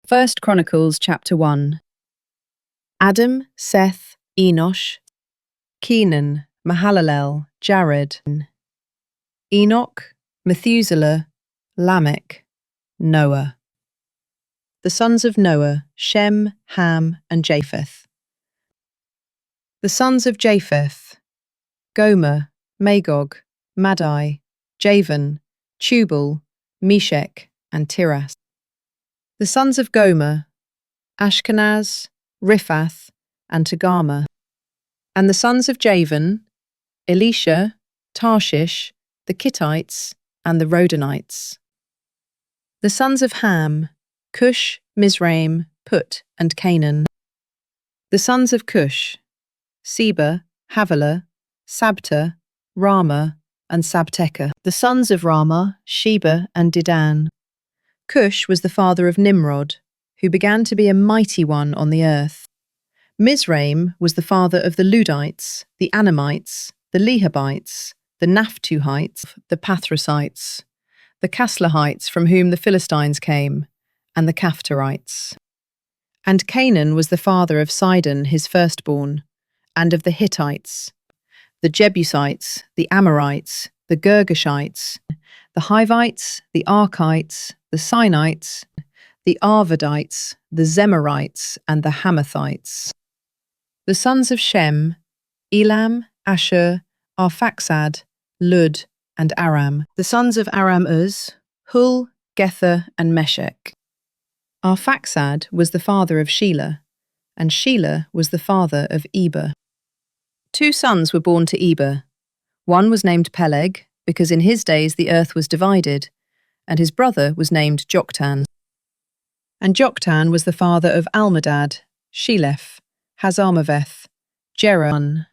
1 Chronicles chapter 1. Adam, Seth, Enosh, Kenan, Mahalalel, Jared, Enoch, Methuselah, Lamech, Noah. The sons of Noah, Shem, Ham, and Japheth. The sons of Japheth, Gomer, Magog, Madai, Javan, Tubal, Meshech, and Tiras. The sons of Gomer, Ashkenaz, Riphath, and Togarmah. And the sons of Javan, Elisha, Tarshish, the Kittites, and the Rodanites. The sons of Ham, Cush, Mizraim, Put, and Canaan. The sons of Cush, Seba, Havilah, Sabta, Rama, and Sabteka. The sons of Rama, Sheba, and Dedan. Cush was the father of Nimrod, who began to be a mighty one on the earth. Mizraim was the father of the Ludites, the Anamites, the Lehabites, the Naphtuhites, the Pathrasites, the Caslahites from whom the Philistines came, and the Caphtorites. And Canaan was the father of Sidon, his firstborn, and of the Hittites, the Jebusites, the Amorites, the Girgashites, the Hivites, the Archites, the Sinites, the Arvadites, the Zemarites, and the Hamathites. The sons of Shem, Elam, Ashur, Arphaxad, Lud, and Aram. The sons of Aram Uz, Hul, Gether, and Meshech. Arphaxad was the father of Shelah, and Shelah was the father of Eber. 2 sons were born to Eber. One was named Peleg, because in his days the earth was divided, and his brother was named Joktan. And Joktan was the father of Almadad, Sheleph, Hazarmaveth, Jeran,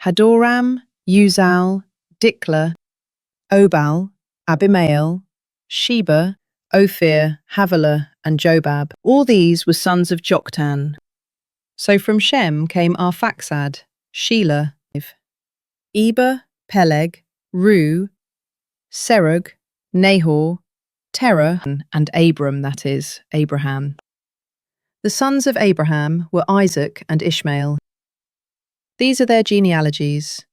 Hadoram, Uzal, Dikla, Obal, Abimael, Sheba, Ophir, Havilah, and Jobab. All these were sons of Joktan. So from Shem came Arphaxad, Shelah, Eber, Peleg, Ru, Serug, Nahor, Terah, and Abram, that is, Abraham. The sons of Abraham were Isaac and Ishmael. These are their genealogies.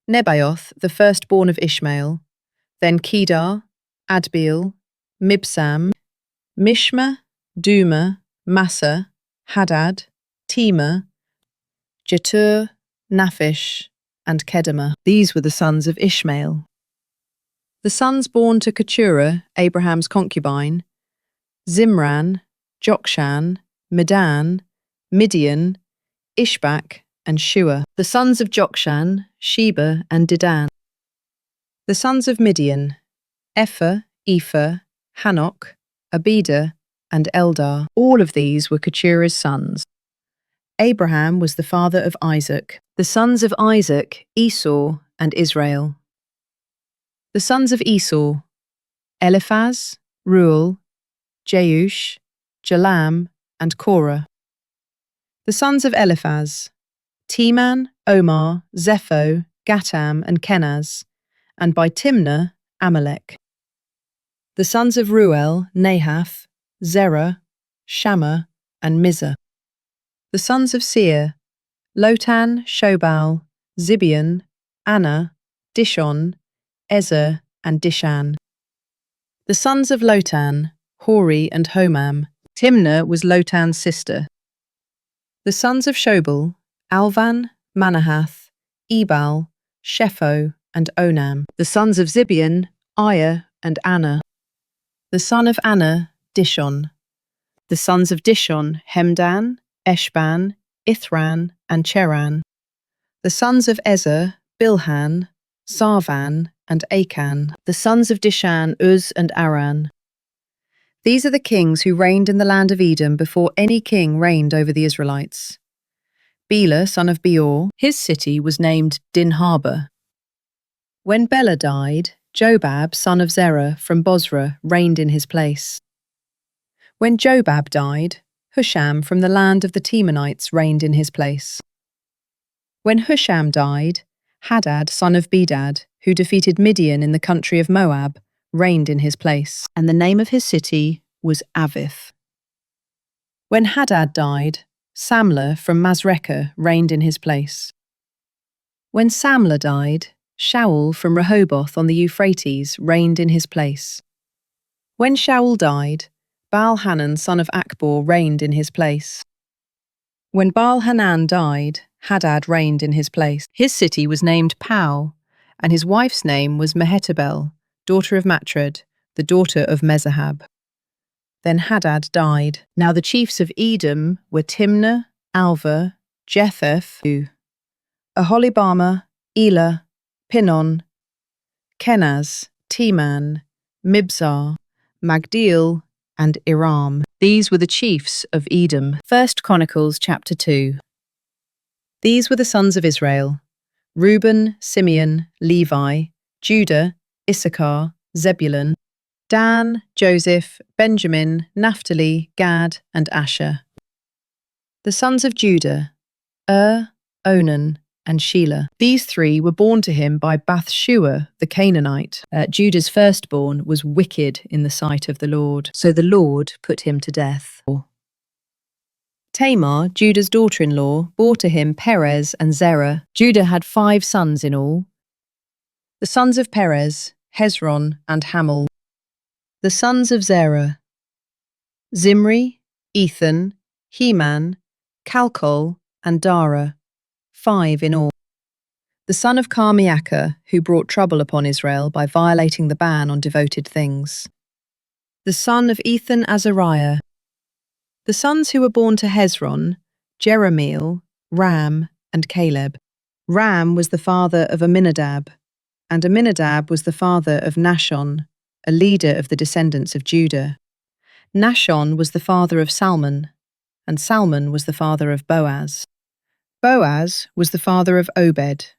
Nebaioth, the firstborn of Ishmael, then Kedar, Adbeel, Mibsam, Mishma, Duma, Massa, Hadad, Tema, Jetur, Naphish, and Kedemah. These were the sons of Ishmael. The sons born to Keturah, Abraham's concubine, Zimran, Jokshan, Medan, Midian, Ishbak, and Shua. The sons of Jokshan, Sheba, and Dedan. The sons of Midian, Ephah, Hanok, Abida, and Eldar. All of these were Keturah's sons. Abraham was the father of Isaac. The sons of Isaac, Esau, and Israel. The sons of Esau, Eliphaz, Reuel, Jeush, Jalam, and Korah. The sons of Eliphaz, Teman, Omar, Zepho, Gatam, and Kenaz, and by Timnah, Amalek. The sons of Reuel, Nahath, Zerah, Shammah, and Mizah. The sons of Seir, Lotan, Shobal, Zibeon, Anna, Dishon, Ezer, and Dishan. The sons of Lotan, Hori and Homam. Timnah was Lotan's sister. The sons of Shobal, Alvan, Manahath, Ebal, Shepho, and Onam. The sons of Zibeon, Aya, and Anna. The son of Anna, Dishon. The sons of Dishon, Hemdan, Eshban, Ithran, and Cheran. The sons of Ezer, Bilhan, Sarvan, and Achan. The sons of Dishan, Uz, and Aran. These are the kings who reigned in the land of Edom before any king reigned over the Israelites. Bela, son of Beor, his city was named Dinhaba. When Bela died, Jobab, son of Zerah, from Bozrah, reigned in his place. When Jobab died, Husham from the land of the Temanites reigned in his place. When Husham died, Hadad, son of Bedad, who defeated Midian in the country of Moab, reigned in his place, and the name of his city was Avith. When Hadad died, Samlah from Masrekah reigned in his place. When Samlah died, Shaul from Rehoboth on the Euphrates reigned in his place. When Shaul died, Baal-Hanan son of Akbor reigned in his place. When Baal-Hanan died, Hadad reigned in his place. His city was named Pau, and his wife's name was Mehetabel, daughter of Matred, the daughter of Mezahab. Then Hadad died. Now the chiefs of Edom were Timnah, Alva, Jetheth, Aholibama, Elah, Pinon, Kenaz, Teman, Mibzar, Magdiel, and Iram. These were the chiefs of Edom. 1 Chronicles chapter 2. These were the sons of Israel: Reuben, Simeon, Levi, Judah, Issachar, Zebulun, Dan, Joseph, Benjamin, Naphtali, Gad, and Asher. The sons of Judah: Onan, and Shelah. These three were born to him by Bathshua the Canaanite. Judah's firstborn was wicked in the sight of the Lord, so the Lord put him to death. Tamar, Judah's daughter-in-law, bore to him Perez and Zerah. Judah had 5 sons in all. The sons of Perez: Hezron and Hamul. The sons of Zerah: Zimri, Ethan, Heman, Calcol, and Dara, 5 in all. The son of Carmiacah, who brought trouble upon Israel by violating the ban on devoted things. The son of Ethan Azariah. The sons who were born to Hezron: Jerahmeel, Ram, and Caleb. Ram was the father of Amminadab, and Amminadab was the father of Nahshon, a leader of the descendants of Judah. Nahshon was the father of Salmon, and Salmon was the father of Boaz. Boaz was the father of Obed,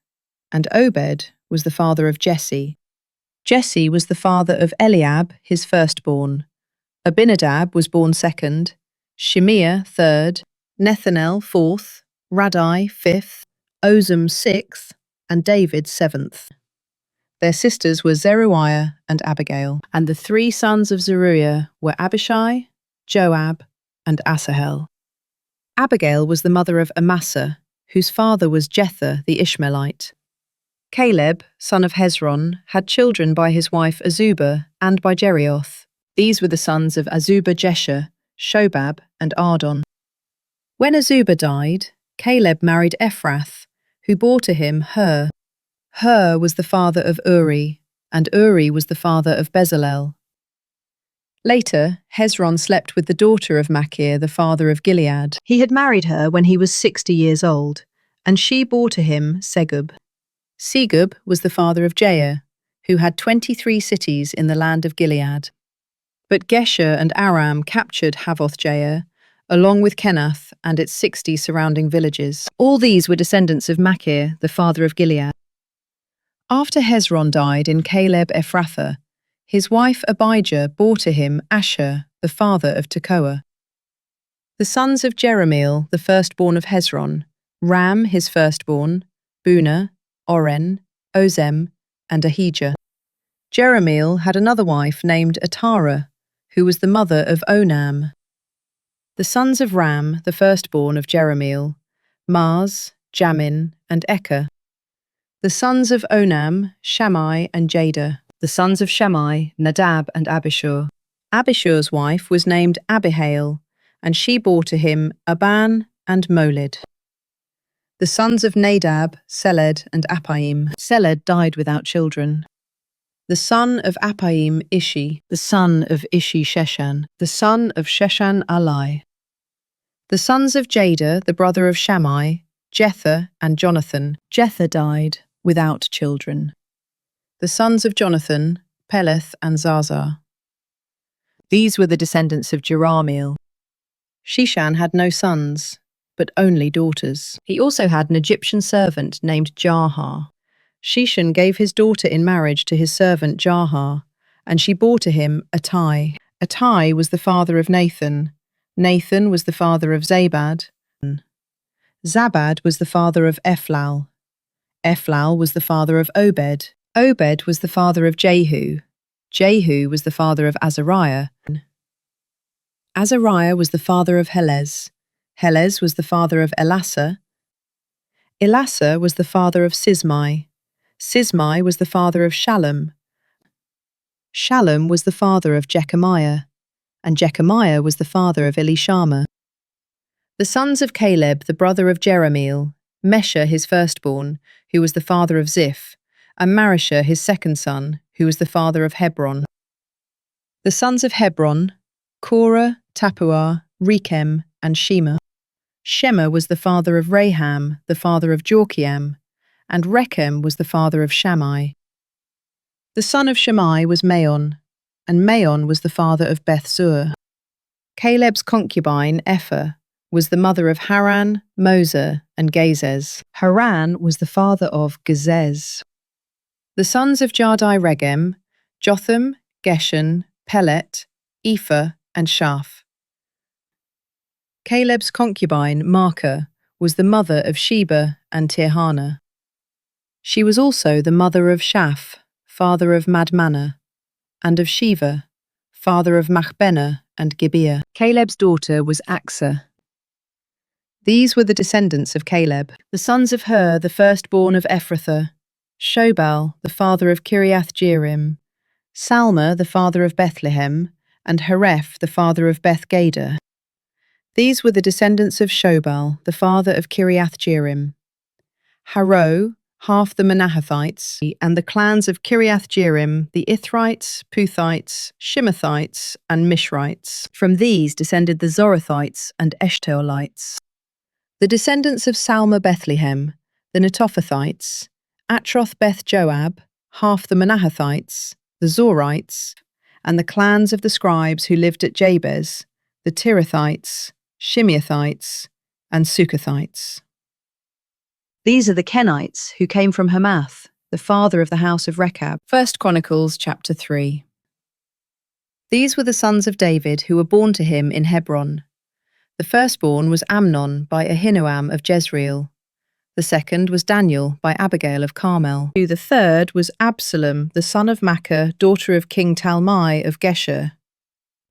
and Obed was the father of Jesse. Jesse was the father of Eliab, his firstborn. Abinadab was born second, Shimea third, Nethanel fourth, Raddai fifth, Ozem sixth, and David seventh. Their sisters were Zeruiah and Abigail, and the 3 sons of Zeruiah were Abishai, Joab, and Asahel. Abigail was the mother of Amasa, whose father was Jether the Ishmaelite. Caleb, son of Hezron, had children by his wife Azubah and by Jerioth. These were the sons of Azubah Jesher, Shobab, and Ardon. When Azubah died, Caleb married Ephrath, who bore to him Hur. Hur was the father of Uri, and Uri was the father of Bezalel. Later, Hezron slept with the daughter of Machir, the father of Gilead. He had married her when he was 60 years old, and she bore to him Segub. Segub was the father of Jair, who had 23 cities in the land of Gilead. But Gesher and Aram captured Havoth-Jair, along with Kenath and its 60 surrounding villages. All these were descendants of Machir, the father of Gilead. After Hezron died in Caleb Ephrathah, his wife Abijah bore to him Asher, the father of Tekoa. The sons of Jerahmeel, the firstborn of Hezron: Ram, his firstborn, Bunah, Oren, Ozem, and Ahijah. Jerahmeel had another wife named Atara, who was the mother of Onam. The sons of Ram, the firstborn of Jerahmeel: Maz, Jamin, and Eker. The sons of Onam: Shammai and Jada. The sons of Shammai: Nadab and Abishur. Abishur's wife was named Abihail, and she bore to him Aban and Molid. The sons of Nadab: Seled and Appaim. Seled died without children. The son of Appaim: Ishi. The son of Ishi: Sheshan. The son of Sheshan: Alai. The sons of Jada, the brother of Shammai: Jether and Jonathan. Jether died without children. The sons of Jonathan: Peleth and Zazar. These were the descendants of Jerahmeel. Sheshan had no sons, but only daughters. He also had an Egyptian servant named Jarha. Sheshan gave his daughter in marriage to his servant Jarha, and she bore to him Attai. Attai was the father of Nathan. Nathan was the father of Zabad. Zabad was the father of Ephlal. Ephlal was the father of Obed. Obed was the father of Jehu. Jehu was the father of Azariah. Azariah was the father of Helez. Helez was the father of Elasa. Elasa was the father of Sismai. Sismai was the father of Shallum. Shallum was the father of Jechemiah, and Jechemiah was the father of Elishama. The sons of Caleb, the brother of Jerahmeel, Mesha his firstborn, who was the father of Ziph, and Marishah his second son, who was the father of Hebron. The sons of Hebron, Korah, Tappuah, Rechem, and Shema. Shema was the father of Raham, the father of Jorkiam, and Rechem was the father of Shammai. The son of Shammai was Maon, and Maon was the father of Beth-zur. Caleb's concubine, Ephah, was the mother of Haran, Moser, and Gazez. Haran was the father of Gezez. The sons of Jardai-Regem, Jotham, Geshan, Pelet, Ephah, and Shaph. Caleb's concubine, Maacah, was the mother of Sheba and Tirhana. She was also the mother of Shaph, father of Madmannah, and of Sheva, father of Machbenah and Gibeah. Caleb's daughter was Achsah. These were the descendants of Caleb. The sons of Hur, the firstborn of Ephrathah, Shobal, the father of Kiriath-Jearim, Salma, the father of Bethlehem, and Hareph, the father of Beth-Gader. These were the descendants of Shobal, the father of Kiriath-Jearim. Haro, half the Manahathites, and the clans of Kiriath-Jearim, the Ithrites, Puthites, Shimethites, and Mishrites. From these descended the Zorathites and Eshtaolites. The descendants of Salma Bethlehem, the Netophathites, Atroth Beth Joab, half the Manahathites, the Zorites, and the clans of the scribes who lived at Jabez, the Tirathites, Shimeathites, and Sukathites. These are the Kenites who came from Hamath, the father of the house of Rechab. 1 Chronicles chapter 3. These were the sons of David who were born to him in Hebron. The firstborn was Amnon by Ahinoam of Jezreel. The second was Daniel by Abigail of Carmel. The third was Absalom, the son of Maacah, daughter of King Talmai of Geshur.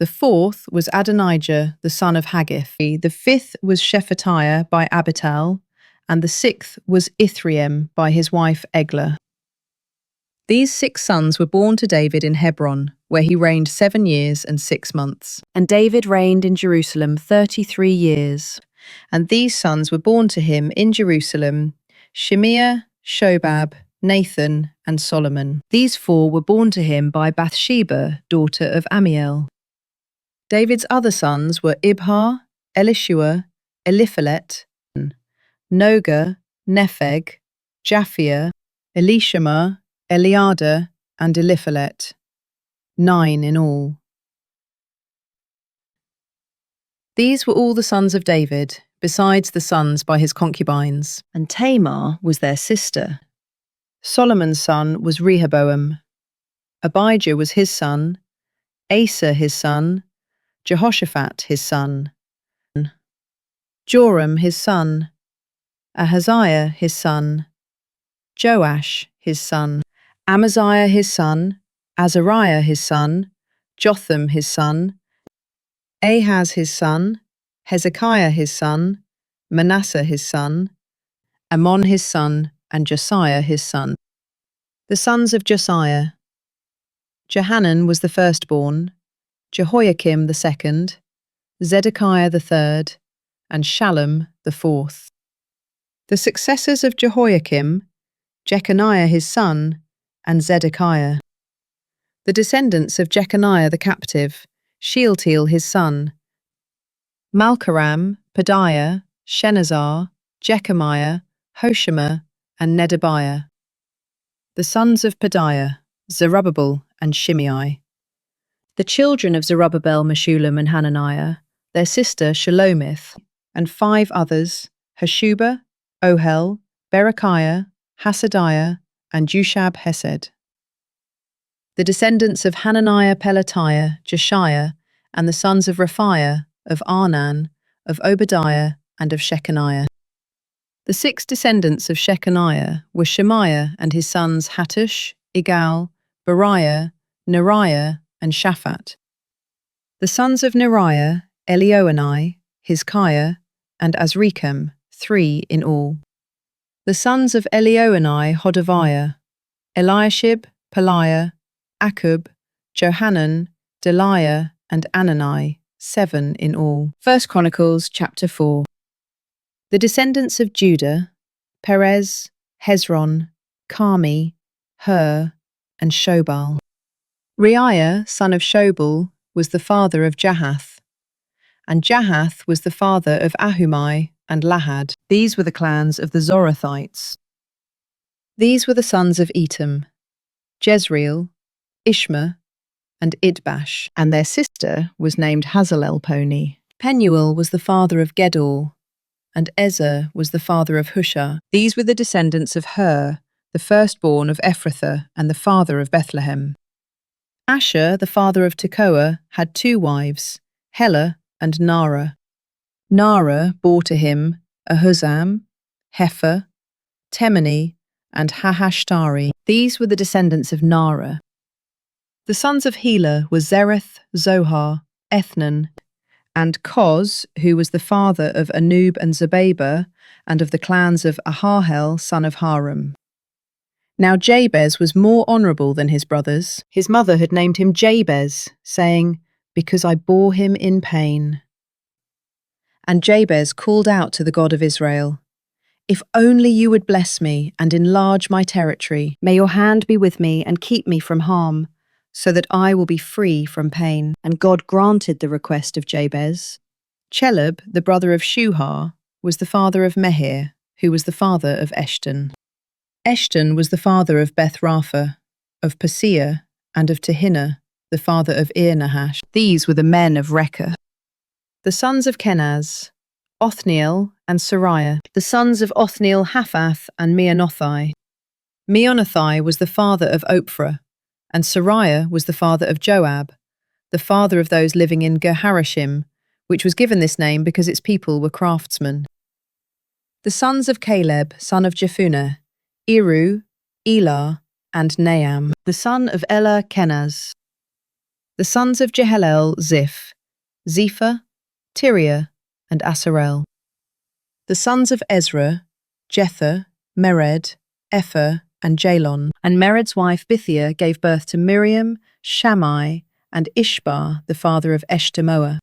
The fourth was Adonijah, the son of Haggith. The fifth was Shephatiah by Abital, and the sixth was Ithream by his wife Eglah. These 6 sons were born to David in Hebron, where he reigned 7 years and 6 months. And David reigned in Jerusalem 33 years. And these sons were born to him in Jerusalem: Shemiah, Shobab, Nathan, and Solomon. These 4 were born to him by Bathsheba, daughter of Amiel. David's other sons were Ibhar, Elishua, Eliphelet, Noga, Nepheg, Japhia, Elishama, Eliada, and Eliphelet, 9 in all. These were all the sons of David, besides the sons by his concubines, and Tamar was their sister. Solomon's son was Rehoboam. Abijah was his son, Asa his son, Jehoshaphat his son, Joram his son, Ahaziah his son, Joash his son, Amaziah his son, Azariah his son, Jotham his son, Ahaz his son, Hezekiah his son, Manasseh his son, Ammon his son, and Josiah his son. The sons of Josiah: Johanan was the firstborn, Jehoiakim the second, Zedekiah the third, and Shallum the fourth. The successors of Jehoiakim: Jeconiah his son, and Zedekiah. The descendants of Jeconiah the captive: Shealtiel his son, Malchiram, Pedaiah, Shenazar, Jechemiah, Hoshama, and Nedabiah. The sons of Pedaiah: Zerubbabel and Shimei. The children of Zerubbabel, Meshullam, and Hananiah, their sister Shelomith, and 5 others: Hashubah, Ohel, Berechiah, Hasadiah, and Jushab-Hesed. The descendants of Hananiah, Pelatiah, Jeshiah, and the sons of Raphiah, of Arnan, of Obadiah, and of Shechaniah. The 6 descendants of Shechaniah were Shemaiah and his sons Hattush, Igal, Beriah, Neriah, and Shaphat. The sons of Neriah: Elioenai, Hizkiah, and Azrikam, 3 in all. The sons of Elioenai: Hodaviah, Eliashib, Peliah, Akub, Johanan, Deliah, and Anani, 7 in all. 1 Chronicles chapter 4. The descendants of Judah: Perez, Hezron, Carmi, Hur, and Shobal. Reiah, son of Shobal, was the father of Jahath, and Jahath was the father of Ahumai and Lahad. These were the clans of the Zorathites. These were the sons of Etam: Jezreel, Ishma, and Idbash, and their sister was named Hazalelponi. Penuel was the father of Gedor, and Ezer was the father of Hushah. These were the descendants of Hur, the firstborn of Ephrathah and the father of Bethlehem. Asher, the father of Tekoa, had 2 wives, Helah and Nara. Nara bore to him Ahuzam, Hepher, Temeni, and Hahashtari. These were the descendants of Nara. The sons of Helah were Zereth, Zohar, Ethnan, and Koz, who was the father of Anub and Zebeba, and of the clans of Aharhel, son of Haram. Now Jabez was more honourable than his brothers. His mother had named him Jabez, saying, "Because I bore him in pain." And Jabez called out to the God of Israel, "If only you would bless me and enlarge my territory. May your hand be with me and keep me from harm, so that I will be free from pain." And God granted the request of Jabez. Chelub, the brother of Shuhar, was the father of Mehir, who was the father of Eshton. Eshton was the father of Beth Rapha, of Paseah, and of Tehinnah, the father of Ir-Nahash. These were the men of Rekah. The sons of Kenaz: Othniel and Sariah. The sons of Othniel: Haphath and Meonothai. Meonothai was the father of Ophrah, and Sariah was the father of Joab, the father of those living in Ger-Harashim, which was given this name because its people were craftsmen. The sons of Caleb, son of Jephunneh: Eru, Elah, and Naam. The son of Elah: Kenaz. The sons of Jehalel: Ziph, Zepha, Tiriah, and Asarel. The sons of Ezra: Jether, Mered, Epher, and Jalon. And Mered's wife Bithiah gave birth to Miriam, Shammai, and Ishbah, the father of Eshtemoa.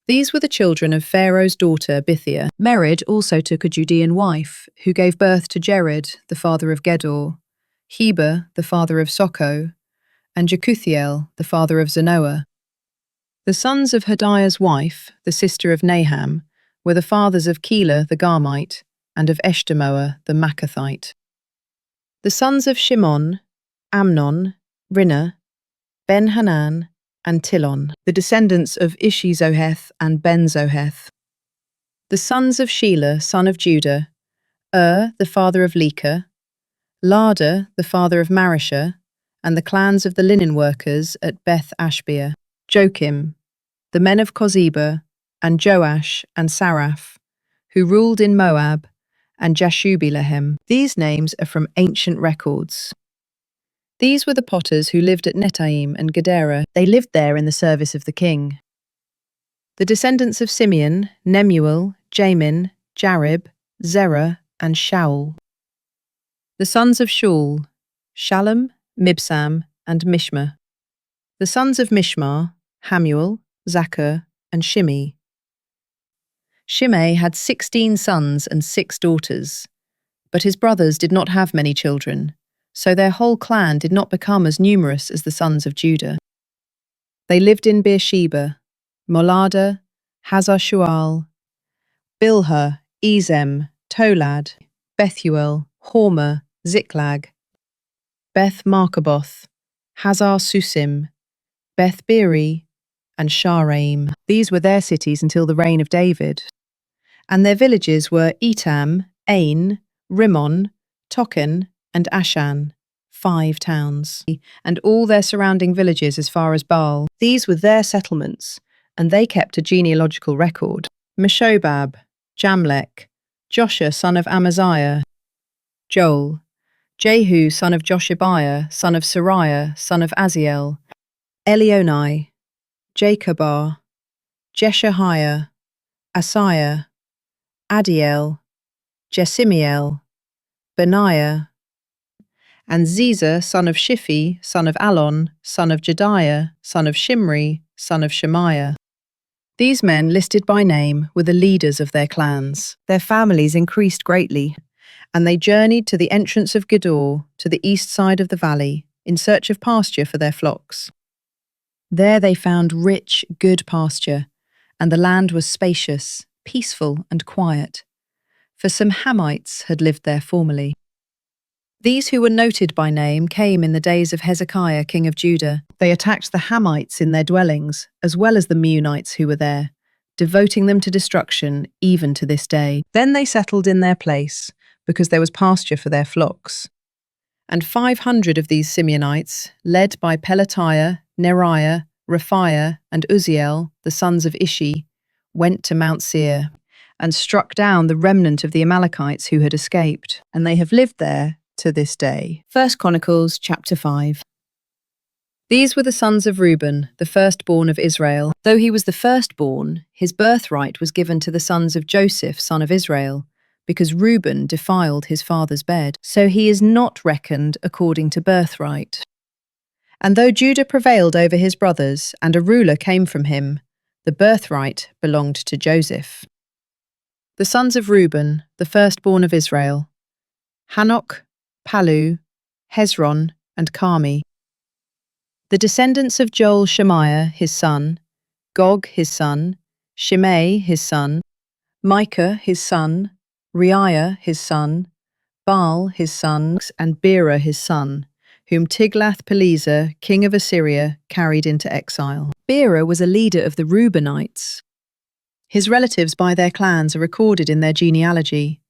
These were the children of Pharaoh's daughter Bithiah. Mered also took a Judean wife, who gave birth to Jered, the father of Gedor, Heber, the father of Soko, and Jekuthiel, the father of Zanoah. The sons of Hodiah's wife, the sister of Naham, were the fathers of Keilah the Garmite, and of Eshtemoa the Maacathite. The sons of Shimon: Amnon, Rinnah, Ben-Hanan, and Tilon, the descendants of Ishi-Zoheth and Ben-Zoheth. The sons of Shelah, son of Judah: the father of Leka, Lada, the father of Marishah, and the clans of the linen workers at Beth-Ashbea. Joachim, the men of Kozeba, and Joash and Saraph, who ruled in Moab, and Jashubilehem. These names are from ancient records. These were the potters who lived at Netaim and Gedera. They lived there in the service of the king. The descendants of Simeon: Nemuel, Jamin, Jarib, Zerah, and Shaul. The sons of Shaul: Shalom, Mibsam, and Mishma. The sons of Mishma: Hamuel, Zaccur, and Shimei. Shimei had 16 sons and 6 daughters, but his brothers did not have many children, so their whole clan did not become as numerous as the sons of Judah. They lived in Beersheba, Molada, Hazar-Shual, Bilhah, Ezem, Tolad, Bethuel, Hormah, Ziklag, Beth-Markaboth, Hazar-Susim, Beth-Biri, and Sharaim. These were their cities until the reign of David. And their villages were Etam, Ain, Rimmon, Tochen, and Ashan, 5 towns, and all their surrounding villages as far as Baal. These were their settlements, and they kept a genealogical record. Meshobab, Jamlech, Joshua son of Amaziah, Joel, Jehu son of Joshibiah, son of Sariah, son of Aziel, Elionai, Jacobah, Jeshahiah, Asaiah, Adiel, Jesimiel, Benaiah, and Ziza, son of Shiphi, son of Alon, son of Jediah, son of Shimri, son of Shemaiah. These men, listed by name, were the leaders of their clans. Their families increased greatly, and they journeyed to the entrance of Gedor, to the east side of the valley, in search of pasture for their flocks. There they found rich, good pasture, and the land was spacious, peaceful, and quiet, for some Hamites had lived there formerly. These who were noted by name came in the days of Hezekiah, king of Judah. They attacked the Hamites in their dwellings, as well as the Meunites who were there, devoting them to destruction even to this day. Then they settled in their place, because there was pasture for their flocks. And 500 of these Simeonites, led by Pelatiah, Neriah, Raphiah, and Uzziel, the sons of Ishi, went to Mount Seir, and struck down the remnant of the Amalekites who had escaped, and they have lived there to this day. 1 Chronicles chapter 5. These were the sons of Reuben, the firstborn of Israel. Though he was the firstborn, his birthright was given to the sons of Joseph, son of Israel, because Reuben defiled his father's bed. So he is not reckoned according to birthright. And though Judah prevailed over his brothers, and a ruler came from him, the birthright belonged to Joseph. The sons of Reuben, the firstborn of Israel: Hanok, Palu, Hezron, and Carmi. The descendants of Joel: Shemaiah, his son; Gog, his son; Shimei, his son; Micah, his son; Reiah, his son; Baal, his son; and Bera, his son, whom Tiglath-Pileser, king of Assyria, carried into exile. Bera was a leader of the Reubenites. His relatives by their clans are recorded in their genealogy: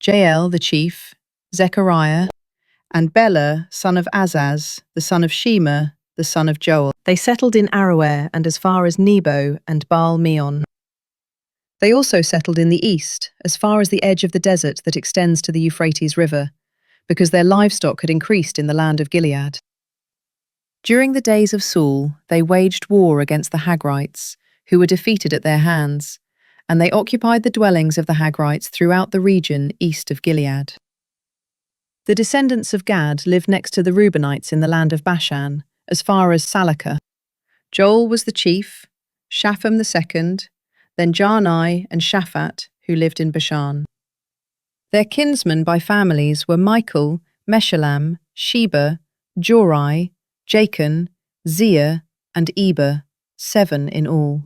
Jael, the chief; Zechariah; and Bela, son of Azaz, the son of Shema, the son of Joel. They settled in Aroer and as far as Nebo and Baal-Meon. They also settled in the east, as far as the edge of the desert that extends to the Euphrates River, because their livestock had increased in the land of Gilead. During the days of Saul, they waged war against the Hagrites, who were defeated at their hands, and they occupied the dwellings of the Hagrites throughout the region east of Gilead. The descendants of Gad lived next to the Reubenites in the land of Bashan, as far as Salakah. Joel was the chief, Shapham the second, then Jarnai and Shaphat, who lived in Bashan. Their kinsmen by families were Michael, Meshullam, Sheba, Jorai, Jachin, Zia, and Eber, 7 in all.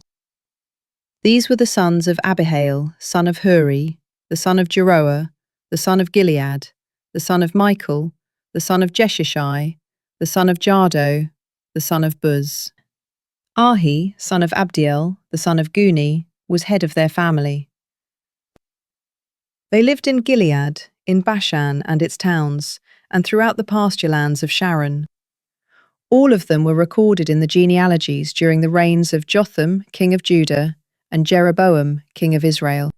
These were the sons of Abihail, son of Huri, the son of Jeroah, the son of Gilead, the son of Michael, the son of Jeshishai, the son of Jardo, the son of Buz. Ahi, son of Abdiel, the son of Guni, was head of their family. They lived in Gilead, in Bashan and its towns, and throughout the pasture lands of Sharon. All of them were recorded in the genealogies during the reigns of Jotham, king of Judah, and Jeroboam, king of Israel.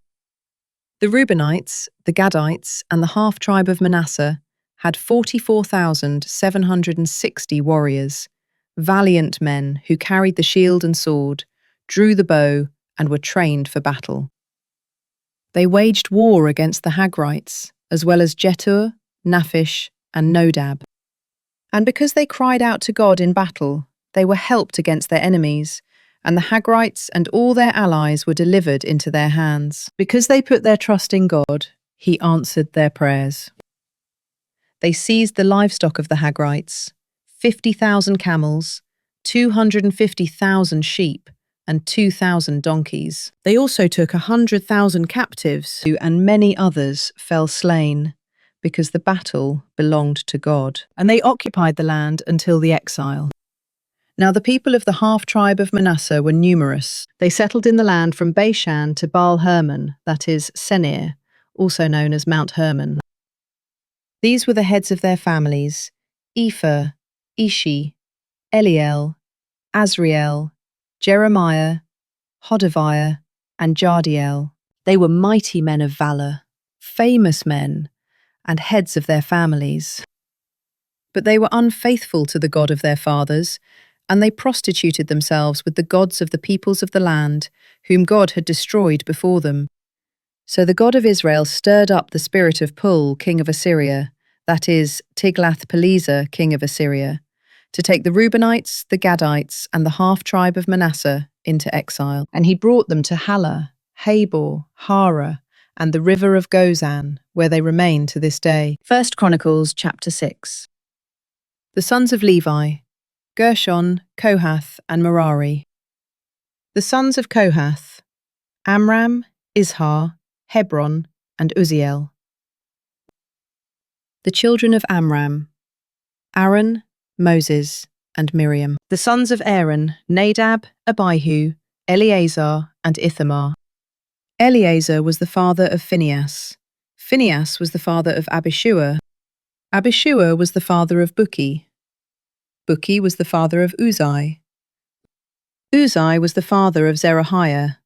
The Reubenites, the Gadites, and the half-tribe of Manasseh had 44,760 warriors, valiant men who carried the shield and sword, drew the bow, and were trained for battle. They waged war against the Hagrites, as well as Jetur, Naphish, and Nodab. And because they cried out to God in battle, they were helped against their enemies, and the Hagrites and all their allies were delivered into their hands. Because they put their trust in God, he answered their prayers. They seized the livestock of the Hagrites, 50,000 camels, 250,000 sheep, and 2,000 donkeys. They also took 100,000 captives, and many others fell slain, because the battle belonged to God. And they occupied the land until the exile. Now the people of the half-tribe of Manasseh were numerous. They settled in the land from Bashan to Baal-Hermon, that is, Senir, also known as Mount Hermon. These were the heads of their families: Epher, Ishi, Eliel, Azriel, Jeremiah, Hodaviah, and Jardiel. They were mighty men of valor, famous men, and heads of their families. But they were unfaithful to the God of their fathers, and they prostituted themselves with the gods of the peoples of the land, whom God had destroyed before them. So the God of Israel stirred up the spirit of Pul, king of Assyria, that is, Tiglath-Pileser, king of Assyria, to take the Reubenites, the Gadites, and the half-tribe of Manasseh into exile. And he brought them to Halah, Habor, Hara, and the river of Gozan, where they remain to this day. 1 Chronicles chapter 6. The sons of Levi, Gershon, Kohath, and Merari. The sons of Kohath, Amram, Izhar, Hebron, and Uzziel. The children of Amram, Aaron, Moses, and Miriam. The sons of Aaron, Nadab, Abihu, Eleazar, and Ithamar. Eleazar was the father of Phinehas. Phinehas was the father of Abishua. Abishua was the father of Bukki. Bukki was the father of Uzai. Uzai was the father of Zerahiah.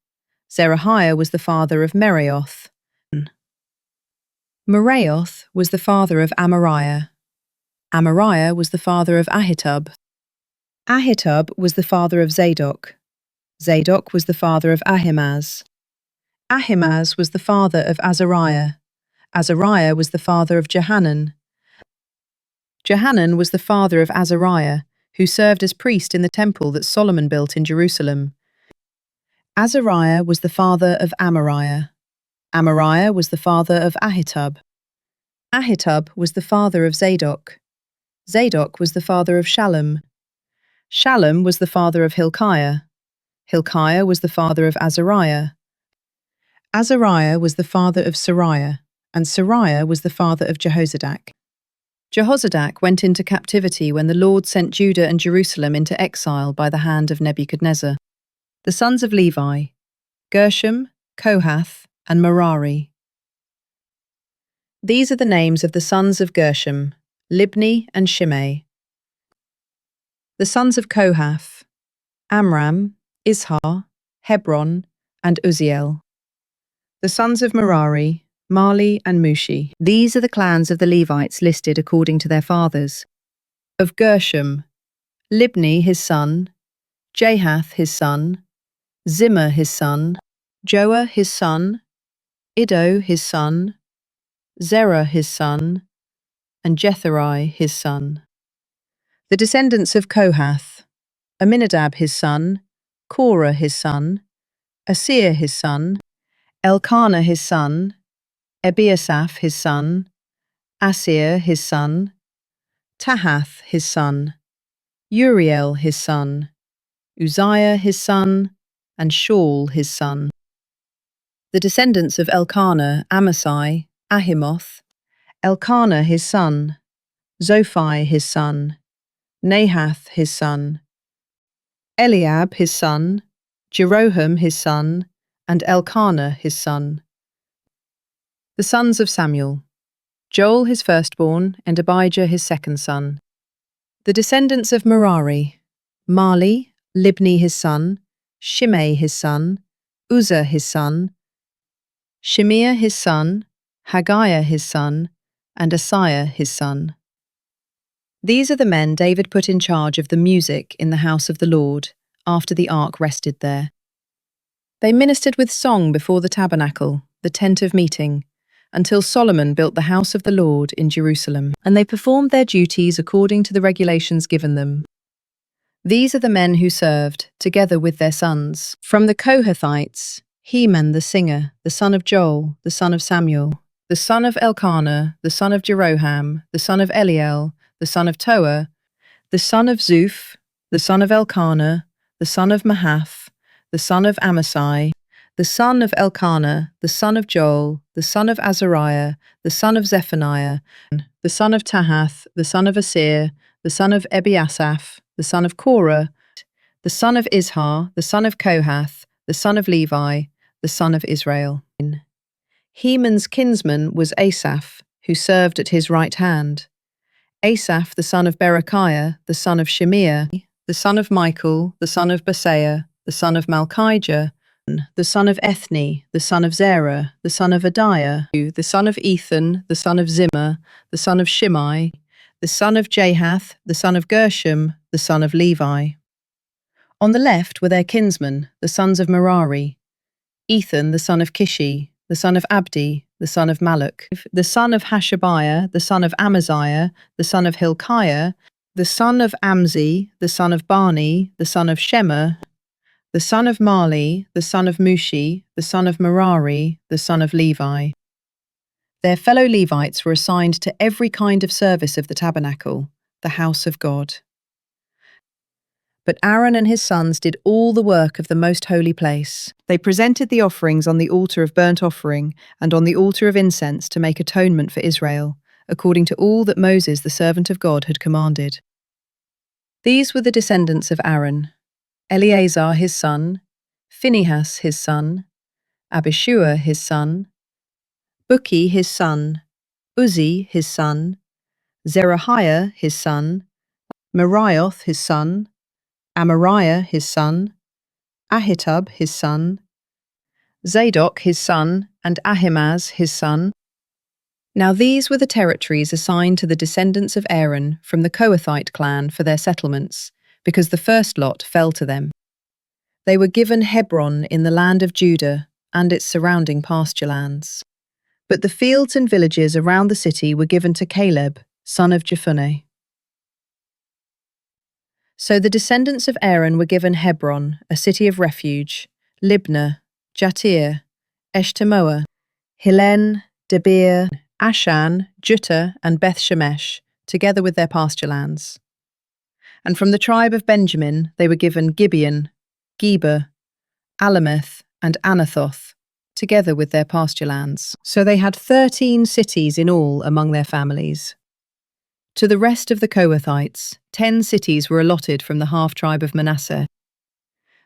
Zerahiah was the father of Meraioth. Meraioth was the father of Amariah. Amariah was the father of Ahitub. Ahitub was the father of Zadok. Zadok was the father of Ahimaaz. Ahimaaz was the father of Azariah. Azariah was the father of Johanan. Johanan was the father of Azariah, who served as priest in the temple that Solomon built in Jerusalem. Azariah was the father of Amariah. Amariah was the father of Ahitub. Ahitub was the father of Zadok. Zadok was the father of Shallum. Shallum was the father of Hilkiah. Hilkiah was the father of Azariah. Azariah was the father of Sariah, and Sariah was the father of Jehozadak. Jehozadak went into captivity when the Lord sent Judah and Jerusalem into exile by the hand of Nebuchadnezzar. The sons of Levi, Gershom, Kohath, and Merari. These are the names of the sons of Gershom, Libni and Shimei. The sons of Kohath, Amram, Izhar, Hebron, and Uzziel. The sons of Merari, Mali and Mushi. These are the clans of the Levites listed according to their fathers. Of Gershom, Libni his son, Jahath his son, Zimmer his son, Joah his son, Iddo his son, Zerah his son, and Jetheri his son. The descendants of Kohath, Aminadab his son, Korah his son, Asir his son, Elkanah his son, Ebiasaph his son, Asir his son, Tahath his son, Uriel his son, Uzziah his son, and Shaul his son. The descendants of Elkanah, Amasai, Ahimoth, Elkanah his son, Zophai his son, Nahath his son, Eliab his son, Jeroham his son, and Elkanah his son. The sons of Samuel, Joel his firstborn, and Abijah his second son. The descendants of Merari, Mali, Libni his son, Shimei his son, Uzzah his son, Shemiah his son, Haggiah his son, and Asaiah his son. These are the men David put in charge of the music in the house of the Lord, after the ark rested there. They ministered with song before the tabernacle, the tent of meeting, until Solomon built the house of the Lord in Jerusalem, and they performed their duties according to the regulations given them. These are the men who served, together with their sons. From the Kohathites, Heman the singer, the son of Joel, the son of Samuel, the son of Elkanah, the son of Jeroham, the son of Eliel, the son of Toah, the son of Zuph, the son of Elkanah, the son of Mahath, the son of Amasai, the son of Elkanah, the son of Joel, the son of Azariah, the son of Zephaniah, the son of Tahath, the son of Asir, the son of Ebiasaph, the son of Korah, the son of Izhar, the son of Kohath, the son of Levi, the son of Israel. Heman's kinsman was Asaph, who served at his right hand. Asaph, the son of Berechiah, the son of Shemiah, the son of Michael, the son of Basaiah, the son of Malchijah, the son of Ethni, the son of Zerah, the son of Adiah, the son of Ethan, the son of Zimmer, the son of Shimei, the son of Jahath, the son of Gershom, the son of Levi. On the left were their kinsmen, the sons of Merari, Ethan the son of Kishi, the son of Abdi, the son of Maluk, the son of Hashabiah, the son of Amaziah, the son of Hilkiah, the son of Amzi, the son of Bani, the son of Shema, the son of Mali, the son of Mushi, the son of Merari, the son of Levi. Their fellow Levites were assigned to every kind of service of the tabernacle, the house of God. But Aaron and his sons did all the work of the most holy place. They presented the offerings on the altar of burnt offering and on the altar of incense to make atonement for Israel, according to all that Moses, the servant of God, had commanded. These were the descendants of Aaron: Eleazar his son, Phinehas his son, Abishua his son, Bukki his son, Uzzi his son, Zerahiah his son, Merioth his son, Amariah his son, Ahitub his son, Zadok his son, and Ahimaaz his son. Now these were the territories assigned to the descendants of Aaron from the Kohathite clan for their settlements, because the first lot fell to them. They were given Hebron in the land of Judah and its surrounding pasture lands. But the fields and villages around the city were given to Caleb, son of Jephunneh. So the descendants of Aaron were given Hebron, a city of refuge, Libnah, Jatir, Eshtemoa, Hilen, Debir, Ashan, Juttah, and Beth-Shemesh, together with their pasture lands. And from the tribe of Benjamin they were given Gibeon, Geba, Alameth, and Anathoth, together with their pasture lands. So they had 13 cities in all among their families. To the rest of the Kohathites, 10 cities were allotted from the half-tribe of Manasseh.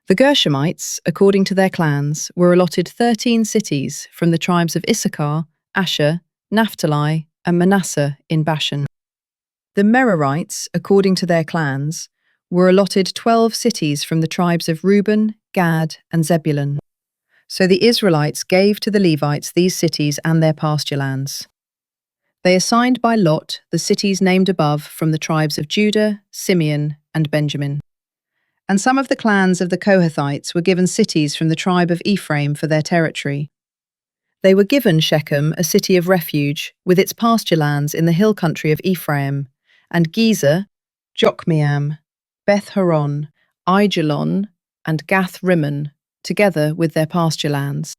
The Gershomites, according to their clans, were allotted 13 cities from the tribes of Issachar, Asher, Naphtali, and Manasseh in Bashan. The Merarites, according to their clans, were allotted 12 cities from the tribes of Reuben, Gad, and Zebulun. So the Israelites gave to the Levites these cities and their pasture lands. They assigned by lot the cities named above from the tribes of Judah, Simeon, and Benjamin. And some of the clans of the Kohathites were given cities from the tribe of Ephraim for their territory. They were given Shechem, a city of refuge, with its pasture lands in the hill country of Ephraim, and Gezer, Jokmeam, Beth-horon, Aijalon, and Gath-rimmon, together with their pasture lands.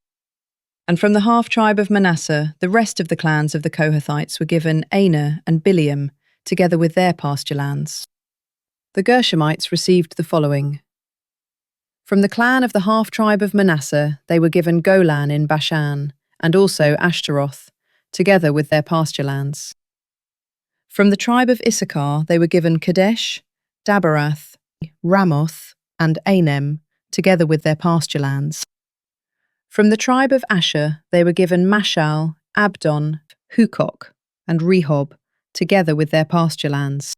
And from the half-tribe of Manasseh, the rest of the clans of the Kohathites were given Anah and Bileam, together with their pasture lands. The Gershomites received the following. From the clan of the half-tribe of Manasseh, they were given Golan in Bashan, and also Ashtaroth, together with their pasture lands. From the tribe of Issachar, they were given Kadesh, Dabarath, Ramoth, and Anem, together with their pasture lands. From the tribe of Asher, they were given Mashal, Abdon, Hukok, and Rehob, together with their pasture lands.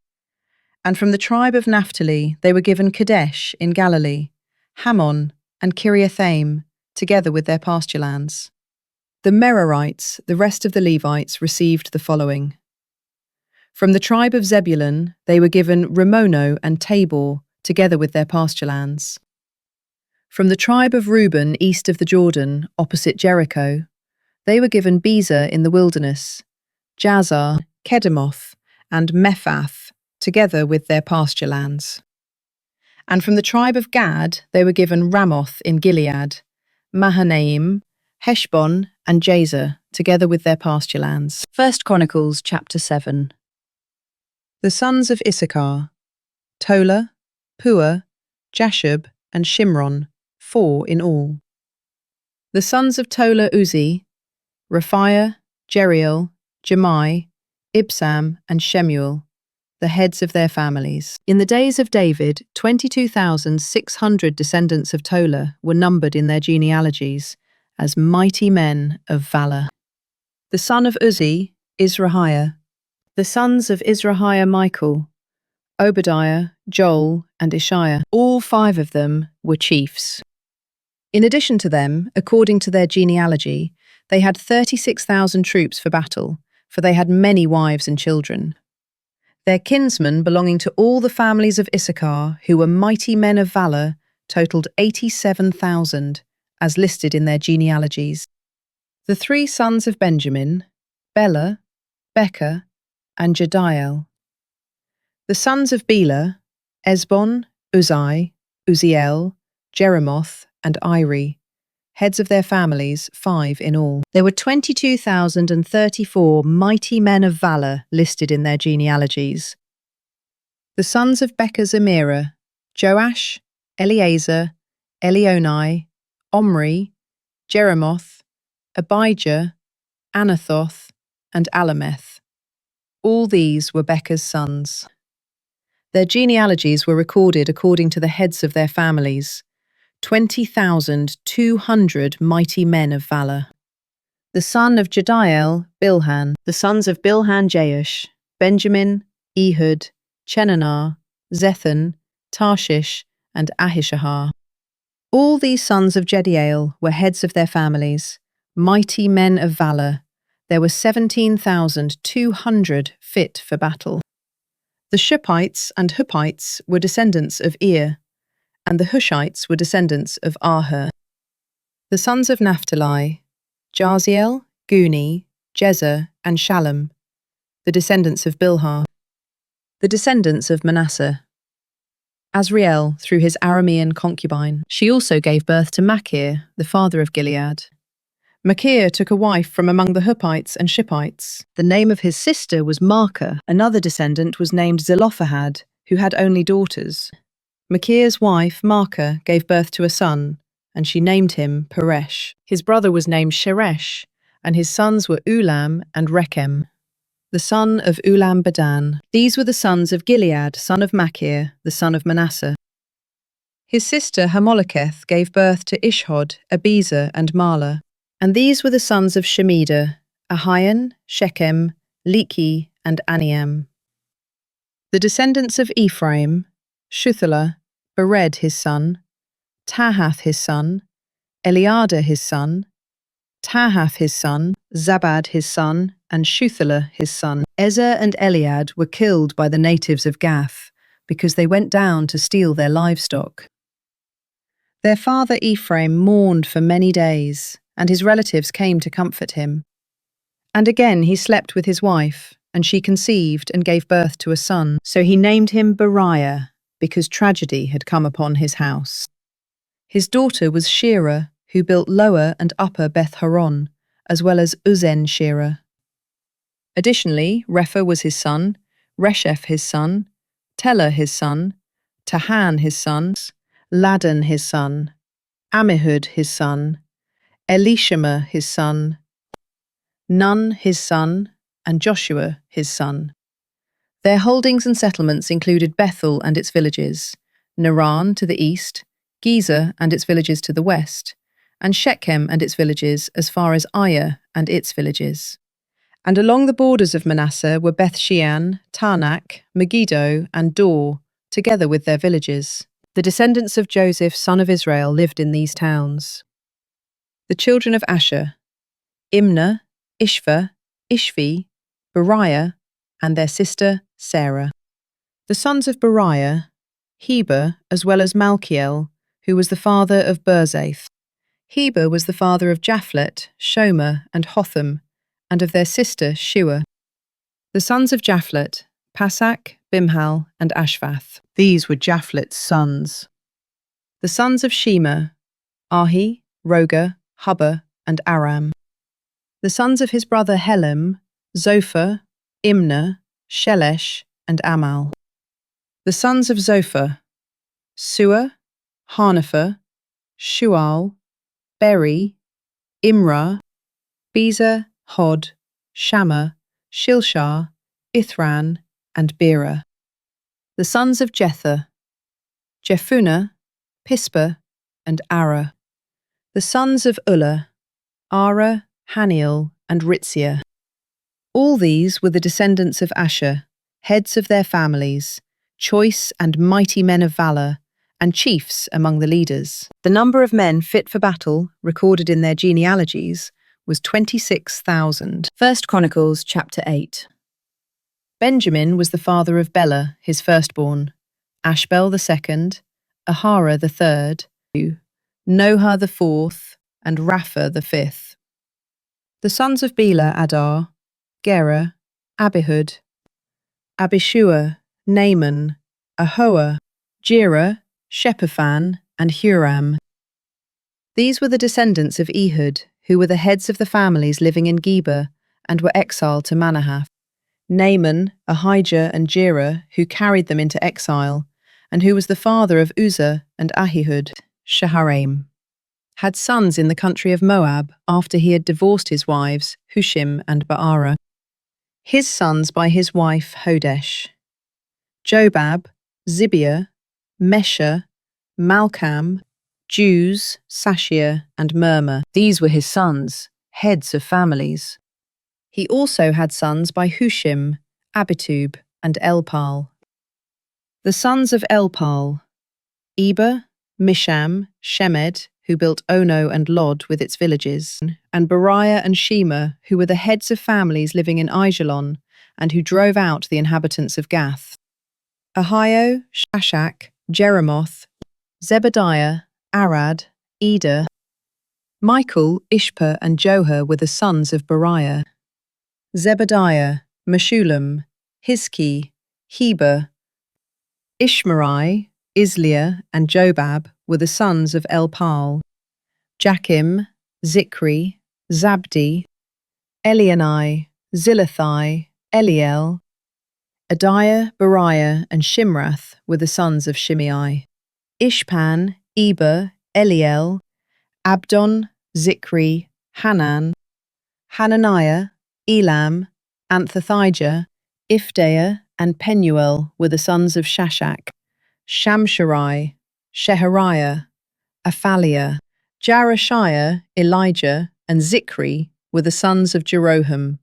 And from the tribe of Naphtali, they were given Kadesh in Galilee, Hammon, and Kiriathaim, together with their pasture lands. The Merarites, the rest of the Levites, received the following. From the tribe of Zebulun, they were given Ramono and Tabor, together with their pasture lands. From the tribe of Reuben, east of the Jordan, opposite Jericho, they were given Bezer in the wilderness, Jazer, Kedemoth, and Mephath, together with their pasture lands. And from the tribe of Gad, they were given Ramoth in Gilead, Mahanaim, Heshbon, and Jazer, together with their pasture lands. 1 Chronicles chapter 7. The sons of Issachar: Tola, Puah, Jashub, and Shimron, 4 in all. The sons of Tola: Uzzi, Raphiah, Jeriel, Jemai, Ibsam, and Shemuel, the heads of their families. In the days of David, 22,600 descendants of Tola were numbered in their genealogies as mighty men of valour. The son of Uzzi, Izrahiah. The sons of Izrahiah: Michael, Obadiah, Joel, and Ishiah. All 5 of them were chiefs. In addition to them, according to their genealogy, they had 36,000 troops for battle, for they had many wives and children. Their kinsmen belonging to all the families of Issachar, who were mighty men of valour, totaled 87,000, as listed in their genealogies. The three sons of Benjamin, Bela, Becher, and Jediael. The sons of Bela, Esbon, Uzai, Uziel, Jeremoth, and Iri, heads of their families, 5 in all. There were 22,034 mighty men of valour listed in their genealogies. The sons of Becher Zemira, Joash, Eleazar, Elionai, Omri, Jeremoth, Abijah, Anathoth, and Alameth. All these were Becher's sons. Their genealogies were recorded according to the heads of their families, 20,200 mighty men of valour. The son of Jediael, Bilhan. The sons of Bilhan, Jeush, Benjamin, Ehud, Chenanah, Zethan, Tarshish, and Ahishahar. All these sons of Jediael were heads of their families, mighty men of valour. There were 17,200 fit for battle. The Shuppites and Huppites were descendants of Ir, and the Hushites were descendants of Aher. The sons of Naphtali, Jaziel, Guni, Jezer, and Shalom, the descendants of Bilhah. The descendants of Manasseh, Azriel through his Aramean concubine. She also gave birth to Machir, the father of Gilead. Machir took a wife from among the Huppites and Shippites. The name of his sister was Maacah. Another descendant was named Zelophehad, who had only daughters. Machir's wife, Maacah, gave birth to a son, and she named him Peresh. His brother was named Sheresh, and his sons were Ulam and Rechem, the son of Ulam Badan. These were the sons of Gilead, son of Machir, the son of Manasseh. His sister Hammoleketh gave birth to Ishhod, Abiezer, and Mala. And these were the sons of Shemida, Ahian, Shechem, Leki, and Aniam. The descendants of Ephraim, Shuthelah, Bered his son, Tahath his son, Eliada his son, Tahath his son, Zabad his son, and Shuthelah his son. Ezer and Eliad were killed by the natives of Gath because they went down to steal their livestock. Their father Ephraim mourned for many days, and his relatives came to comfort him. And again he slept with his wife, and she conceived and gave birth to a son. So he named him Beriah, because tragedy had come upon his house. His daughter was Shira, who built Lower and Upper Beth Horon, as well as Uzen Shira. Additionally, Repha was his son, Resheph his son, Telah his son, Tahan his sons, Ladan his son, Ammihud his son, Elishama his son, Nun his son, and Joshua his son. Their holdings and settlements included Bethel and its villages, Naran to the east, Gezer and its villages to the west, and Shechem and its villages as far as Aya and its villages. And along the borders of Manasseh were Beth-shean, Taanach, Megiddo, and Dor, together with their villages. The descendants of Joseph, son of Israel, lived in these towns. The children of Asher, Imnah, Ishva, Ishvi, Beriah, and their sister Sarah. The sons of Beriah, Heber, as well as Malchiel, who was the father of Berzaith. Heber was the father of Japhlet, Shomer, and Hotham, and of their sister Shua. The sons of Japhlet, Pasach, Bimhal, and Ashvath. These were Japhlet's sons. The sons of Shema, Ahi, Roga, Hubba, and Aram. The sons of his brother Helem, Zophah, Imnah, Shelesh, and Amal. The sons of Zophah, Sua, Harnepher, Shual, Beri, Imrah, Bezer, Hod, Shammah, Shilshah, Ithran, and Bera. The sons of Jether, Jephunneh, Pispa, and Ara. The sons of Ulla, Ara, Haniel, and Ritzia. All these were the descendants of Asher, heads of their families, choice and mighty men of valour, and chiefs among the leaders. The number of men fit for battle, recorded in their genealogies, was 26,000. 1 Chronicles chapter 8. Benjamin was the father of Bela, his firstborn, Ashbel the second, Ahara the third, Noha the fourth, and Rapha the fifth. The sons of Bela, Adar, Gera, Abihud, Abishua, Naaman, Ahoa, Jera, Shepaphan, and Huram. These were the descendants of Ehud, who were the heads of the families living in Geba and were exiled to Manahath. Naaman, Ahijah, and Jera, who carried them into exile, and who was the father of Uzzah and Ahihud, Shaharaim, had sons in the country of Moab after he had divorced his wives, Hushim and Baara. His sons by his wife Hodesh: Jobab, Zibiah, Mesha, Malcham, Jews, Sashir, and Mirma. These were his sons, heads of families. He also had sons by Hushim, Abitub, and Elpal. The sons of Elpal: Eber, Misham, Shemed, who built Ono and Lod with its villages, and Beriah and Shema, who were the heads of families living in Aijalon, and who drove out the inhabitants of Gath. Ahio, Shashak, Jeremoth, Zebediah, Arad, Eder, Michael, Ishpa, and Joha were the sons of Beriah. Zebediah, Meshullam, Hizki, Heber, Ishmerai, Isliah, and Jobab were the sons of Elpal. Jachim, Zikri, Zabdi, Elionai, Zilathai, Eliel, Adiah, Beriah, and Shimrath were the sons of Shimei. Ishpan, Eber, Eliel, Abdon, Zikri, Hanan, Hananiah, Elam, Anthothijah, Ifdeiah, and Penuel were the sons of Shashak. Shamsharai, Shehariah, Aphaliah, Jarashiah, Elijah, and Zikri were the sons of Jeroham.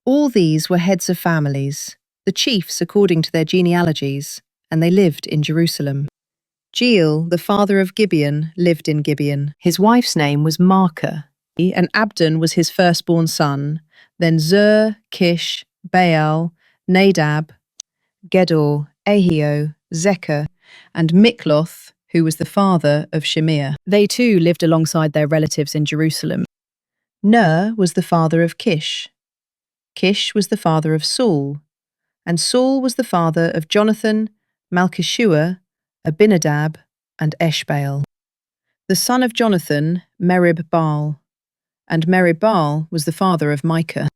All these were heads of families, the chiefs according to their genealogies, and they lived in Jerusalem. Jeiel, the father of Gibeon, lived in Gibeon. His wife's name was Maacah, and Abdon was his firstborn son. Then Zur, Kish, Baal, Nadab, Gedor, Ahio, Zechah, and Mikloth, who was the father of Shemiah. They too lived alongside their relatives in Jerusalem. Ner was the father of Kish. Kish was the father of Saul, and Saul was the father of Jonathan, Malchishua, Abinadab, and Eshbaal. The son of Jonathan, Merib-Baal, and Merib-Baal was the father of Micah.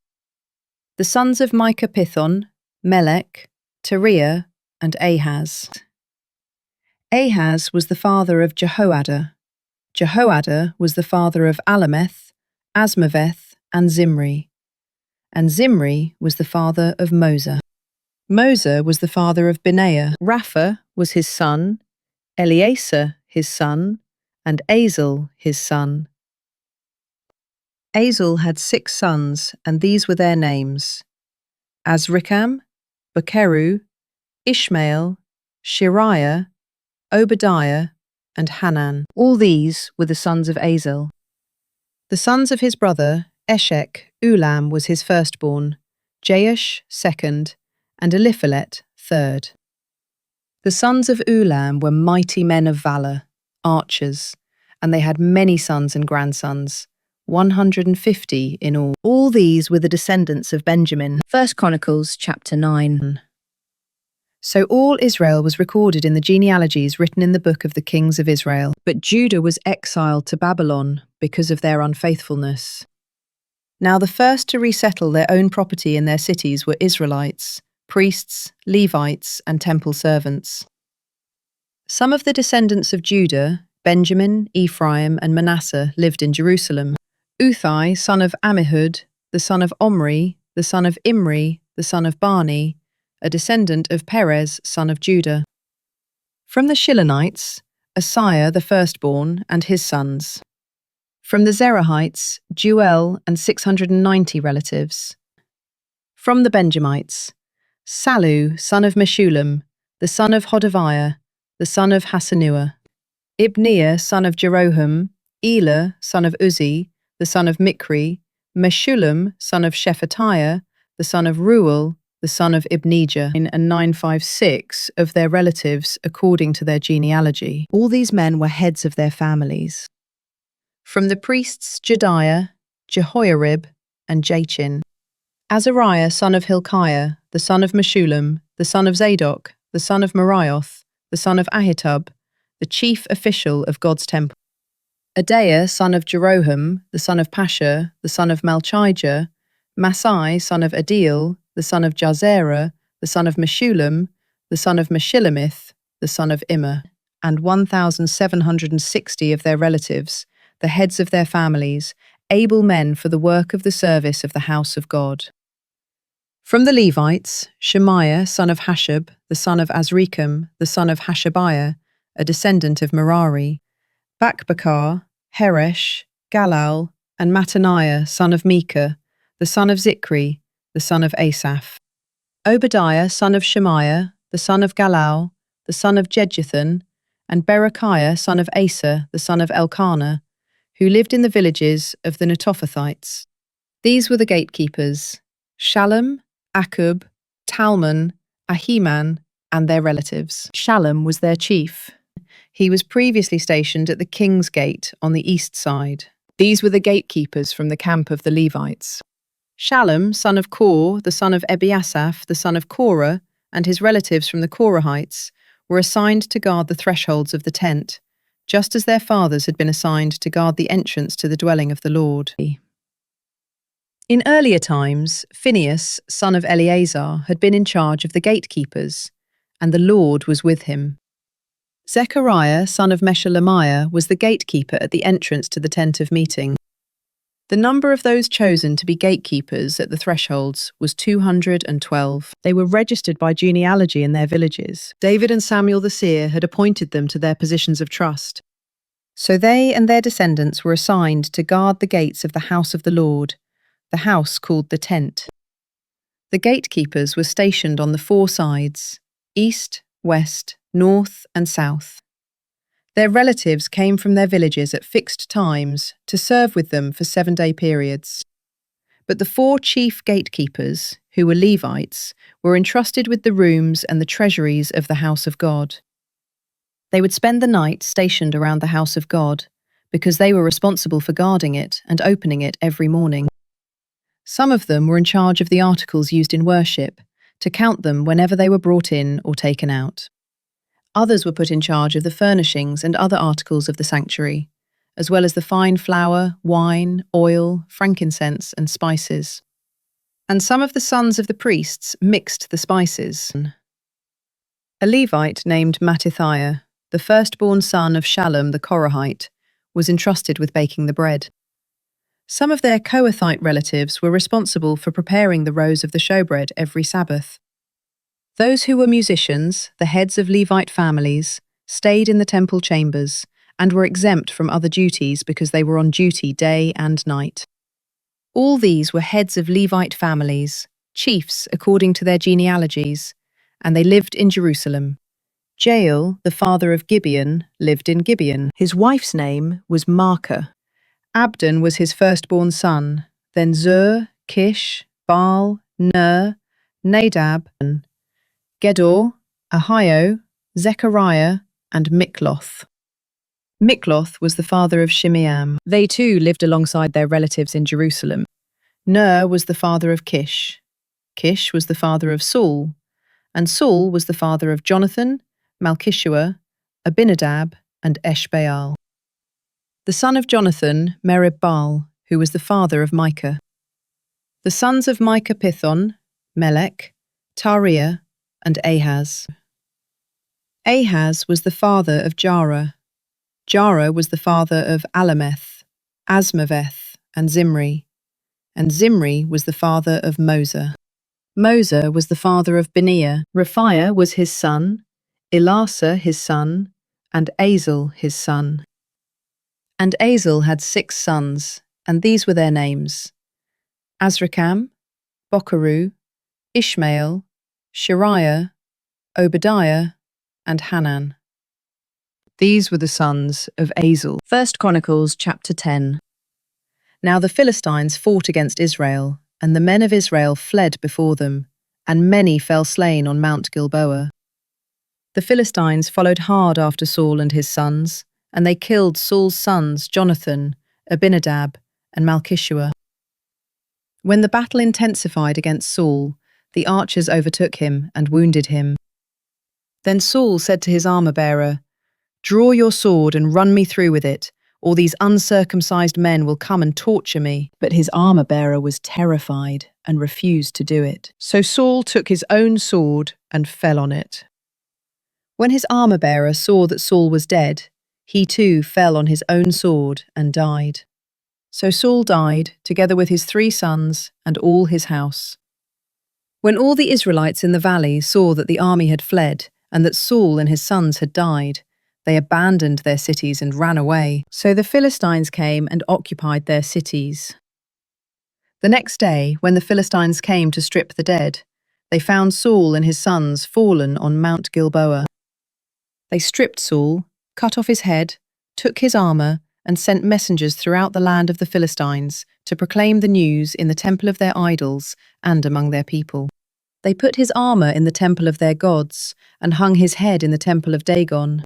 The sons of Micah Pithon, Melech, Teriah, and Ahaz. Ahaz was the father of Jehoiada. Jehoiada was the father of Alameth, Asmaveth, and Zimri. And Zimri was the father of Mosa. Mosa was the father of Benaiah. Rapha was his son, Eleasar his son, and Azel his son. Azel had 6 sons, and these were their names: Azrikam, Bekeru, Ishmael, Shiriah, Obadiah, and Hanan. All these were the sons of Azel. The sons of his brother, Eshek, Ulam was his firstborn, Jeush second, and Eliphalet third. The sons of Ulam were mighty men of valour, archers, and they had many sons and grandsons, 150 in all. All these were the descendants of Benjamin. 1 Chronicles chapter 9. So all Israel was recorded in the genealogies written in the book of the kings of Israel. But Judah was exiled to Babylon because of their unfaithfulness. Now the first to resettle their own property in their cities were Israelites, priests, Levites, and temple servants. Some of the descendants of Judah, Benjamin, Ephraim, and Manasseh, lived in Jerusalem. Uthai, son of Ammihud, the son of Omri, the son of Imri, the son of Bani, a descendant of Perez, son of Judah. From the Shilonites, Asaiah the firstborn and his sons. From the Zerahites, Jeuel and 690 relatives. From the Benjamites, Sallu, son of Meshullam, the son of Hodaviah, the son of Hassenuah. Ibniah, son of Jeroham, Elah, son of Uzzi, the son of Mikri, Meshullam, son of Shephatiah, the son of Ruel, the the son of Ibnijah, and 956 of their relatives according to their genealogy. All these men were heads of their families. From the priests Jediah, Jehoiarib, and Jachin, Azariah son of Hilkiah, the son of Meshullam, the son of Zadok, the son of Merioth, the son of Ahitub, the chief official of God's temple. Adaiah son of Jeroham, the son of Pashur, the son of Malchijah, Masai son of Adiel, the son of Jazerah, the son of Meshullam, the son of Meshillemith, the son of Immer, and 1,760 of their relatives, the heads of their families, able men for the work of the service of the house of God. From the Levites, Shemaiah son of Hashab, the son of Azrikam, the son of Hashabiah, a descendant of Merari, Bakbakar, Heresh, Galal, and Mattaniah son of Micah, the son of Zikri, the son of Asaph. Obadiah son of Shemaiah, the son of Galal, the son of Jeduthun, and Berechiah son of Asa, the son of Elkanah, who lived in the villages of the Netophathites. These were the gatekeepers: Shallum, Akub, Talmon, Ahiman, and their relatives. Shallum was their chief. He was previously stationed at the King's Gate on the east side. These were the gatekeepers from the camp of the Levites. Shallum, son of Kor, the son of Ebiasaph, the son of Korah, and his relatives from the Korahites, were assigned to guard the thresholds of the tent, just as their fathers had been assigned to guard the entrance to the dwelling of the Lord. In earlier times, Phinehas, son of Eleazar, had been in charge of the gatekeepers, and the Lord was with him. Zechariah, son of Meshelemiah, was the gatekeeper at the entrance to the tent of meeting. The number of those chosen to be gatekeepers at the thresholds was 212. They were registered by genealogy in their villages. David and Samuel the seer had appointed them to their positions of trust. So they and their descendants were assigned to guard the gates of the house of the Lord, the house called the tent. The gatekeepers were stationed on the four sides: east, west, north, and south. Their relatives came from their villages at fixed times to serve with them for 7-day periods. But the 4 chief gatekeepers, who were Levites, were entrusted with the rooms and the treasuries of the house of God. They would spend the night stationed around the house of God, because they were responsible for guarding it and opening it every morning. Some of them were in charge of the articles used in worship, to count them whenever they were brought in or taken out. Others were put in charge of the furnishings and other articles of the sanctuary, as well as the fine flour, wine, oil, frankincense, and spices. And some of the sons of the priests mixed the spices. A Levite named Mattithiah, the firstborn son of Shallum the Korahite, was entrusted with baking the bread. Some of their Kohathite relatives were responsible for preparing the rows of the showbread every Sabbath. Those who were musicians, the heads of Levite families, stayed in the temple chambers and were exempt from other duties because they were on duty day and night. All these were heads of Levite families, chiefs according to their genealogies, and they lived in Jerusalem. Jael, the father of Gibeon, lived in Gibeon. His wife's name was Maacah. Abdon was his firstborn son, then Zur, Kish, Baal, Ner, Nadab, Gedor, Ahio, Zechariah, and Mikloth. Mikloth was the father of Shimeam. They too lived alongside their relatives in Jerusalem. Ner was the father of Kish. Kish was the father of Saul, and Saul was the father of Jonathan, Malchishua, Abinadab, and Eshbaal. The son of Jonathan, Merib-Baal, who was the father of Micah. The sons of Micah Pithon, Melech, Tariah, and Ahaz. Ahaz was the father of Jarah. Jarah was the father of Alameth, Asmaveth, and Zimri. And Zimri was the father of Moser. Moser was the father of Beniah. Raphiah was his son, Elasa his son, and Azel his son. And Azel had 6 sons, and these were their names: Azrikam, Bocheru, Ishmael, Shariah, Obadiah, and Hanan. These were the sons of Azel. 1 Chronicles chapter 10. Now the Philistines fought against Israel, and the men of Israel fled before them, and many fell slain on Mount Gilboa. The Philistines followed hard after Saul and his sons, and they killed Saul's sons Jonathan, Abinadab, and Malchishua. When the battle intensified against Saul, the archers overtook him and wounded him. Then Saul said to his armor-bearer, "Draw your sword and run me through with it, or these uncircumcised men will come and torture me." But his armor-bearer was terrified and refused to do it. So Saul took his own sword and fell on it. When his armor-bearer saw that Saul was dead, he too fell on his own sword and died. So Saul died, together with his 3 sons and all his house. When all the Israelites in the valley saw that the army had fled and that Saul and his sons had died, they abandoned their cities and ran away. So the Philistines came and occupied their cities. The next day, when the Philistines came to strip the dead, they found Saul and his sons fallen on Mount Gilboa. They stripped Saul, cut off his head, took his armor, and sent messengers throughout the land of the Philistines to proclaim the news in the temple of their idols and among their people. They put his armor in the temple of their gods and hung his head in the temple of Dagon.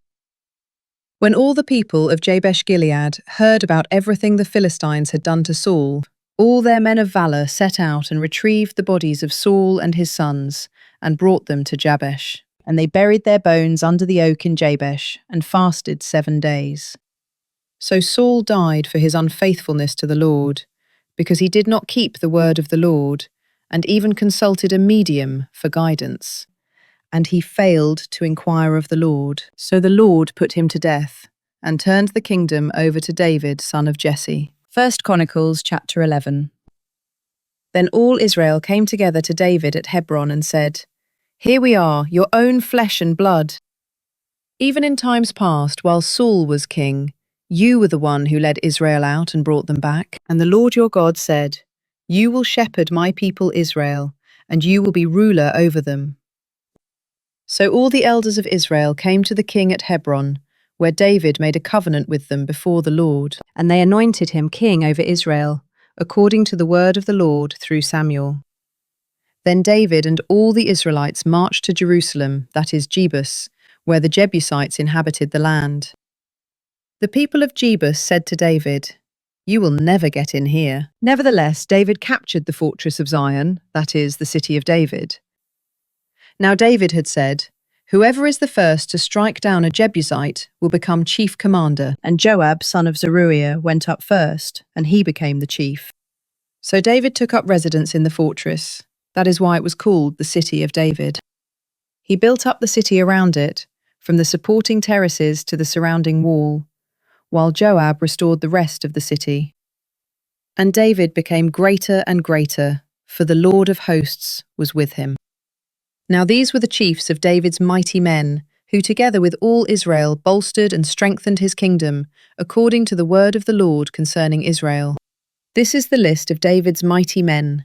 When all the people of Jabesh-Gilead heard about everything the Philistines had done to Saul, all their men of valor set out and retrieved the bodies of Saul and his sons and brought them to Jabesh. And they buried their bones under the oak in Jabesh and fasted 7 days. So Saul died for his unfaithfulness to the Lord, because he did not keep the word of the Lord, and even consulted a medium for guidance. And he failed to inquire of the Lord. So the Lord put him to death, and turned the kingdom over to David, son of Jesse. 1 Chronicles chapter 11. Then all Israel came together to David at Hebron and said, "Here we are, your own flesh and blood. Even in times past, while Saul was king, you were the one who led Israel out and brought them back. And the Lord your God said, 'You will shepherd my people Israel, and you will be ruler over them.'" So all the elders of Israel came to the king at Hebron, where David made a covenant with them before the Lord, and they anointed him king over Israel, according to the word of the Lord through Samuel. Then David and all the Israelites marched to Jerusalem, that is Jebus, where the Jebusites inhabited the land. The people of Jebus said to David, "You will never get in here." Nevertheless, David captured the fortress of Zion, that is, the city of David. Now David had said, "Whoever is the first to strike down a Jebusite will become chief commander," and Joab, son of Zeruiah, went up first, and he became the chief. So David took up residence in the fortress. That is why it was called the City of David. He built up the city around it, from the supporting terraces to the surrounding wall, while Joab restored the rest of the city. And David became greater and greater, for the Lord of hosts was with him. Now these were the chiefs of David's mighty men, who together with all Israel bolstered and strengthened his kingdom, according to the word of the Lord concerning Israel. This is the list of David's mighty men.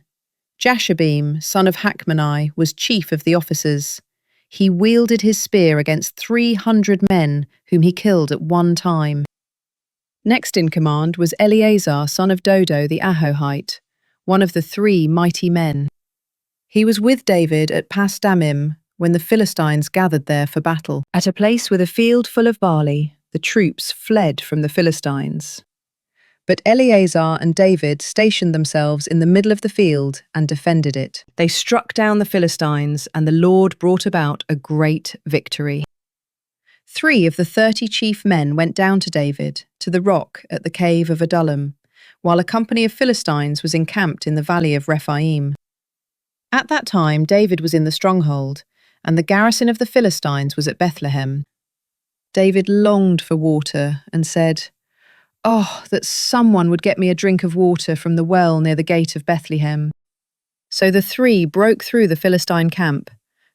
Jashobeam, son of Hachmoni, was chief of the officers. He wielded his spear against 300 men, whom he killed at one time. Next in command was Eleazar, son of Dodo the Ahohite, one of the 3 mighty men. He was with David at Pas-dammim when the Philistines gathered there for battle. At a place with a field full of barley, the troops fled from the Philistines. But Eleazar and David stationed themselves in the middle of the field and defended it. They struck down the Philistines, and the Lord brought about a great victory. 3 of the 30 chief men went down to David, to the rock at the cave of Adullam, while a company of Philistines was encamped in the valley of Rephaim. At that time David was in the stronghold, and the garrison of the Philistines was at Bethlehem. David longed for water and said, "Oh, that someone would get me a drink of water from the well near the gate of Bethlehem." So the 3 broke through the Philistine camp,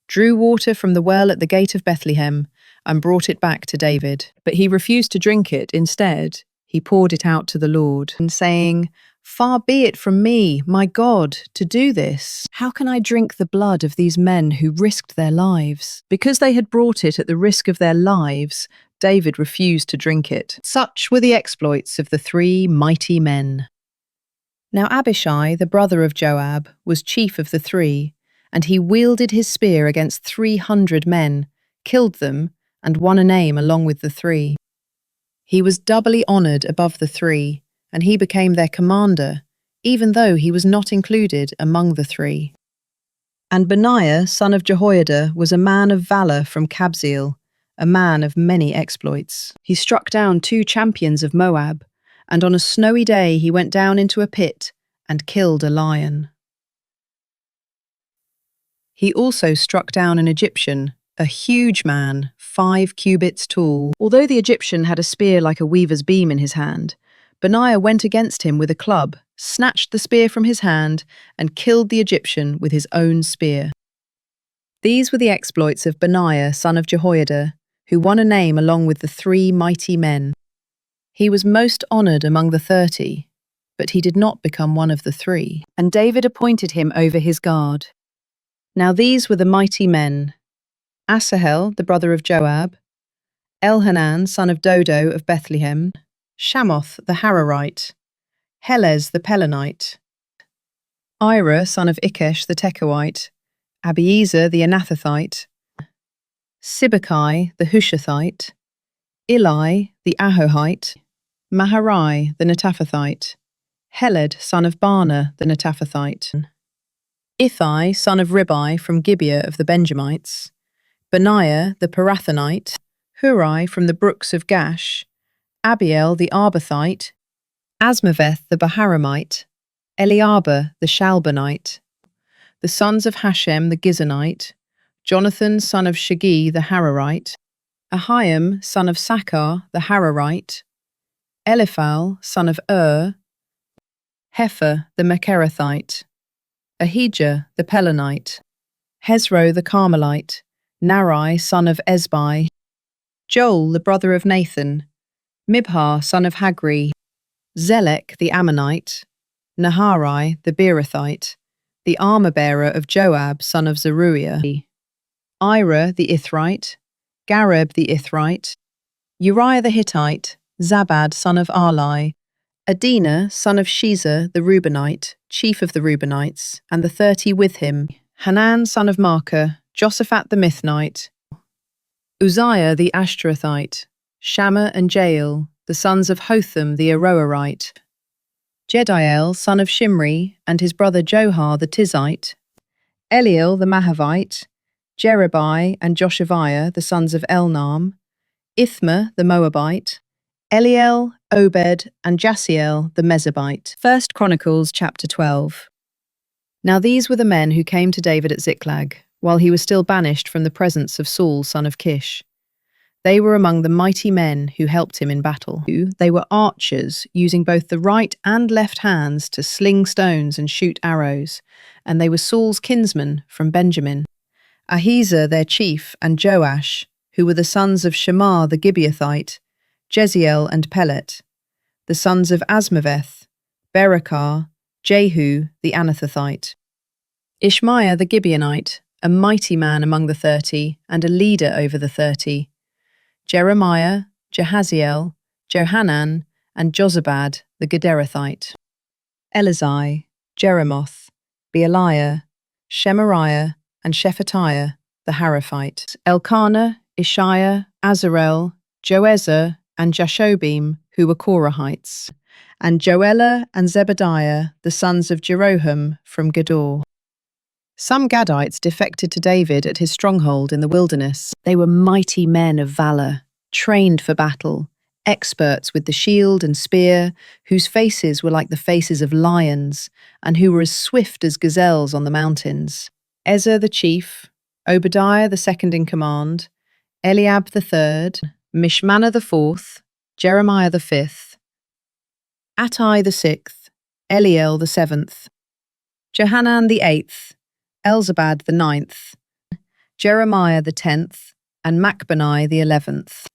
drew water from the well at the gate of Bethlehem, and brought it back to David. But he refused to drink it. Instead, he poured it out to the Lord, and saying, "Far be it from me, my God, to do this. How can I drink the blood of these men who risked their lives?" Because they had brought it at the risk of their lives, David refused to drink it. Such were the exploits of the 3 mighty men. Now Abishai, the brother of Joab, was chief of the 3, and he wielded his spear against 300 men, killed them, and won a name along with the three. He was doubly honoured above the three, and he became their commander, even though he was not included among the three. And Benaiah, son of Jehoiada, was a man of valour from Kabzeel, a man of many exploits. He struck down 2 champions of Moab, and on a snowy day he went down into a pit and killed a lion. He also struck down an Egyptian, a huge man, 5 cubits tall. Although the Egyptian had a spear like a weaver's beam in his hand, Benaiah went against him with a club, snatched the spear from his hand, and killed the Egyptian with his own spear. These were the exploits of Benaiah, son of Jehoiada, who won a name along with the 3 mighty men. He was most honoured among the 30, but he did not become one of the 3, and David appointed him over his guard. Now these were the mighty men: Asahel, the brother of Joab, Elhanan, son of Dodo of Bethlehem, Shamoth the Hararite, Helez the Pelonite, Ira, son of Ikesh the Tekoite, Abiezer the Anathothite, Sibbecai the Hushathite, Eli the Ahohite, Maharai the Netaphathite, Heled, son of Baana the Netaphathite, Ithai, son of Ribai from Gibeah of the Benjamites, Benaiah the Pirathonite, Hurai from the brooks of Gash, Abiel the Arbathite, Asmaveth the Baharamite, Eliaba the Shalbanite, the sons of Hashem the Gizonite, Jonathan son of Shagi the Hararite, Ahiam son of Sakar the Hararite, Eliphal son of Hefer the Mecherathite, Ahijah the Pelonite, Hezro the Carmelite, Narai son of Ezbai, Joel the brother of Nathan, Mibhar son of Hagri, Zelek the Ammonite, Naharai the Beerothite, the armour-bearer of Joab son of Zeruiah, Ira the Ithrite, Gareb the Ithrite, Uriah the Hittite, Zabad son of Arlai, Adina son of Sheza the Reubenite, chief of the Reubenites, and the 30 with him, Hanan son of Maacah, Josaphat the Mithnite, Uzziah the Ashtarothite, Shammah and Jael, the sons of Hotham the Aroerite, Jediel son of Shimri, and his brother Johar the Tizite, Eliel the Mahavite, Jerebai and Joshaviah, the sons of Elnaam, Ithma the Moabite, Eliel, Obed, and Jasiel the Mezabite. 1 Chronicles chapter 12. Now these were the men who came to David at Ziklag, while he was still banished from the presence of Saul son of Kish. They were among the mighty men who helped him in battle. They were archers, using both the right and left hands to sling stones and shoot arrows, and they were Saul's kinsmen from Benjamin. Ahiezer their chief, and Joash, who were the sons of Shammah the Gibeathite, Jeziel and Pelet, the sons of Asmaveth, Berakah, Jehu the Anathothite, Ishmaiah the Gibeonite, a mighty man among the 30, and a leader over the 30, Jeremiah, Jahaziel, Johanan, and Jozabad the Gederathite, Elazai, Jeremoth, Bealiah, Shemariah, and Shephatiah the Haraphite, Elkanah, Ishiah, Azarel, Joezer, and Jashobim, who were Korahites, and Joelah and Zebadiah, the sons of Jeroham from Gedor. Some Gadites defected to David at his stronghold in the wilderness. They were mighty men of valour, trained for battle, experts with the shield and spear, whose faces were like the faces of lions, and who were as swift as gazelles on the mountains. Ezer the chief, Obadiah the second in command, Eliab the third, Mishmannah the fourth, Jeremiah the fifth, Attai the sixth, Eliel the seventh, Johanan the eighth, Elzabad the ninth, Jeremiah the 10th, and Machbani the 11th.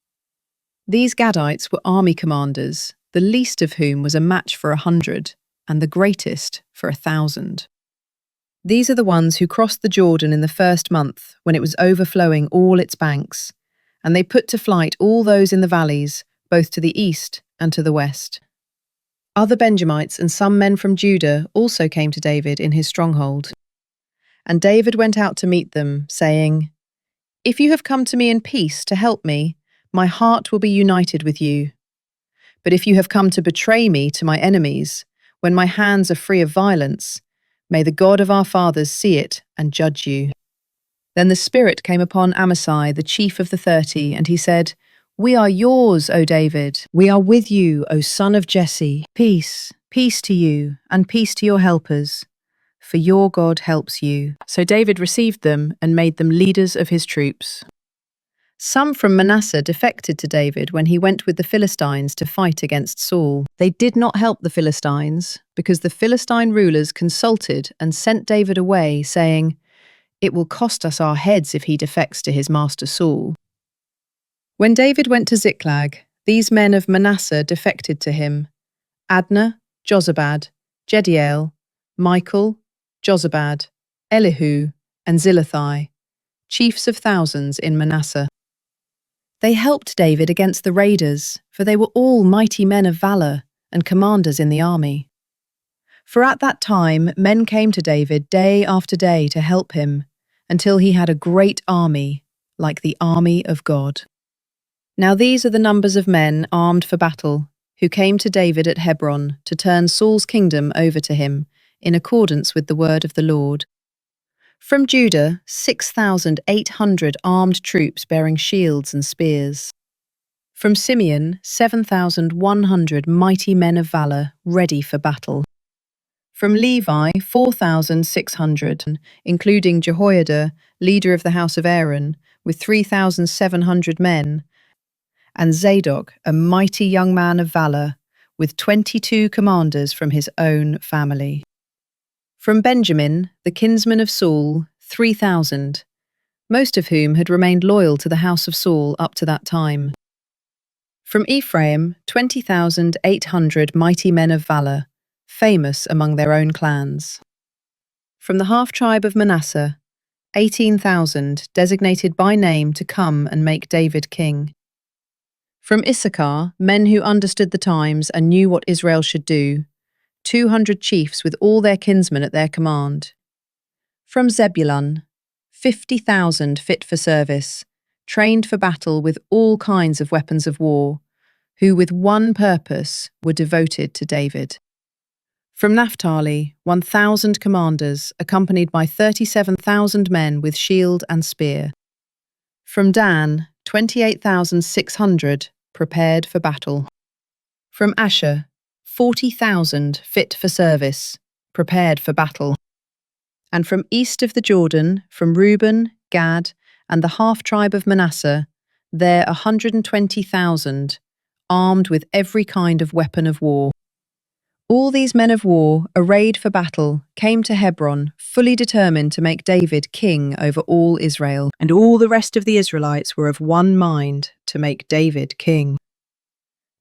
These Gadites were army commanders, the least of whom was a match for 100, and the greatest for 1,000. These are the ones who crossed the Jordan in the first month, when it was overflowing all its banks, and they put to flight all those in the valleys, both to the east and to the west. Other Benjamites and some men from Judah also came to David in his stronghold. And David went out to meet them, saying, "If you have come to me in peace to help me, my heart will be united with you. But if you have come to betray me to my enemies, when my hands are free of violence, may the God of our fathers see it and judge you." Then the Spirit came upon Amasai, the chief of the 30, and he said, "We are yours, O David. We are with you, O son of Jesse. Peace, peace to you, and peace to your helpers, for your God helps you." So David received them and made them leaders of his troops. Some from Manasseh defected to David when he went with the Philistines to fight against Saul. They did not help the Philistines, because the Philistine rulers consulted and sent David away, saying, "It will cost us our heads if he defects to his master Saul." When David went to Ziklag, these men of Manasseh defected to him: Adnah, Jozabad, Jediael, Michael, Jozabad, Elihu, and Zilithai, chiefs of thousands in Manasseh. They helped David against the raiders, for they were all mighty men of valour and commanders in the army. For at that time men came to David day after day to help him, until he had a great army, like the army of God. Now these are the numbers of men armed for battle, who came to David at Hebron to turn Saul's kingdom over to him, in accordance with the word of the Lord. From Judah, 6,800 armed troops bearing shields and spears. From Simeon, 7,100 mighty men of valour, ready for battle. From Levi, 4,600, including Jehoiada, leader of the house of Aaron, with 3,700 men, and Zadok, a mighty young man of valour, with 22 commanders from his own family. From Benjamin, the kinsman of Saul, 3,000, most of whom had remained loyal to the house of Saul up to that time. From Ephraim, 20,800 mighty men of valour, famous among their own clans. From the half-tribe of Manasseh, 18,000 designated by name to come and make David king. From Issachar, men who understood the times and knew what Israel should do, 200 chiefs with all their kinsmen at their command. From Zebulun, 50,000 fit for service, trained for battle with all kinds of weapons of war, who with one purpose were devoted to David. From Naphtali, 1,000 commanders, accompanied by 37,000 men with shield and spear. From Dan, 28,600 prepared for battle. From Asher, 40,000 fit for service, prepared for battle. And from east of the Jordan, from Reuben, Gad, and the half-tribe of Manasseh, there 120,000, armed with every kind of weapon of war. All these men of war, arrayed for battle, came to Hebron, fully determined to make David king over all Israel, and all the rest of the Israelites were of one mind to make David king.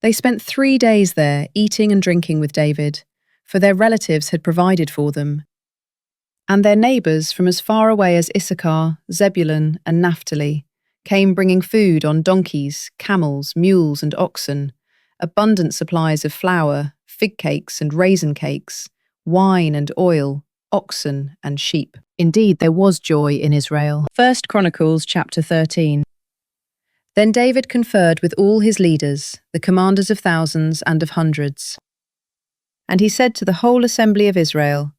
They spent 3 days there, eating and drinking with David, for their relatives had provided for them. And their neighbours from as far away as Issachar, Zebulun, and Naphtali came bringing food on donkeys, camels, mules, and oxen, abundant supplies of flour, fig cakes and raisin cakes, wine and oil, oxen and sheep. Indeed, there was joy in Israel. 1 Chronicles chapter 13. Then David conferred with all his leaders, the commanders of thousands and of hundreds. And he said to the whole assembly of Israel,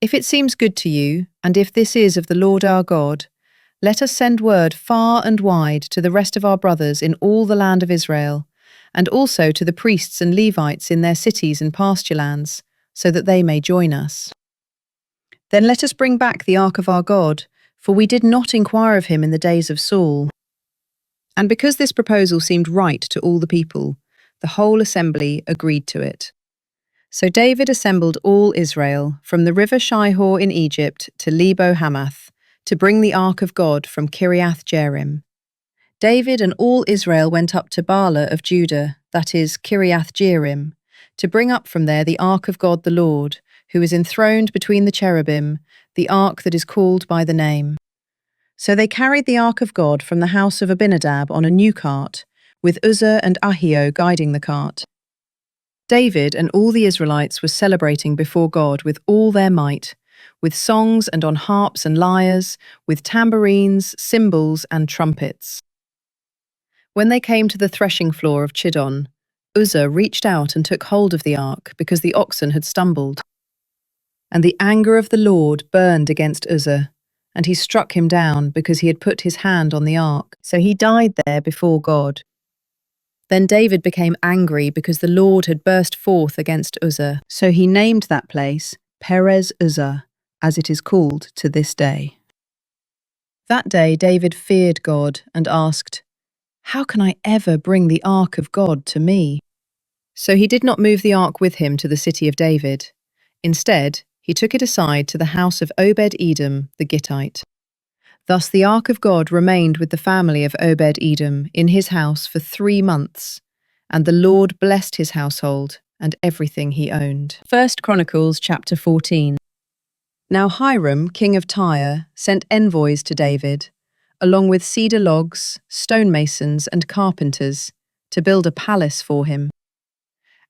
"If it seems good to you, and if this is of the Lord our God, let us send word far and wide to the rest of our brothers in all the land of Israel, and also to the priests and Levites in their cities and pasture lands, so that they may join us. Then let us bring back the ark of our God, for we did not inquire of him in the days of Saul." And because this proposal seemed right to all the people, the whole assembly agreed to it. So David assembled all Israel, from the river Shihor in Egypt to Lebo Hamath, to bring the ark of God from Kiriath Jearim. David and all Israel went up to Baalah of Judah, that is, Kiriath Jearim, to bring up from there the ark of God the Lord, who is enthroned between the cherubim, the ark that is called by the name. So they carried the ark of God from the house of Abinadab on a new cart, with Uzzah and Ahio guiding the cart. David and all the Israelites were celebrating before God with all their might, with songs and on harps and lyres, with tambourines, cymbals, and trumpets. When they came to the threshing floor of Chidon, Uzzah reached out and took hold of the ark because the oxen had stumbled. And the anger of the Lord burned against Uzzah, and he struck him down because he had put his hand on the ark. So he died there before God. Then David became angry because the Lord had burst forth against Uzzah. So he named that place Perez Uzzah, as it is called to this day. That day David feared God and asked, "How can I ever bring the ark of God to me?" So he did not move the ark with him to the city of David. Instead, he took it aside to the house of Obed-Edom the Gittite. Thus the ark of God remained with the family of Obed-Edom in his house for 3 months, and the Lord blessed his household and everything he owned. 1 Chronicles chapter 14. Now Hiram, king of Tyre, sent envoys to David, along with cedar logs, stonemasons, and carpenters, to build a palace for him.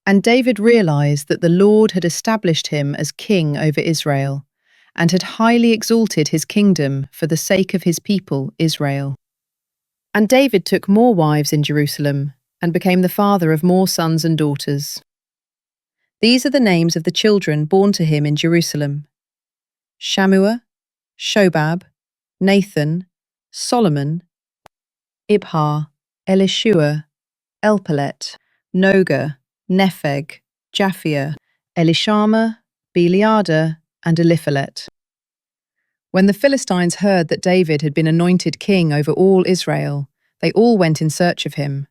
And David realized that the Lord had established him as king over Israel, and had highly exalted his kingdom for the sake of his people, Israel. And David took more wives in Jerusalem, and became the father of more sons and daughters. These are the names of the children born to him in Jerusalem: Shammua, Shobab, Nathan, Solomon, Ibhar, Elishua, Elpelet, Noga, Nepheg, Japhia, Elishama, Beliada, and Eliphalet. When the Philistines heard that David had been anointed king over all Israel, they all went in search of him.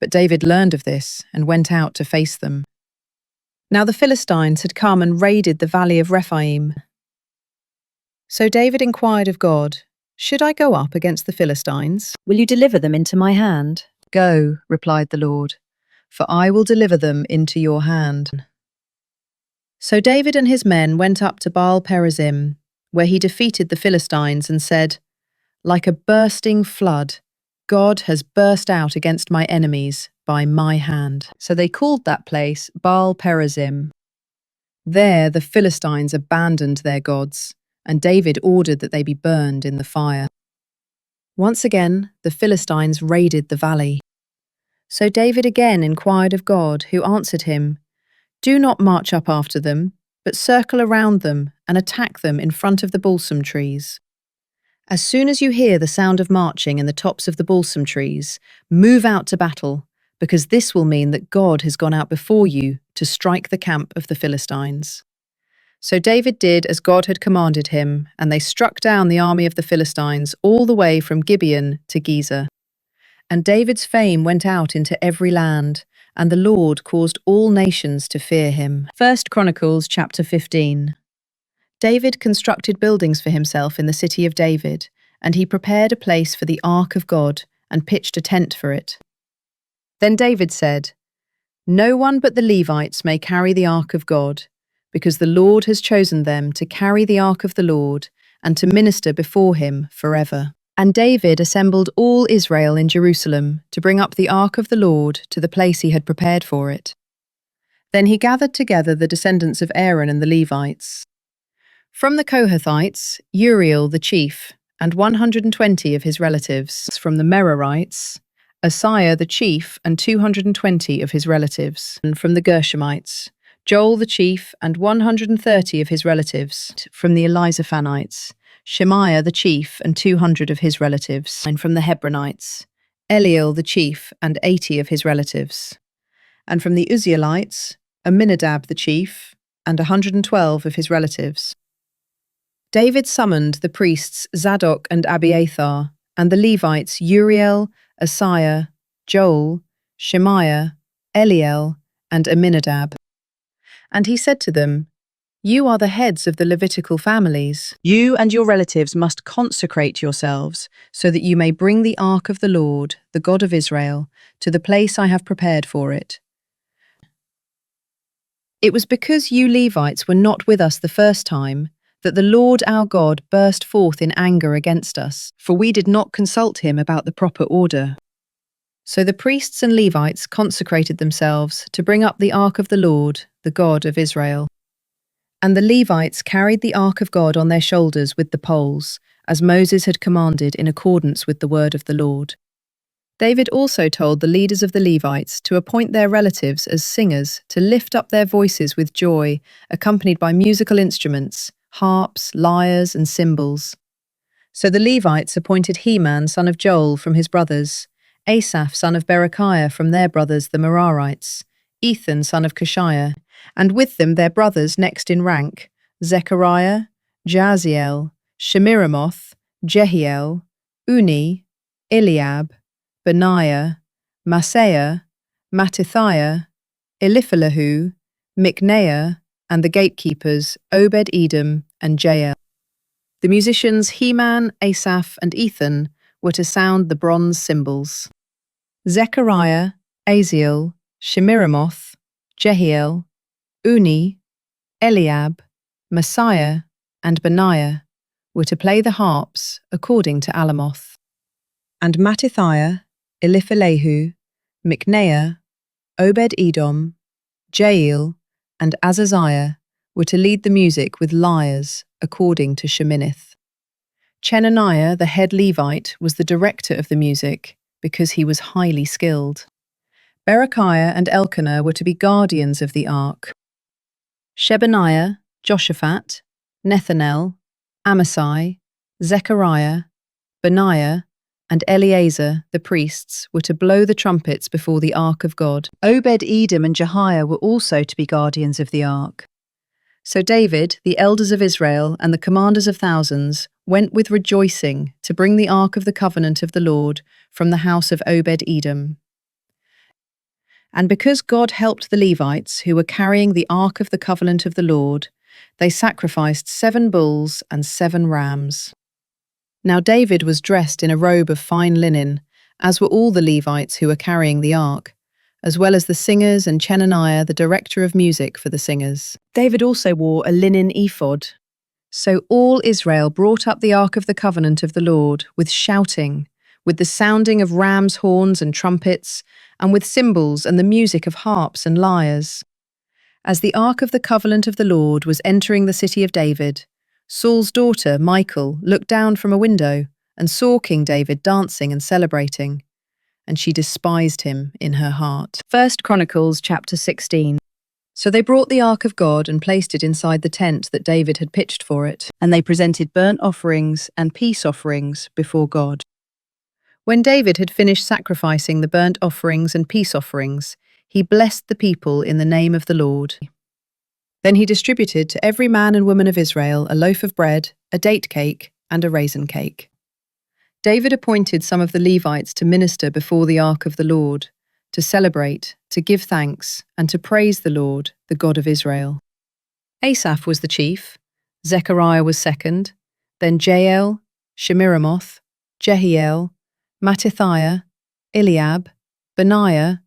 But David learned of this and went out to face them. Now the Philistines had come and raided the valley of Rephaim. So David inquired of God, "Should I go up against the Philistines? Will you deliver them into my hand?" "Go," replied the Lord, "for I will deliver them into your hand." So David and his men went up to Baal-perazim, where he defeated the Philistines and said, "Like a bursting flood, God has burst out against my enemies by my hand." So they called that place Baal-perazim. There the Philistines abandoned their gods, and David ordered that they be burned in the fire. Once again, the Philistines raided the valley. So David again inquired of God, who answered him, "Do not march up after them, but circle around them and attack them in front of the balsam trees. As soon as you hear the sound of marching in the tops of the balsam trees, move out to battle, because this will mean that God has gone out before you to strike the camp of the Philistines." So David did as God had commanded him, and they struck down the army of the Philistines all the way from Gibeon to Gezer. And David's fame went out into every land, and the Lord caused all nations to fear him. 1 Chronicles chapter 15. David constructed buildings for himself in the city of David, and he prepared a place for the ark of God and pitched a tent for it. Then David said, "No one but the Levites may carry the ark of God, because the Lord has chosen them to carry the ark of the Lord and to minister before him forever." And David assembled all Israel in Jerusalem to bring up the ark of the Lord to the place he had prepared for it. Then he gathered together the descendants of Aaron and the Levites. From the Kohathites, Uriel the chief, and 120 of his relatives. From the Merarites, Asaiah the chief, and 220 of his relatives. And from the Gershomites, Joel the chief, and 130 of his relatives. From the Elizaphanites, Shemaiah the chief, and 200 of his relatives. And from the Hebronites, Eliel the chief, and 80 of his relatives. And from the Uzzielites, Aminadab the chief, and 112 of his relatives. David summoned the priests Zadok and Abiathar, and the Levites Uriel, Asaiah, Joel, Shemaiah, Eliel, and Aminadab. And he said to them, "You are the heads of the Levitical families. You and your relatives must consecrate yourselves, so that you may bring the ark of the Lord, the God of Israel, to the place I have prepared for it." It was because you Levites were not with us the first time that the Lord our God burst forth in anger against us, for we did not consult him about the proper order. So the priests and Levites consecrated themselves to bring up the ark of the Lord, the God of Israel. And the Levites carried the ark of God on their shoulders with the poles, as Moses had commanded in accordance with the word of the Lord. David also told the leaders of the Levites to appoint their relatives as singers to lift up their voices with joy, accompanied by musical instruments, harps, lyres, and cymbals. So the Levites appointed Heman, son of Joel, from his brothers, Asaph, son of Berechiah, from their brothers the Merarites, Ethan, son of Kishiah, and with them their brothers next in rank, Zechariah, Jaziel, Shemiramoth, Jehiel, Uni, Eliab, Benaiah, Maaseiah, Mattithiah, Eliphalahu, Mikneiah, and the gatekeepers Obed-Edom and Jael. The musicians Heman, Asaph, and Ethan were to sound the bronze cymbals. Zechariah, Aziel, Shemiramoth, Jehiel, Uni, Eliab, Maaseiah, and Benaiah were to play the harps according to Alamoth. And Mattithiah, Eliphalahu, Mikneiah, Obed-Edom, Jael, and Azaziah were to lead the music with lyres according to Sheminith. Chenaniah, the head Levite, was the director of the music because he was highly skilled. Berechiah and Elkanah were to be guardians of the ark. Shebaniah, Joshaphat, Nethanel, Amasai, Zechariah, Benaiah, and Eleazar, the priests, were to blow the trumpets before the ark of God. Obed-Edom and Jehiah were also to be guardians of the ark. So David, the elders of Israel, and the commanders of thousands went with rejoicing to bring the ark of the covenant of the Lord from the house of Obed-Edom. And because God helped the Levites, who were carrying the ark of the covenant of the Lord, they sacrificed 7 bulls and 7 rams. Now David was dressed in a robe of fine linen, as were all the Levites who were carrying the ark, as well as the singers and Chenaniah, the director of music for the singers. David also wore a linen ephod. So all Israel brought up the ark of the covenant of the Lord with shouting, with the sounding of rams' horns and trumpets, and with cymbals and the music of harps and lyres. As the ark of the covenant of the Lord was entering the city of David, Saul's daughter, Michal, looked down from a window and saw King David dancing and celebrating, and she despised him in her heart. 1 Chronicles chapter 16. So they brought the ark of God and placed it inside the tent that David had pitched for it, and they presented burnt offerings and peace offerings before God. When David had finished sacrificing the burnt offerings and peace offerings, he blessed the people in the name of the Lord. Then he distributed to every man and woman of Israel a loaf of bread, a date cake, and a raisin cake. David appointed some of the Levites to minister before the ark of the Lord, to celebrate, to give thanks, and to praise the Lord, the God of Israel. Asaph was the chief, Zechariah was second, then Jael, Shemiramoth, Jehiel, Mattithiah, Eliab, Benaiah,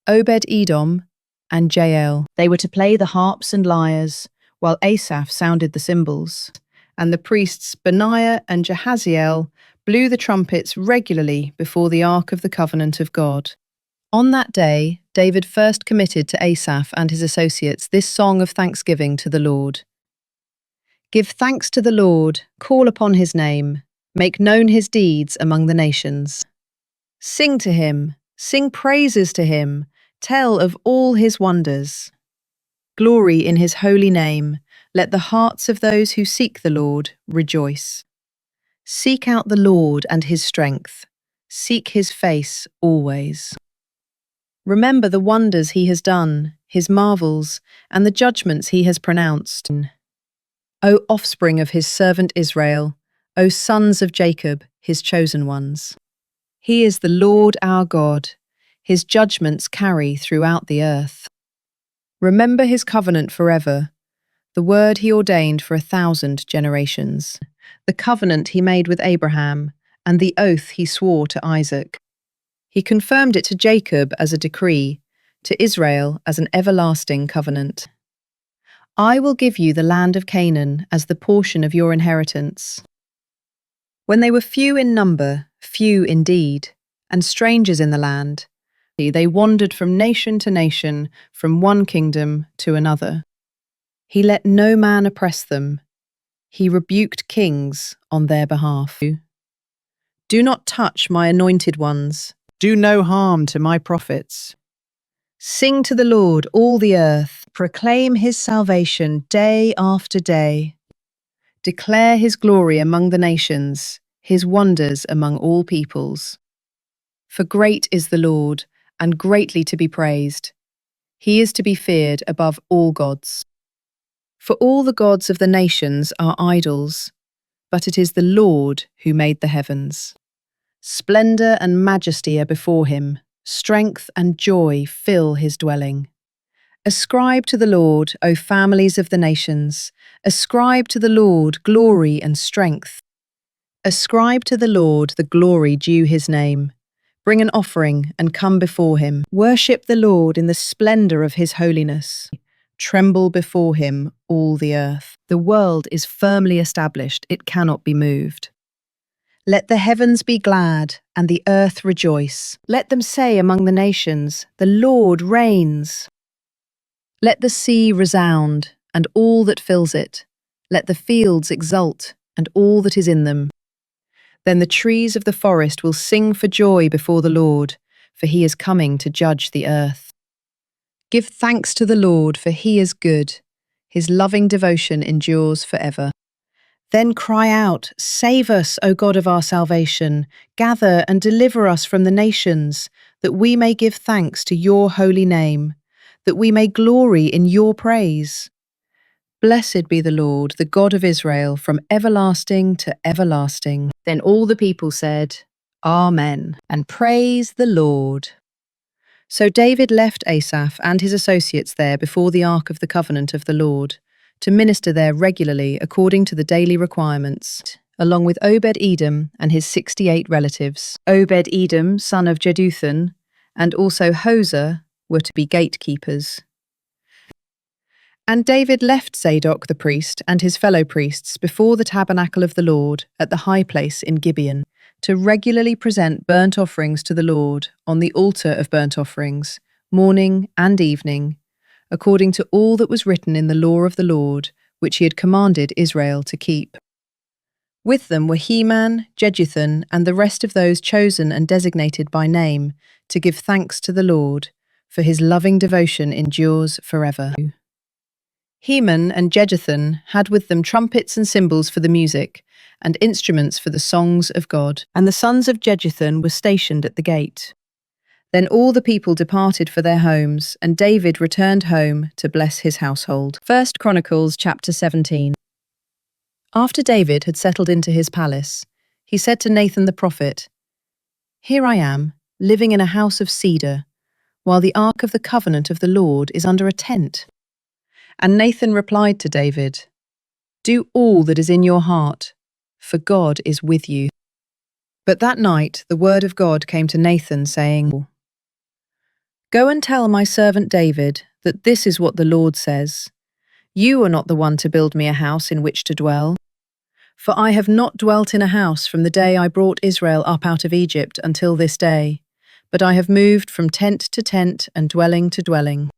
Obed-Edom, and Jael. They were to play the harps and lyres, while Asaph sounded the cymbals, and the priests Benaiah and Jahaziel blew the trumpets regularly before the ark of the covenant of God. On that day, David first committed to Asaph and his associates this song of thanksgiving to the Lord. Give thanks to the Lord, call upon his name, make known his deeds among the nations. Sing to him, sing praises to him, tell of all his wonders. Glory in his holy name, let the hearts of those who seek the Lord rejoice. Seek out the Lord and his strength, seek his face always. Remember the wonders he has done, his marvels, and the judgments he has pronounced. O offspring of his servant Israel, O sons of Jacob, his chosen ones. He is the Lord our God. His judgments carry throughout the earth. Remember his covenant forever, the word he ordained for 1,000 generations, the covenant he made with Abraham, and the oath he swore to Isaac. He confirmed it to Jacob as a decree, to Israel as an everlasting covenant. I will give you the land of Canaan as the portion of your inheritance. When they were few in number, few indeed, and strangers in the land, they wandered from nation to nation, from one kingdom to another. He let no man oppress them. He rebuked kings on their behalf. Do not touch my anointed ones. Do no harm to my prophets. Sing to the Lord, all the earth. Proclaim his salvation day after day. Declare his glory among the nations, his wonders among all peoples. For great is the Lord, and greatly to be praised. He is to be feared above all gods. For all the gods of the nations are idols, but it is the Lord who made the heavens. Splendor and majesty are before him, strength and joy fill his dwelling. Ascribe to the Lord, O families of the nations. Ascribe to the Lord glory and strength. Ascribe to the Lord the glory due his name. Bring an offering and come before him. Worship the Lord in the splendor of his holiness. Tremble before him, all the earth. The world is firmly established, it cannot be moved. Let the heavens be glad and the earth rejoice. Let them say among the nations, the Lord reigns. Let the sea resound, and all that fills it. Let the fields exult, and all that is in them. Then the trees of the forest will sing for joy before the Lord, for he is coming to judge the earth. Give thanks to the Lord, for he is good. His loving devotion endures forever. Then cry out, Save us, O God of our salvation. Gather and deliver us from the nations, that we may give thanks to your holy name, that we may glory in your praise. Blessed be the Lord, the God of Israel, from everlasting to everlasting. Then all the people said, Amen, and praise the Lord. So David left Asaph and his associates there before the ark of the covenant of the Lord, to minister there regularly according to the daily requirements, along with Obed-Edom and his 68 relatives. Obed-Edom, son of Jeduthun, and also Hosea, were to be gatekeepers. And David left Zadok the priest and his fellow priests before the tabernacle of the Lord at the high place in Gibeon, to regularly present burnt offerings to the Lord on the altar of burnt offerings, morning and evening, according to all that was written in the law of the Lord, which he had commanded Israel to keep. With them were Heman, Jeduthun, and the rest of those chosen and designated by name, to give thanks to the Lord, for his loving devotion endures forever. Heman and Jeduthun had with them trumpets and cymbals for the music, and instruments for the songs of God. And the sons of Jeduthun were stationed at the gate. Then all the people departed for their homes, and David returned home to bless his household. 1 Chronicles chapter 17. After David had settled into his palace, he said to Nathan the prophet, Here I am, living in a house of cedar, while the ark of the covenant of the Lord is under a tent. And Nathan replied to David, Do all that is in your heart, for God is with you. But that night the word of God came to Nathan, saying, Go and tell my servant David that this is what the Lord says. You are not the one to build me a house in which to dwell. For I have not dwelt in a house from the day I brought Israel up out of Egypt until this day, but I have moved from tent to tent and dwelling to dwelling.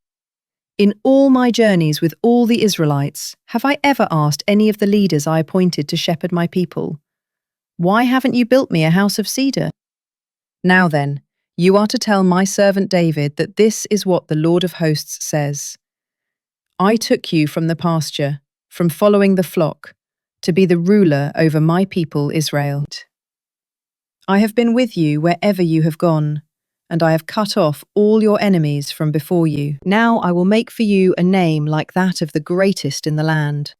In all my journeys with all the Israelites, have I ever asked any of the leaders I appointed to shepherd my people, Why haven't you built me a house of cedar? Now then, you are to tell my servant David that this is what the Lord of hosts says. I took you from the pasture, from following the flock, to be the ruler over my people Israel. I have been with you wherever you have gone, and I have cut off all your enemies from before you. Now I will make for you a name like that of the greatest in the land.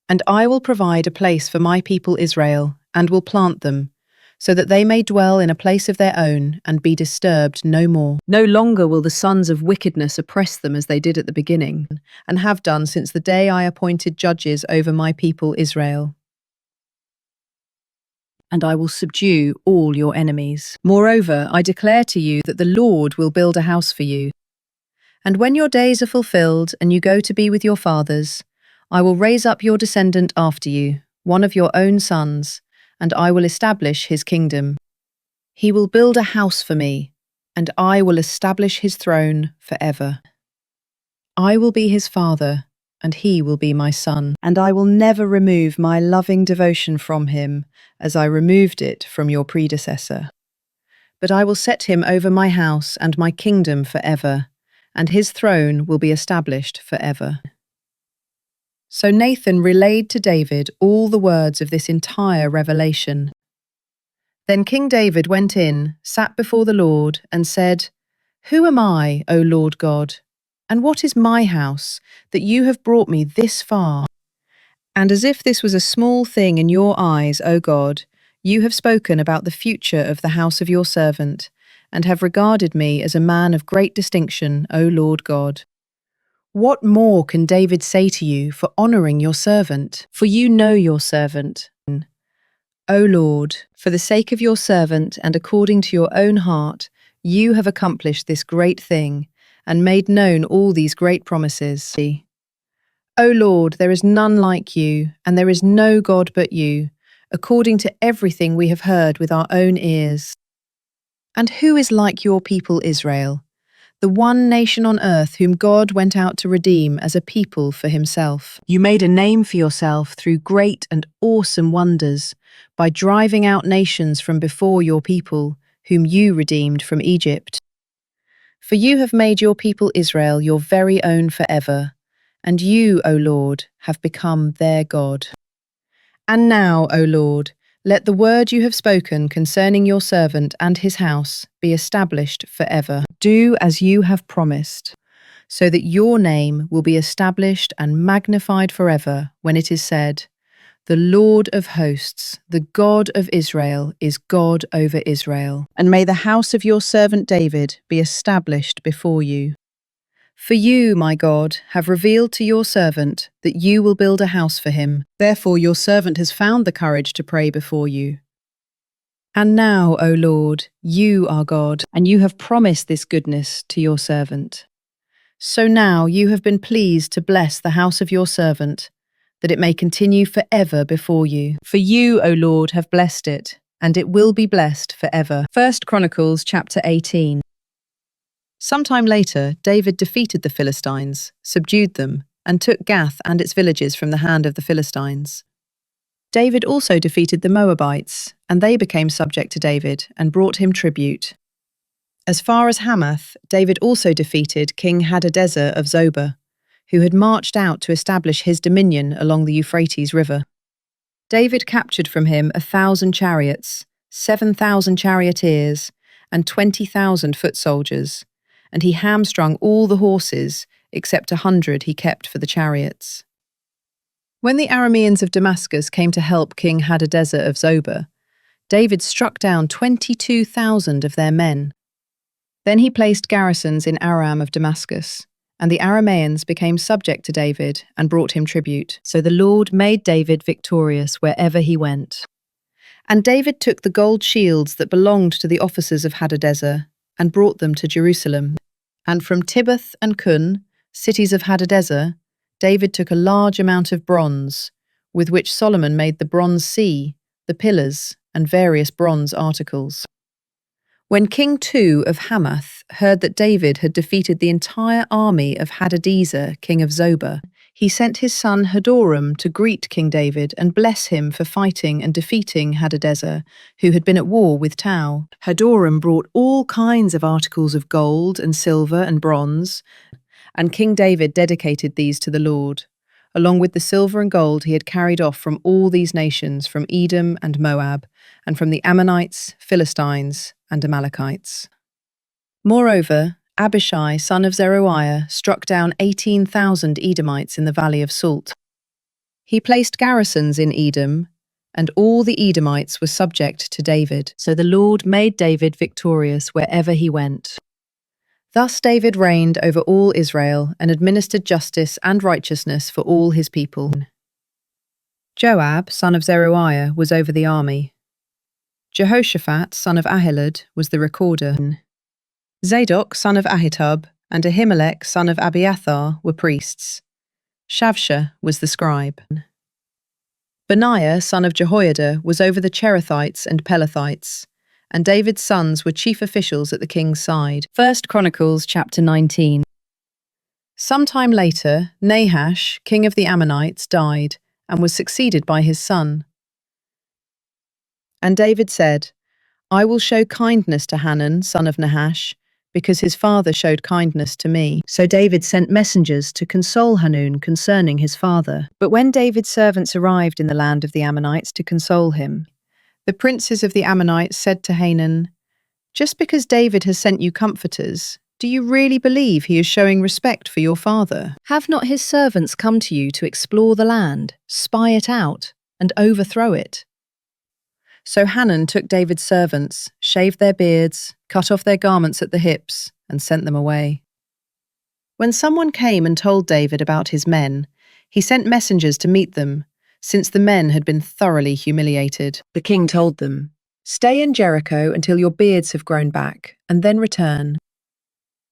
And I will provide a place for my people Israel, and will plant them, so that they may dwell in a place of their own and be disturbed no more. No longer will the sons of wickedness oppress them as they did at the beginning, and have done since the day I appointed judges over my people Israel. And I will subdue all your enemies. Moreover, I declare to you that the Lord will build a house for you. And when your days are fulfilled and you go to be with your fathers, I will raise up your descendant after you, one of your own sons, and I will establish his kingdom. He will build a house for me, and I will establish his throne forever. I will be his father, and he will be my son. And I will never remove my loving devotion from him, as I removed it from your predecessor. But I will set him over my house and my kingdom forever, and his throne will be established forever." So Nathan relayed to David all the words of this entire revelation. Then King David went in, sat before the Lord, and said, "Who am I, O Lord God? And what is my house, that you have brought me this far? And as if this was a small thing in your eyes, O God, you have spoken about the future of the house of your servant, and have regarded me as a man of great distinction, O Lord God. What more can David say to you for honouring your servant? For you know your servant. O Lord, for the sake of your servant and according to your own heart, you have accomplished this great thing, and made known all these great promises. O Lord, there is none like you, and there is no God but you, according to everything we have heard with our own ears. And who is like your people Israel, the one nation on earth whom God went out to redeem as a people for himself? You made a name for yourself through great and awesome wonders, by driving out nations from before your people, whom you redeemed from Egypt. For you have made your people Israel your very own forever, and you, O Lord, have become their God. And now, O Lord, let the word you have spoken concerning your servant and his house be established forever. Do as you have promised, so that your name will be established and magnified forever when it is said, "The Lord of hosts, the God of Israel, is God over Israel." And may the house of your servant David be established before you. For you, my God, have revealed to your servant that you will build a house for him. Therefore your servant has found the courage to pray before you. And now, O Lord, you are God, and you have promised this goodness to your servant. So now you have been pleased to bless the house of your servant, that it may continue forever before you. For you, O Lord, have blessed it, and it will be blessed forever. 1 Chronicles chapter 18. Sometime later, David defeated the Philistines, subdued them, and took Gath and its villages from the hand of the Philistines. David also defeated the Moabites, and they became subject to David and brought him tribute. As far as Hamath, David also defeated King Hadadezer of Zobah, who had marched out to establish his dominion along the Euphrates River. David captured from him 1,000 chariots, 7,000 charioteers, and 20,000 foot soldiers, and he hamstrung all the horses except 100 he kept for the chariots. When the Arameans of Damascus came to help King Hadadezer of Zobah, David struck down 22,000 of their men. Then he placed garrisons in Aram of Damascus, and the Arameans became subject to David and brought him tribute. So the Lord made David victorious wherever he went. And David took the gold shields that belonged to the officers of Hadadezer and brought them to Jerusalem. And from Tibbath and Kun, cities of Hadadezer, David took a large amount of bronze, with which Solomon made the bronze sea, the pillars, and various bronze articles. When King II of Hamath heard that David had defeated the entire army of Hadadezer, king of Zobah, he sent his son Hadoram to greet King David and bless him for fighting and defeating Hadadezer, who had been at war with Tau. Hadoram brought all kinds of articles of gold and silver and bronze, and King David dedicated these to the Lord, along with the silver and gold he had carried off from all these nations, from Edom and Moab, and from the Ammonites, Philistines, and Amalekites. Moreover, Abishai, son of Zeruiah, struck down 18,000 Edomites in the valley of Salt. He placed garrisons in Edom, and all the Edomites were subject to David. So the Lord made David victorious wherever he went. Thus David reigned over all Israel and administered justice and righteousness for all his people. Joab, son of Zeruiah, was over the army. Jehoshaphat, son of Ahilud, was the recorder. Zadok, son of Ahitub, and Ahimelech, son of Abiathar, were priests. Shavsha was the scribe. Benaiah, son of Jehoiada, was over the Cherethites and Pelethites, and David's sons were chief officials at the king's side. 1 Chronicles chapter 19. Sometime later, Nahash, king of the Ammonites, died and was succeeded by his son. And David said, I will show kindness to Hanun, son of Nahash, because his father showed kindness to me. So David sent messengers to console Hanun concerning his father. But when David's servants arrived in the land of the Ammonites to console him, the princes of the Ammonites said to Hanun, just because David has sent you comforters, do you really believe he is showing respect for your father? Have not his servants come to you to explore the land, spy it out, and overthrow it? So Hanun took David's servants, shaved their beards, cut off their garments at the hips, and sent them away. When someone came and told David about his men, he sent messengers to meet them, since the men had been thoroughly humiliated. The king told them, stay in Jericho until your beards have grown back, and then return.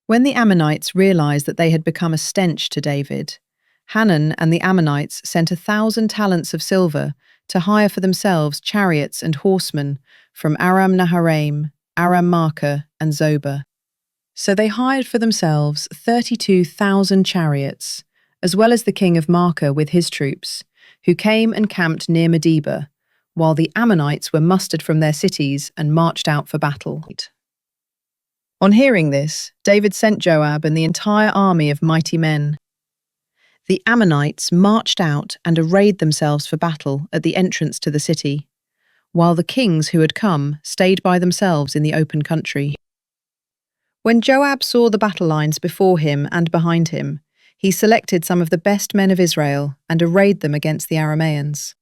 When the Ammonites realized that they had become a stench to David, Hanun and the Ammonites sent 1,000 talents of silver to hire for themselves chariots and horsemen from Aram-Naharaim, Aram-Maacah, and Zobah. So they hired for themselves 32,000 chariots, as well as the king of Maacah with his troops, who came and camped near Medeba, while the Ammonites were mustered from their cities and marched out for battle. On hearing this, David sent Joab and the entire army of mighty men. The Ammonites marched out and arrayed themselves for battle at the entrance to the city, while the kings who had come stayed by themselves in the open country. When Joab saw the battle lines before him and behind him, he selected some of the best men of Israel and arrayed them against the Arameans.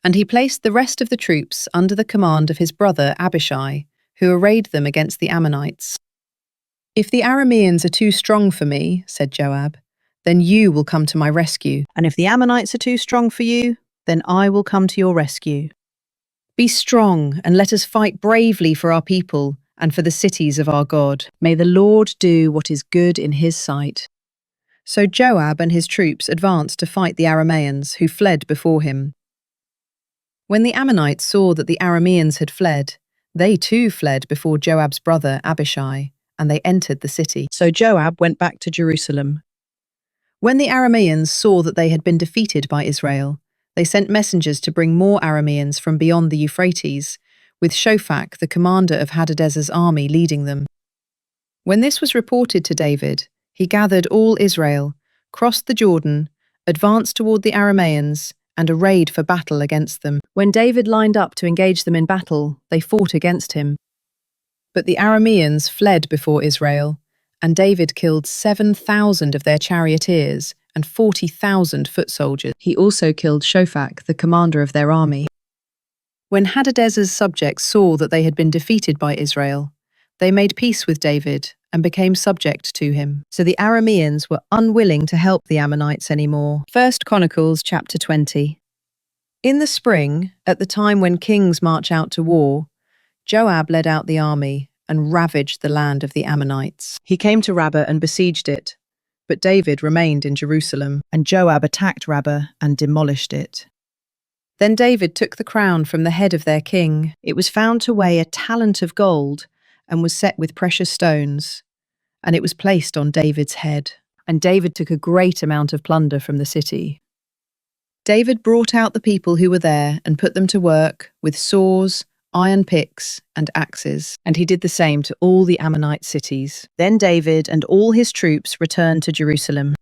And he placed the rest of the troops under the command of his brother Abishai, who arrayed them against the Ammonites. If the Arameans are too strong for me, said Joab, then you will come to my rescue. And if the Ammonites are too strong for you, then I will come to your rescue. Be strong and let us fight bravely for our people and for the cities of our God. May the Lord do what is good in his sight. So Joab and his troops advanced to fight the Arameans, who fled before him. When the Ammonites saw that the Arameans had fled, they too fled before Joab's brother Abishai, and they entered the city. So Joab went back to Jerusalem. When the Arameans saw that they had been defeated by Israel, they sent messengers to bring more Arameans from beyond the Euphrates, with Shophak, the commander of Hadadezer's army, leading them. When this was reported to David, he gathered all Israel, crossed the Jordan, advanced toward the Arameans, and arrayed for battle against them. When David lined up to engage them in battle, they fought against him. But the Arameans fled before Israel, and David killed 7,000 of their charioteers and 40,000 foot soldiers. He also killed Shophak, the commander of their army. When Hadadezer's subjects saw that they had been defeated by Israel, they made peace with David and became subject to him. So the Arameans were unwilling to help the Ammonites anymore. 1 Chronicles chapter 20. In the spring, at the time when kings march out to war, Joab led out the army and ravaged the land of the Ammonites. He came to Rabbah and besieged it, but David remained in Jerusalem, and Joab attacked Rabbah and demolished it. Then David took the crown from the head of their king. It was found to weigh a talent of gold and was set with precious stones, and it was placed on David's head. And David took a great amount of plunder from the city. David brought out the people who were there and put them to work with saws, iron picks, and axes, and he did the same to all the Ammonite cities. Then David and all his troops returned to Jerusalem.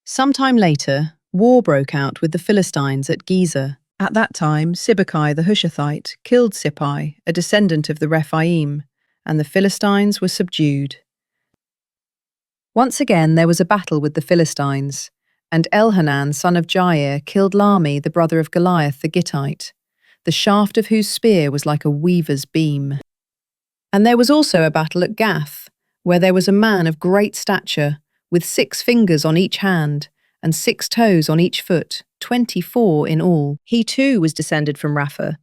Sometime later, war broke out with the Philistines at Gezer. At that time, Sibbecai the Hushathite killed Sippai, a descendant of the Rephaim, and the Philistines were subdued. Once again there was a battle with the Philistines, and Elhanan son of Jair killed Lahmi, the brother of Goliath the Gittite, the shaft of whose spear was like a weaver's beam. And there was also a battle at Gath, where there was a man of great stature, with 6 fingers on each hand, and 6 toes on each foot, 24 in all. He too was descended from Rapha.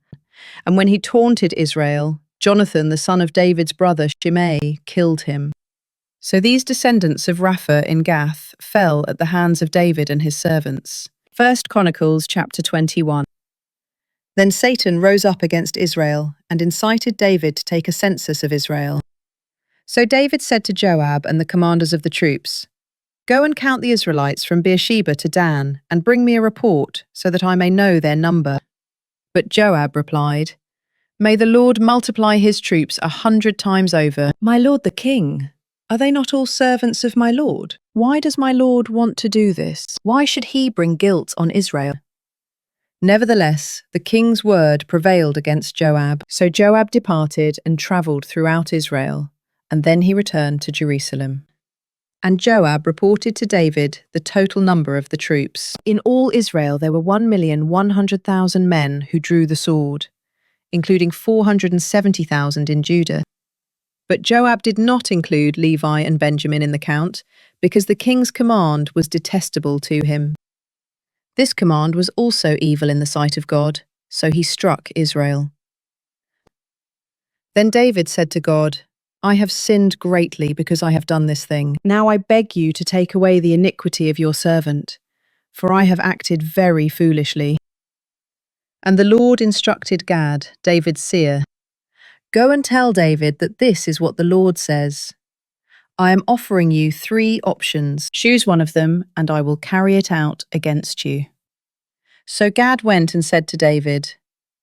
And when he taunted Israel, Jonathan, the son of David's brother Shimei, killed him. So these descendants of Rapha in Gath fell at the hands of David and his servants. 1 Chronicles chapter 21. Then Satan rose up against Israel and incited David to take a census of Israel. So David said to Joab and the commanders of the troops, Go and count the Israelites from Beersheba to Dan, and bring me a report, so that I may know their number. But Joab replied, May the Lord multiply his troops 100 times over. My lord the king, are they not all servants of my lord? Why does my lord want to do this? Why should he bring guilt on Israel? Nevertheless, the king's word prevailed against Joab. So Joab departed and travelled throughout Israel, and then he returned to Jerusalem. And Joab reported to David the total number of the troops. In all Israel there were 1,100,000 men who drew the sword, including 470,000 in Judah. But Joab did not include Levi and Benjamin in the count, because the king's command was detestable to him. This command was also evil in the sight of God, so he struck Israel. Then David said to God, I have sinned greatly because I have done this thing. Now I beg you to take away the iniquity of your servant, for I have acted very foolishly. And the Lord instructed Gad, David's seer, Go and tell David that this is what the Lord says. I am offering you 3 options. Choose one of them, and I will carry it out against you. So Gad went and said to David,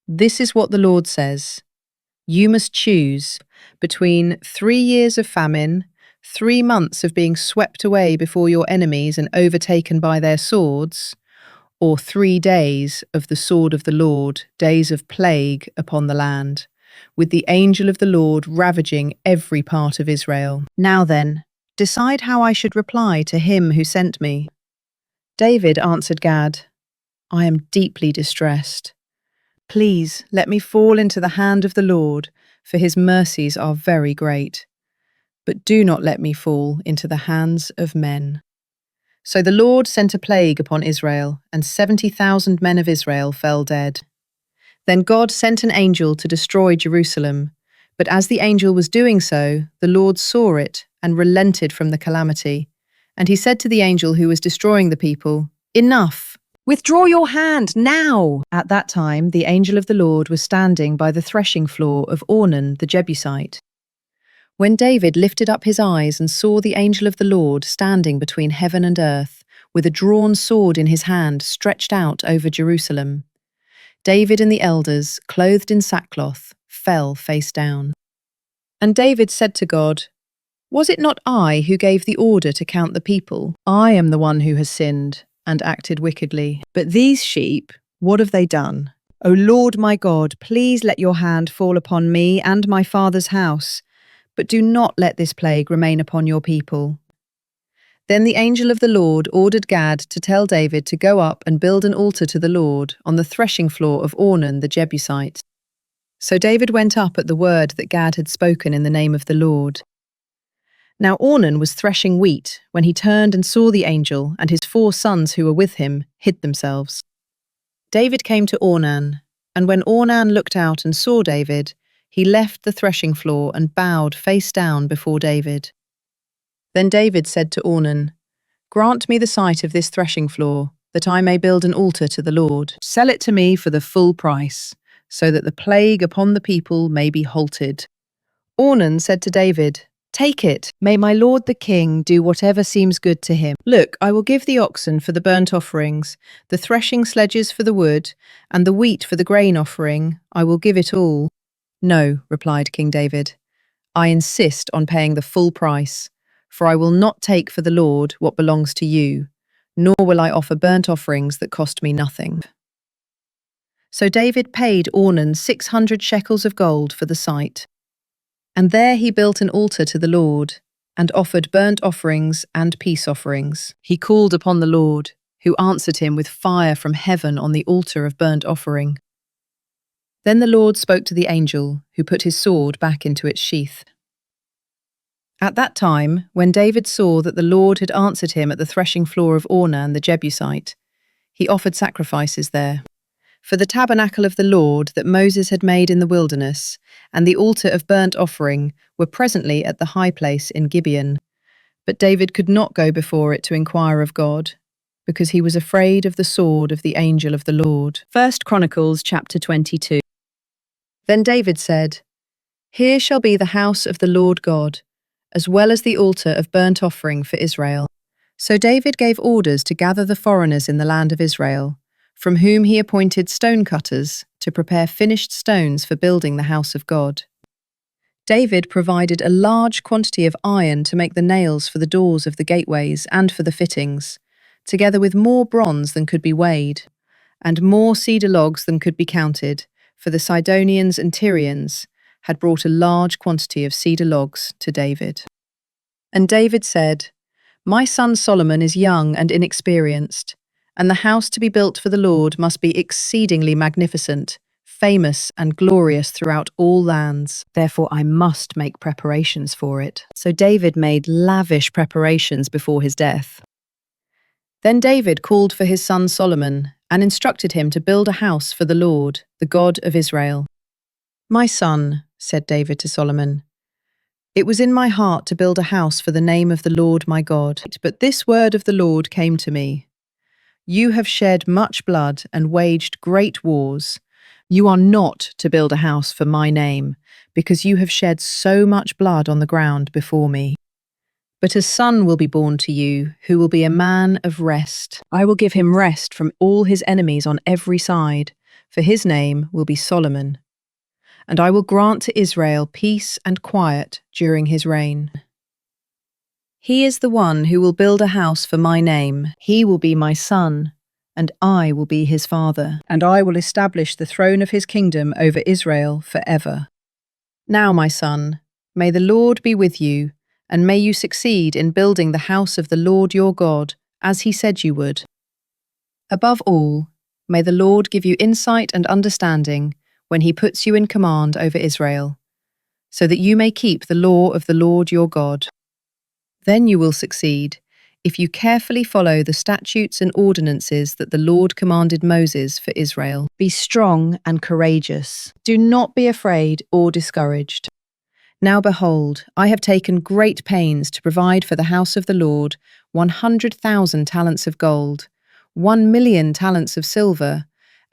This is what the Lord says. You must choose between 3 years of famine, 3 months of being swept away before your enemies and overtaken by their swords, or 3 days of the sword of the Lord, days of plague upon the land, with the angel of the Lord ravaging every part of Israel. Now then, decide how I should reply to him who sent me. David answered Gad, I am deeply distressed. Please let me fall into the hand of the Lord, for his mercies are very great. But do not let me fall into the hands of men. So the Lord sent a plague upon Israel, and 70,000 men of Israel fell dead. Then God sent an angel to destroy Jerusalem. But as the angel was doing so, the Lord saw it and relented from the calamity. And he said to the angel who was destroying the people, Enough! Withdraw your hand now! At that time, the angel of the Lord was standing by the threshing floor of Ornan the Jebusite. When David lifted up his eyes and saw the angel of the Lord standing between heaven and earth, with a drawn sword in his hand stretched out over Jerusalem, David and the elders, clothed in sackcloth, fell face down. And David said to God, Was it not I who gave the order to count the people? I am the one who has sinned and acted wickedly. But these sheep, what have they done? O Lord my God, please let your hand fall upon me and my father's house, but do not let this plague remain upon your people. Then the angel of the Lord ordered Gad to tell David to go up and build an altar to the Lord on the threshing floor of Ornan the Jebusite. So David went up at the word that Gad had spoken in the name of the Lord. Now Ornan was threshing wheat when he turned and saw the angel, and his 4 sons who were with him hid themselves. David came to Ornan, and when Ornan looked out and saw David, he left the threshing floor and bowed face down before David. Then David said to Ornan, Grant me the site of this threshing floor, that I may build an altar to the Lord. Sell it to me for the full price, so that the plague upon the people may be halted. Ornan said to David, Take it. May my lord the king do whatever seems good to him. Look, I will give the oxen for the burnt offerings, the threshing sledges for the wood, and the wheat for the grain offering. I will give it all. No, replied King David. I insist on paying the full price, for I will not take for the Lord what belongs to you, nor will I offer burnt offerings that cost me nothing. So David paid Ornan 600 shekels of gold for the site. And there he built an altar to the Lord, and offered burnt offerings and peace offerings. He called upon the Lord, who answered him with fire from heaven on the altar of burnt offering. Then the Lord spoke to the angel, who put his sword back into its sheath. At that time, when David saw that the Lord had answered him at the threshing floor of Ornan the Jebusite, he offered sacrifices there. For the tabernacle of the Lord that Moses had made in the wilderness, and the altar of burnt offering, were presently at the high place in Gibeon. But David could not go before it to inquire of God, because he was afraid of the sword of the angel of the Lord. 1 Chronicles chapter 22. Then David said, Here shall be the house of the Lord God, as well as the altar of burnt offering for Israel. So David gave orders to gather the foreigners in the land of Israel, from whom he appointed stonecutters to prepare finished stones for building the house of God. David provided a large quantity of iron to make the nails for the doors of the gateways and for the fittings, together with more bronze than could be weighed, and more cedar logs than could be counted, for the Sidonians and Tyrians had brought a large quantity of cedar logs to David. And David said, "My son Solomon is young and inexperienced, and the house to be built for the Lord must be exceedingly magnificent, famous and glorious throughout all lands. Therefore I must make preparations for it." So David made lavish preparations before his death. Then David called for his son Solomon and instructed him to build a house for the Lord, the God of Israel. "My son," said David to Solomon, "it was in my heart to build a house for the name of the Lord my God. But this word of the Lord came to me. You have shed much blood and waged great wars. You are not to build a house for my name, because you have shed so much blood on the ground before me. But a son will be born to you, who will be a man of rest. I will give him rest from all his enemies on every side, for his name will be Solomon. And I will grant to Israel peace and quiet during his reign. He is the one who will build a house for my name. He will be my son, and I will be his father. And I will establish the throne of his kingdom over Israel forever. Now, my son, may the Lord be with you, and may you succeed in building the house of the Lord your God, as he said you would. Above all, may the Lord give you insight and understanding when he puts you in command over Israel, so that you may keep the law of the Lord your God. Then you will succeed, if you carefully follow the statutes and ordinances that the Lord commanded Moses for Israel. Be strong and courageous. Do not be afraid or discouraged. Now behold, I have taken great pains to provide for the house of the Lord 100,000 talents of gold, 1,000,000 talents of silver,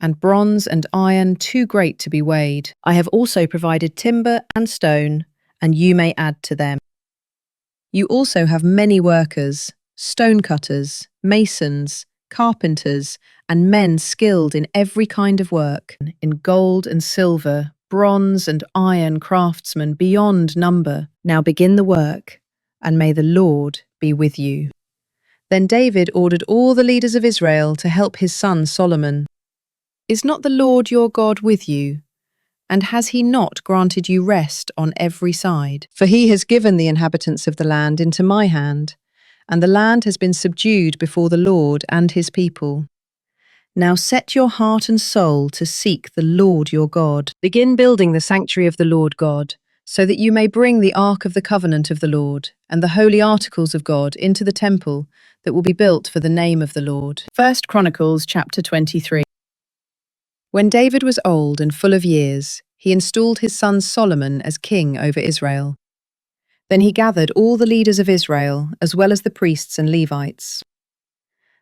and bronze and iron too great to be weighed. I have also provided timber and stone, and you may add to them. You also have many workers, stonecutters, masons, carpenters, and men skilled in every kind of work, in gold and silver, bronze and iron craftsmen beyond number. Now begin the work, and may the Lord be with you." Then David ordered all the leaders of Israel to help his son Solomon. "Is not the Lord your God with you? And has he not granted you rest on every side? For he has given the inhabitants of the land into my hand, and the land has been subdued before the Lord and his people. Now set your heart and soul to seek the Lord your God. Begin building the sanctuary of the Lord God, so that you may bring the ark of the covenant of the Lord and the holy articles of God into the temple that will be built for the name of the Lord." 1 Chronicles chapter 23. When David was old and full of years, he installed his son Solomon as king over Israel. Then he gathered all the leaders of Israel, as well as the priests and Levites.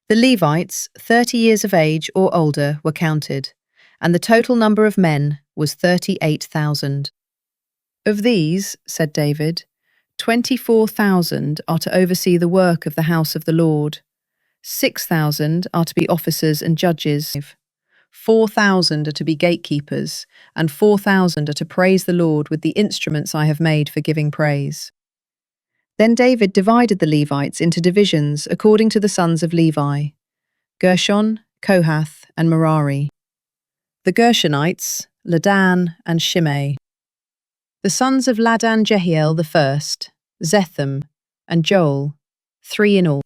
The Levites, 30 years of age or older, were counted, and the total number of men was 38,000. "Of these," said David, 24,000 are to oversee the work of the house of the Lord, 6,000 are to be officers and judges, 4,000 are to be gatekeepers, and 4,000 are to praise the Lord with the instruments I have made for giving praise." Then David divided the Levites into divisions according to the sons of Levi: Gershon, Kohath, and Merari. The Gershonites, Ladan and Shimei. The sons of Ladan: Jehiel the first, Zetham, and Joel, 3 in all.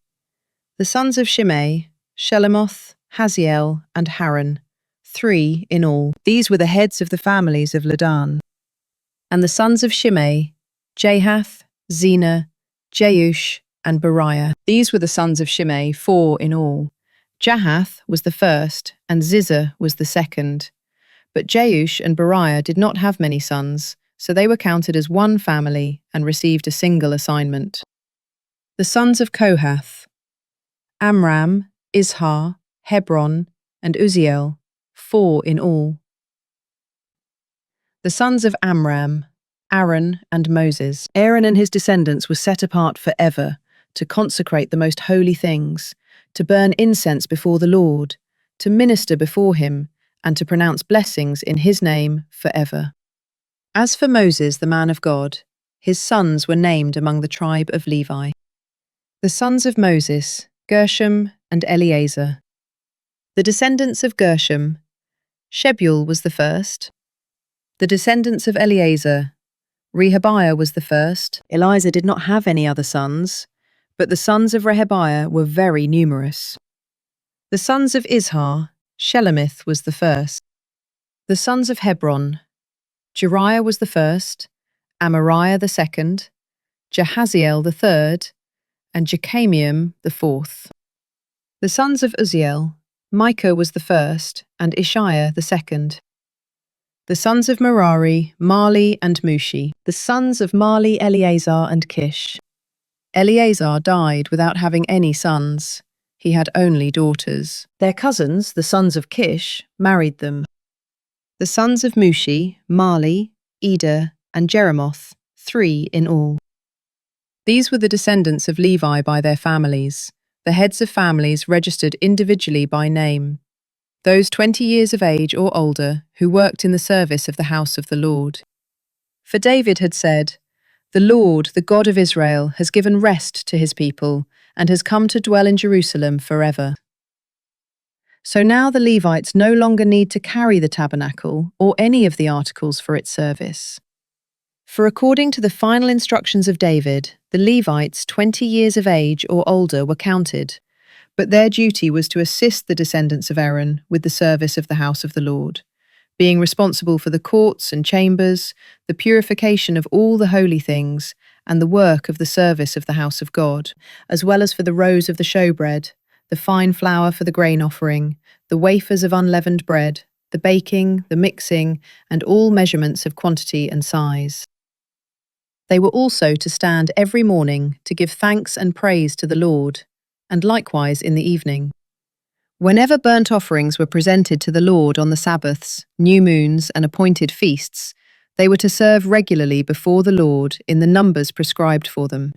The sons of Shimei, Shelomoth, Haziel, and Haran, 3 in all. These were the heads of the families of Ladan. And the sons of Shimei, Jahath, Zena, Jeush, and Beriah. These were the sons of Shimei, 4 in all. Jahath was the first, and Ziza was the second. But Jeush and Beriah did not have many sons, so they were counted as one family and received a single assignment. The sons of Kohath: Amram, Izhar, Hebron, and Uzziel, 4 in all. The sons of Amram: Aaron and Moses. Aaron and his descendants were set apart forever to consecrate the most holy things, to burn incense before the Lord, to minister before him, and to pronounce blessings in his name forever. As for Moses, the man of God, his sons were named among the tribe of Levi. The sons of Moses, Gershom and Eleazar. The descendants of Gershom, Shebuel was the first. The descendants of Eleazar, Rehabiah was the first. Eliza did not have any other sons, but the sons of Rehabiah were very numerous. The sons of Izhar, Shelomith was the first. The sons of Hebron, Jeriah was the first, Amariah the second, Jahaziel the third, and Jechamiam the fourth. The sons of Uzziel, Micah was the first, and Ishiah the second. The sons of Merari, Mahli and Mushi. The sons of Mahli, Eleazar and Kish. Eleazar died without having any sons. He had only daughters. Their cousins, the sons of Kish, married them. The sons of Mushi, Mahli, Eder, and Jeremoth, 3 in all. These were the descendants of Levi by their families, the heads of families registered individually by name, those 20 years of age or older who worked in the service of the house of the Lord. For David had said, "The Lord, the God of Israel, has given rest to his people and has come to dwell in Jerusalem forever." So now the Levites no longer need to carry the tabernacle or any of the articles for its service. For according to the final instructions of David, the Levites 20 years of age or older were counted, but their duty was to assist the descendants of Aaron with the service of the house of the Lord, being responsible for the courts and chambers, the purification of all the holy things, and the work of the service of the house of God, as well as for the rows of the showbread, the fine flour for the grain offering, the wafers of unleavened bread, the baking, the mixing, and all measurements of quantity and size. They were also to stand every morning to give thanks and praise to the Lord, and likewise in the evening. Whenever burnt offerings were presented to the Lord on the Sabbaths, new moons, and appointed feasts, they were to serve regularly before the Lord in the numbers prescribed for them.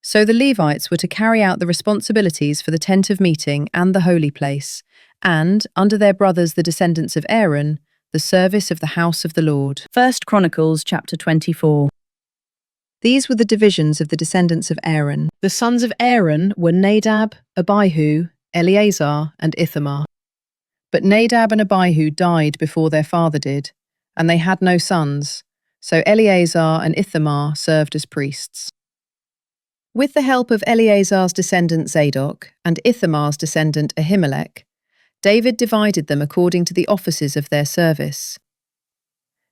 So the Levites were to carry out the responsibilities for the tent of meeting and the holy place, and, under their brothers the descendants of Aaron, the service of the house of the Lord. 1 Chronicles chapter 24. These were the divisions of the descendants of Aaron. The sons of Aaron were Nadab, Abihu, Eleazar, and Ithamar. But Nadab and Abihu died before their father did, and they had no sons, so Eleazar and Ithamar served as priests. With the help of Eleazar's descendant Zadok and Ithamar's descendant Ahimelech, David divided them according to the offices of their service.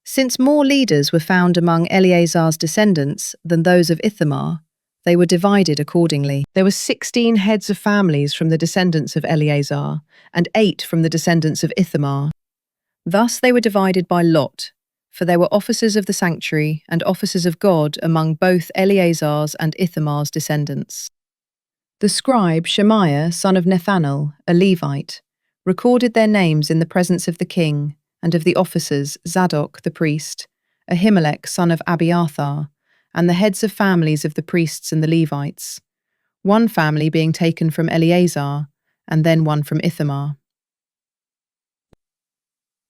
Since more leaders were found among Eleazar's descendants than those of Ithamar, they were divided accordingly. There were 16 heads of families from the descendants of Eleazar, and 8 from the descendants of Ithamar. Thus they were divided by lot, for there were officers of the sanctuary and officers of God among both Eleazar's and Ithamar's descendants. The scribe Shemaiah, son of Nethanel, a Levite, recorded their names in the presence of the king and of the officers Zadok the priest, Ahimelech son of Abiathar, and the heads of families of the priests and the Levites, one family being taken from Eleazar, and then one from Ithamar.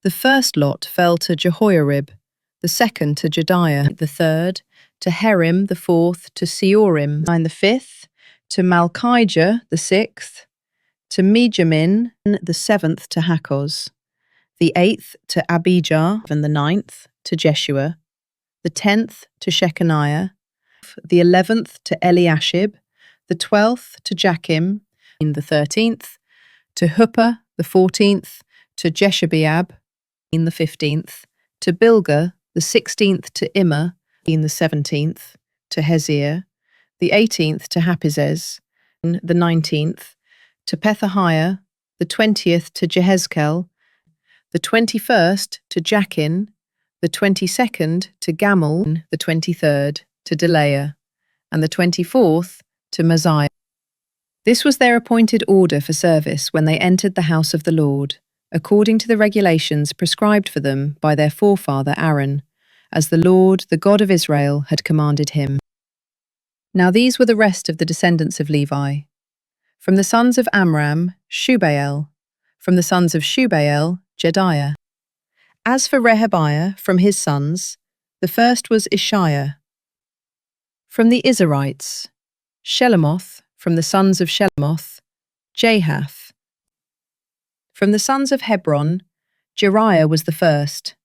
The first lot fell to Jehoiarib, the second to Jediah, the third, to Herim, the fourth, to Seorim, and the fifth, to Malchijah, the sixth, to Mijamin, the seventh to Hakkoz, the eighth to Abijah, and the ninth to Jeshua, the 10th to Shechaniah, the 11th to Eliashib, the 12th to Jachim, the 13th to Huppah, the 14th to Jeshabeab, the 15th to Bilgah, the 16th to Immer, the 17th to Heziah, the 18th to Hapizez, the 19th to Pethahiah, the 20th to Jehezkel, the 21st to Jachin, the 22nd to Gamal, the 23rd to Delaiah, and the 24th to Mosiah. This was their appointed order for service when they entered the house of the Lord, according to the regulations prescribed for them by their forefather Aaron, as the Lord, the God of Israel, had commanded him. Now these were the rest of the descendants of Levi. From the sons of Amram, Shubael. From the sons of Shubael, Jediah. As for Rehabiah, from his sons, the first was Ishiah. From the Izharites, Shelomoth. From the sons of Shelomoth, Jahath. From the sons of Hebron, Jeriah was the first,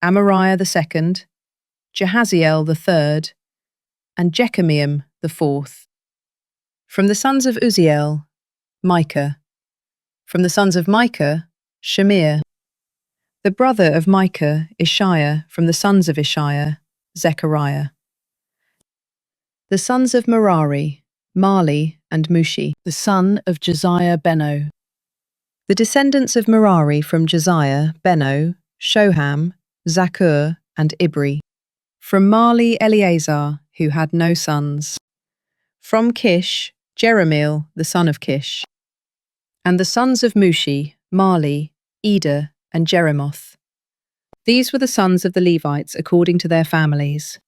Amariah the second, Jahaziel the third, and Jechamiam the fourth. From the sons of Uzziel, Micah. From the sons of Micah, Shemir. The brother of Micah, Ishiah. From the sons of Ishiah, Zechariah. The sons of Merari, Mahli and Mushi. The son of Josiah Beno. The descendants of Merari from Josiah, Beno, Shoham, Zakur, and Ibri. From Mahli, Eleazar, who had no sons. From Kish, Jeremiel, the son of Kish. And the sons of Mushi, Mahli, Eder, and Jeremoth. These were the sons of the Levites according to their families.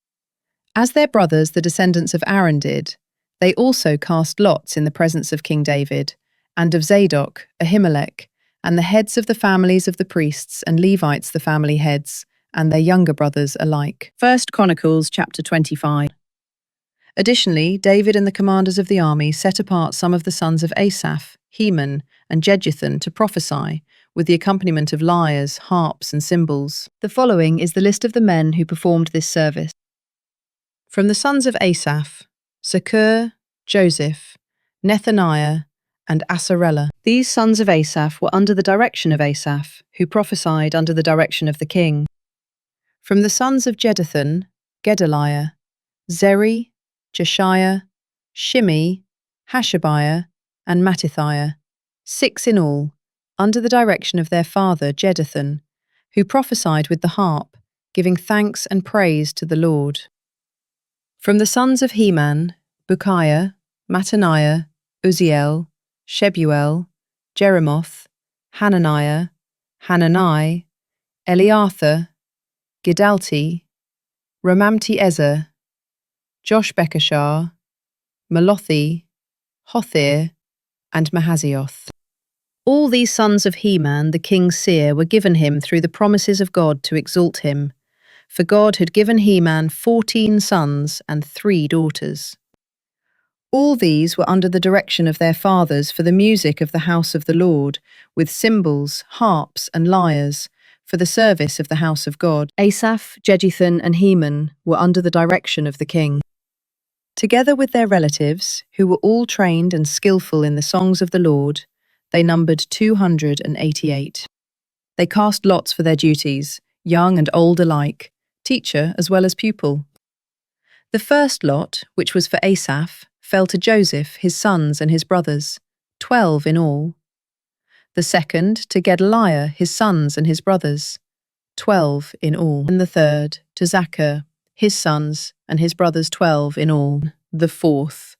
As their brothers, the descendants of Aaron, did, they also cast lots in the presence of King David, and of Zadok, Ahimelech, and the heads of the families of the priests, and Levites the family heads, and their younger brothers alike. 1 Chronicles chapter 25. Additionally, David and the commanders of the army set apart some of the sons of Asaph, Heman, and Jeduthun to prophesy, with the accompaniment of lyres, harps, and cymbals. The following is the list of the men who performed this service. From the sons of Asaph, Zakur, Joseph, Nethaniah, and Asarela. These sons of Asaph were under the direction of Asaph, who prophesied under the direction of the king. From the sons of Jeduthun, Gedaliah, Zeri, Jeshiah, Shimi, Hashabiah, and Mattithiah, 6 in all, under the direction of their father Jeduthun, who prophesied with the harp, giving thanks and praise to the Lord. From the sons of Heman, Bukiah, Mattaniah, Uzziel, Shebuel, Jeremoth, Hananiah, Hanani, Eliartha, Gidalti, Ramamti-Ezer, Joshbekashah, Malothi, Hothir, and Mahazioth. All these sons of Heman, the king's seer, were given him through the promises of God to exalt him, for God had given Heman 14 sons and 3 daughters. All these were under the direction of their fathers for the music of the house of the Lord, with cymbals, harps, and lyres, for the service of the house of God. Asaph, Jeduthun, and Heman were under the direction of the king. Together with their relatives, who were all trained and skillful in the songs of the Lord, they numbered 288. They cast lots for their duties, young and old alike, teacher as well as pupil. The first lot, which was for Asaph, fell to Joseph, his sons, and his brothers, 12 in all. The second to Gedaliah, his sons, and his brothers, 12 in all. And the third to Zakur, his sons, and his brothers, 12 in all. The fourth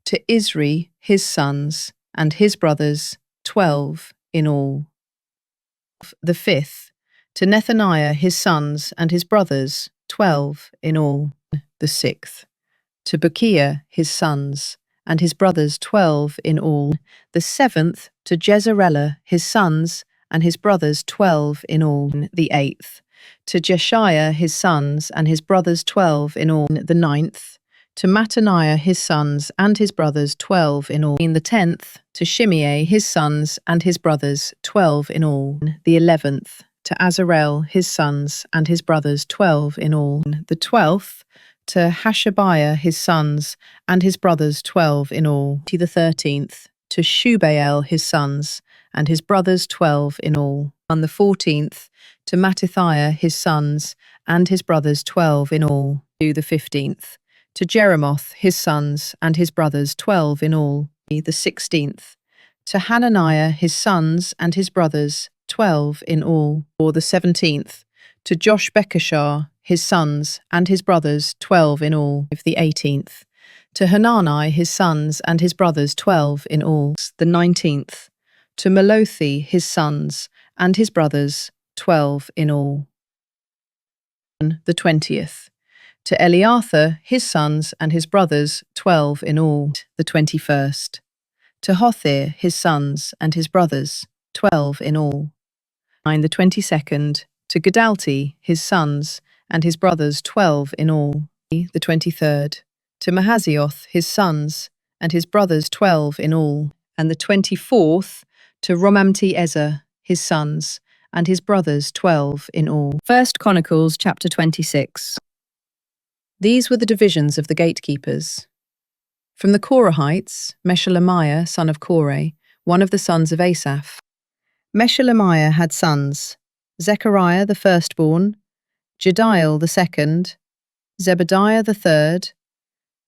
to Isri, his sons, and his brothers, 12 in all. The fifth to Nethaniah, his sons, and his brothers, 12 in all. The sixth to Bukiah, his sons, and his brothers, 12 in all. The seventh to Jezarela, his sons, and his brothers, 12 in all. The eighth to Jeshiah, his sons, and his brothers, 12 in all. The ninth to Mattaniah, his sons, and his brothers, 12 in all. The 10th to Shimei, his sons, and his brothers, 12 in all. The 11th to Azarel, his sons, and his brothers, 12 in all. The 12th to Hashabiah, his sons, and his brothers, 12 in all. The 13th to Shubael, his sons, and his brothers, 12 in all. On the 14th to Mattithiah, his sons, and his brothers, 12 in all. To the 15th to Jeremoth, his sons, and his brothers, 12 in all. The 16th to Hananiah, his sons, and his brothers, 12 in all. Or the 17th to Joshbekashah, his sons, and his brothers, 12 in all. The 18th to Hanani, his sons, and his brothers, 12 in all. The 19th to Malothi, his sons, and his brothers, 12 in all. The 20th To Eliarthur, his sons and his brothers, 12 in all, the 21st. To Hothir, his sons and his brothers, 12 in all. The 22nd. To Gedalti, his sons and his brothers, 12 in all, the 23rd. To Mahazioth, his sons and his brothers, 12 in all, and the 24th. To Romamti-Ezer, his sons and his brothers, 12 in all. 1 Chronicles chapter 26. These were the divisions of the gatekeepers. From the Korahites, Meshelemiah, son of Kore, one of the sons of Asaph. Meshelemiah had sons, Zechariah the firstborn, Jediel the second, Zebediah the third,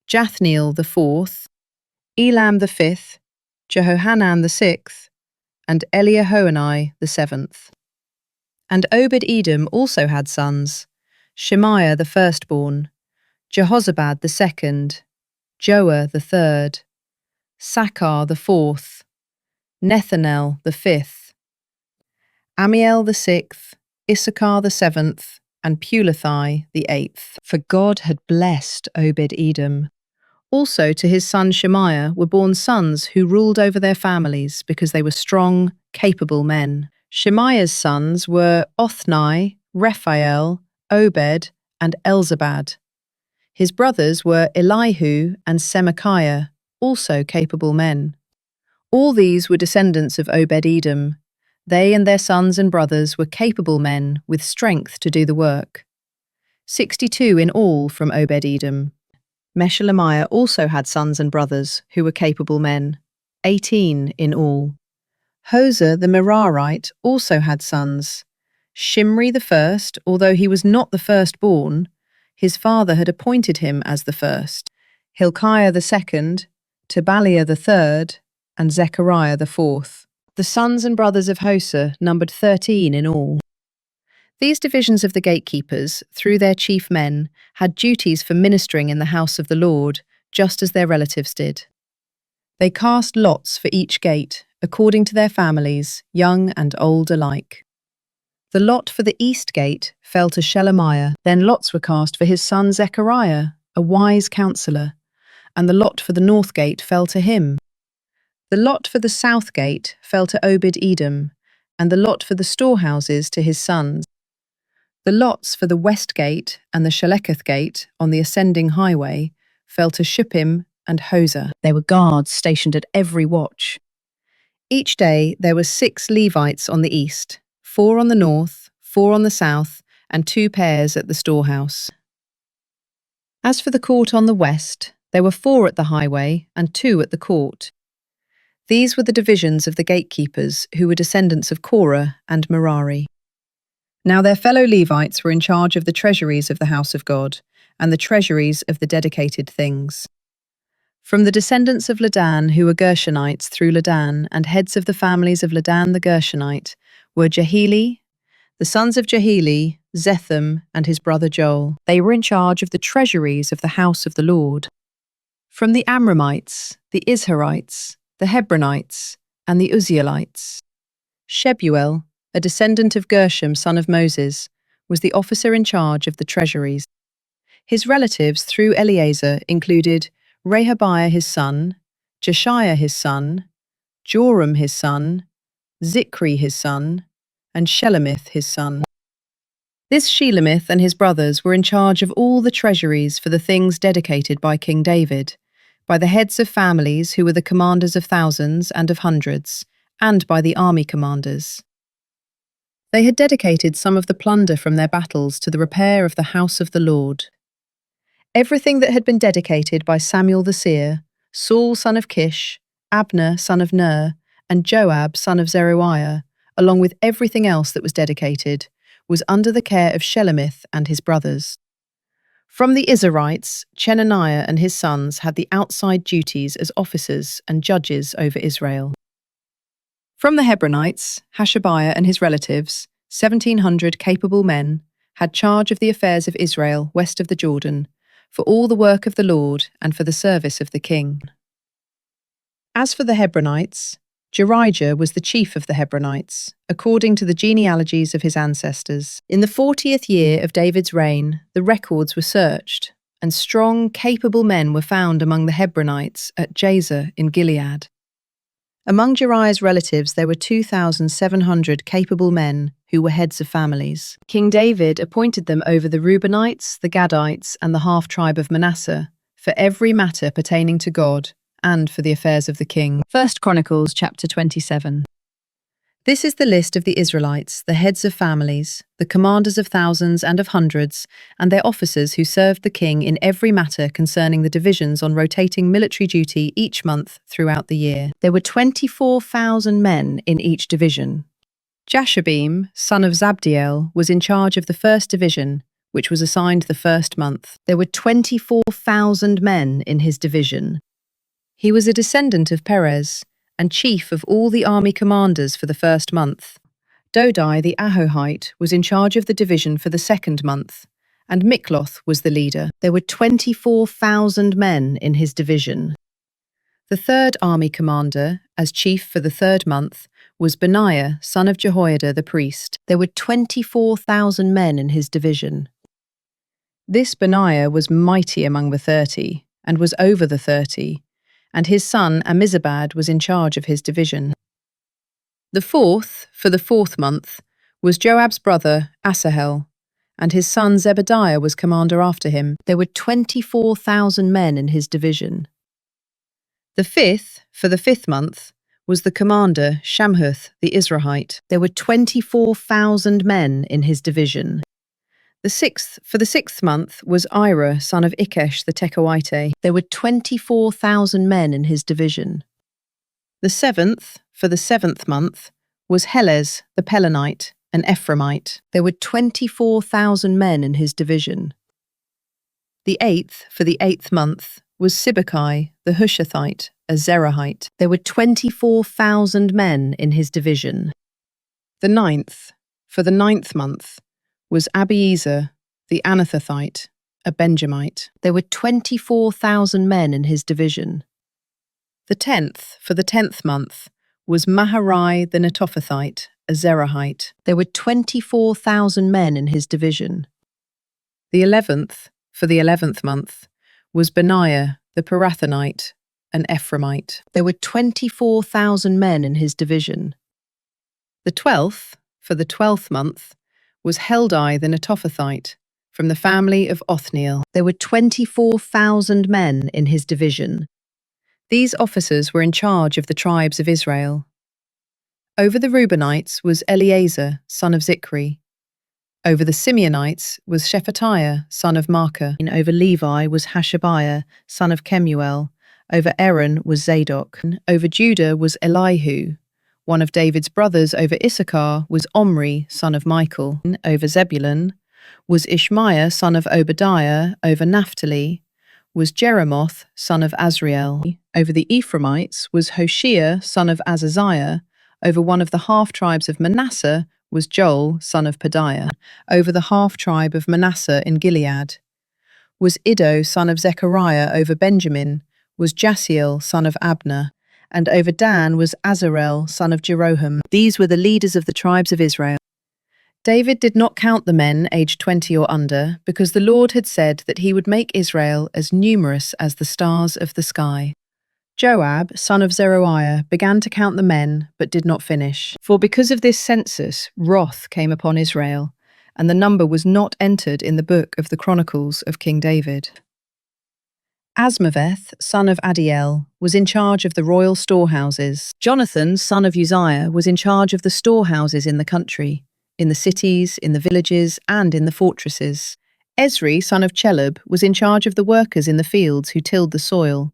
Jathniel the fourth, Elam the fifth, Jehohanan the sixth, and Eliahoenai the seventh. And Obed-Edom also had sons, Shemaiah the firstborn, Jehozabad the second, Joah the third, Sakkar the fourth, Nethanel the fifth, Amiel the sixth, Issachar the seventh, and Pulathai the eighth. For God had blessed Obed-Edom. Also to his son Shemaiah were born sons who ruled over their families because they were strong, capable men. Shemaiah's sons were Othni, Rephael, Obed, and Elzabad. His brothers were Elihu and Semachiah, also capable men. All these were descendants of Obed-Edom. They and their sons and brothers were capable men with strength to do the work. 62 in all from Obed-Edom. Meshelemiah also had sons and brothers who were capable men, 18 in all. Hosea the Merarite also had sons. Shimri the first, although he was not the firstborn, his father had appointed him as the first. Hilkiah the second, Tebaliah the third, and Zechariah the fourth. The sons and brothers of Hosea numbered 13 in all. These divisions of the gatekeepers, through their chief men, had duties for ministering in the house of the Lord, just as their relatives did. They cast lots for each gate, according to their families, young and old alike. The lot for the east gate fell to Shelemiah. Then lots were cast for his son Zechariah, a wise counselor, and the lot for the north gate fell to him. The lot for the south gate fell to Obed-Edom, and the lot for the storehouses to his sons. The lots for the west gate and the Shaleketh gate on the ascending highway fell to Shuppim and Hosea. There were guards stationed at every watch. Each day there were 6 Levites on the east, 4 on the north, 4 on the south, and 2 pairs at the storehouse. As for the court on the west, there were 4 at the highway and 2 at the court. These were the divisions of the gatekeepers who were descendants of Korah and Merari. Now their fellow Levites were in charge of the treasuries of the house of God and the treasuries of the dedicated things. From the descendants of Ladan, who were Gershonites through Ladan, and heads of the families of Ladan the Gershonite, were Jeheli, the sons of Jeheli, Zetham, and his brother Joel. They were in charge of the treasuries of the house of the Lord. From the Amramites, the Izharites, the Hebronites, and the Uzzielites, Shebuel, a descendant of Gershom, son of Moses, was the officer in charge of the treasuries. His relatives through Eleazar included Rehabiah his son, Jeshiah his son, Joram his son, Zikri his son, and Shelemith his son. This Shelemith and his brothers were in charge of all the treasuries for the things dedicated by King David, by the heads of families who were the commanders of thousands and of hundreds, and by the army commanders. They had dedicated some of the plunder from their battles to the repair of the house of the Lord. Everything that had been dedicated by Samuel the seer, Saul son of Kish, Abner son of Ner, and Joab son of Zeruiah, along with everything else that was dedicated, was under the care of Shelemith and his brothers. From the Izharites, Chenaniah and his sons had the outside duties as officers and judges over Israel. From the Hebronites, Hashabiah and his relatives, 1,700 capable men, had charge of the affairs of Israel west of the Jordan, for all the work of the Lord and for the service of the king. As for the Hebronites, Jerijah was the chief of the Hebronites, according to the genealogies of his ancestors. In the 40th year of David's reign, the records were searched, and strong, capable men were found among the Hebronites at Jazer in Gilead. Among Jerijah's relatives there were 2,700 capable men who were heads of families. King David appointed them over the Reubenites, the Gadites, and the half-tribe of Manasseh, for every matter pertaining to God and for the affairs of the king. 1 Chronicles chapter 27. This is the list of the Israelites, the heads of families, the commanders of thousands and of hundreds, and their officers who served the king in every matter concerning the divisions on rotating military duty each month throughout the year. There were 24,000 men in each division. Jashobeam, son of Zabdiel, was in charge of the first division, which was assigned the first month. There were 24,000 men in his division. He was a descendant of Perez, and chief of all the army commanders for the first month. Dodai the Ahohite was in charge of the division for the second month, and Mikloth was the leader. There were 24,000 men in his division. The third army commander, as chief for the third month, was Benaiah, son of Jehoiada the priest. There were 24,000 men in his division. This Benaiah was mighty among the 30, and was over the 30, and his son Ammizabad was in charge of his division. The fourth, for the fourth month, was Joab's brother Asahel, and his son Zebediah was commander after him. There were 24,000 men in his division. The fifth, for the fifth month, was the commander Shamhuth the Israelite. There were 24,000 men in his division. The sixth, for the sixth month, was Ira, son of Ikesh the Tekoite. There were 24,000 men in his division. The seventh, for the seventh month, was Helez the Pelonite, an Ephraimite. There were 24,000 men in his division. The eighth, for the eighth month, was Sibbecai the Hushathite, a Zerahite. There were 24,000 men in his division. The ninth, for the ninth month, was Abiezer the Anathothite, a Benjamite. There were 24,000 men in his division. The tenth, for the 10th month, was Maharai the Netophathite, a Zerahite. There were 24,000 men in his division. The 11th, for the 11th month, was Benaiah the Pirathonite, an Ephraimite. There were 24,000 men in his division. The 12th, for the 12th month, was Heldai the Netophathite, from the family of Othniel. There were 24,000 men in his division. These officers were in charge of the tribes of Israel. Over the Reubenites was Eleazar, son of Zikri. Over the Simeonites was Shephatiah, son of Maacah. And over Levi was Hashabiah, son of Kemuel. Over Aaron was Zadok. Over Judah was Elihu. One of David's brothers over Issachar was Omri, son of Michael. Over Zebulun was Ishmaiah, son of Obadiah. Over Naphtali was Jeremoth, son of Azriel. Over the Ephraimites was Hoshea, son of Azaziah. Over one of the half-tribes of Manasseh was Joel, son of Pedaiah. Over the half-tribe of Manasseh in Gilead was Iddo, son of Zechariah. Over Benjamin was Jasiel, son of Abner. And over Dan was Azarel, son of Jeroham. These were the leaders of the tribes of Israel. David did not count the men aged 20 or under, because the Lord had said that he would make Israel as numerous as the stars of the sky. Joab, son of Zeruiah, began to count the men, but did not finish. For because of this census, wrath came upon Israel, and the number was not entered in the book of the Chronicles of King David. Asmaveth, son of Adiel, was in charge of the royal storehouses. Jonathan, son of Uzziah, was in charge of the storehouses in the country, in the cities, in the villages, and in the fortresses. Ezri, son of Chelub, was in charge of the workers in the fields who tilled the soil.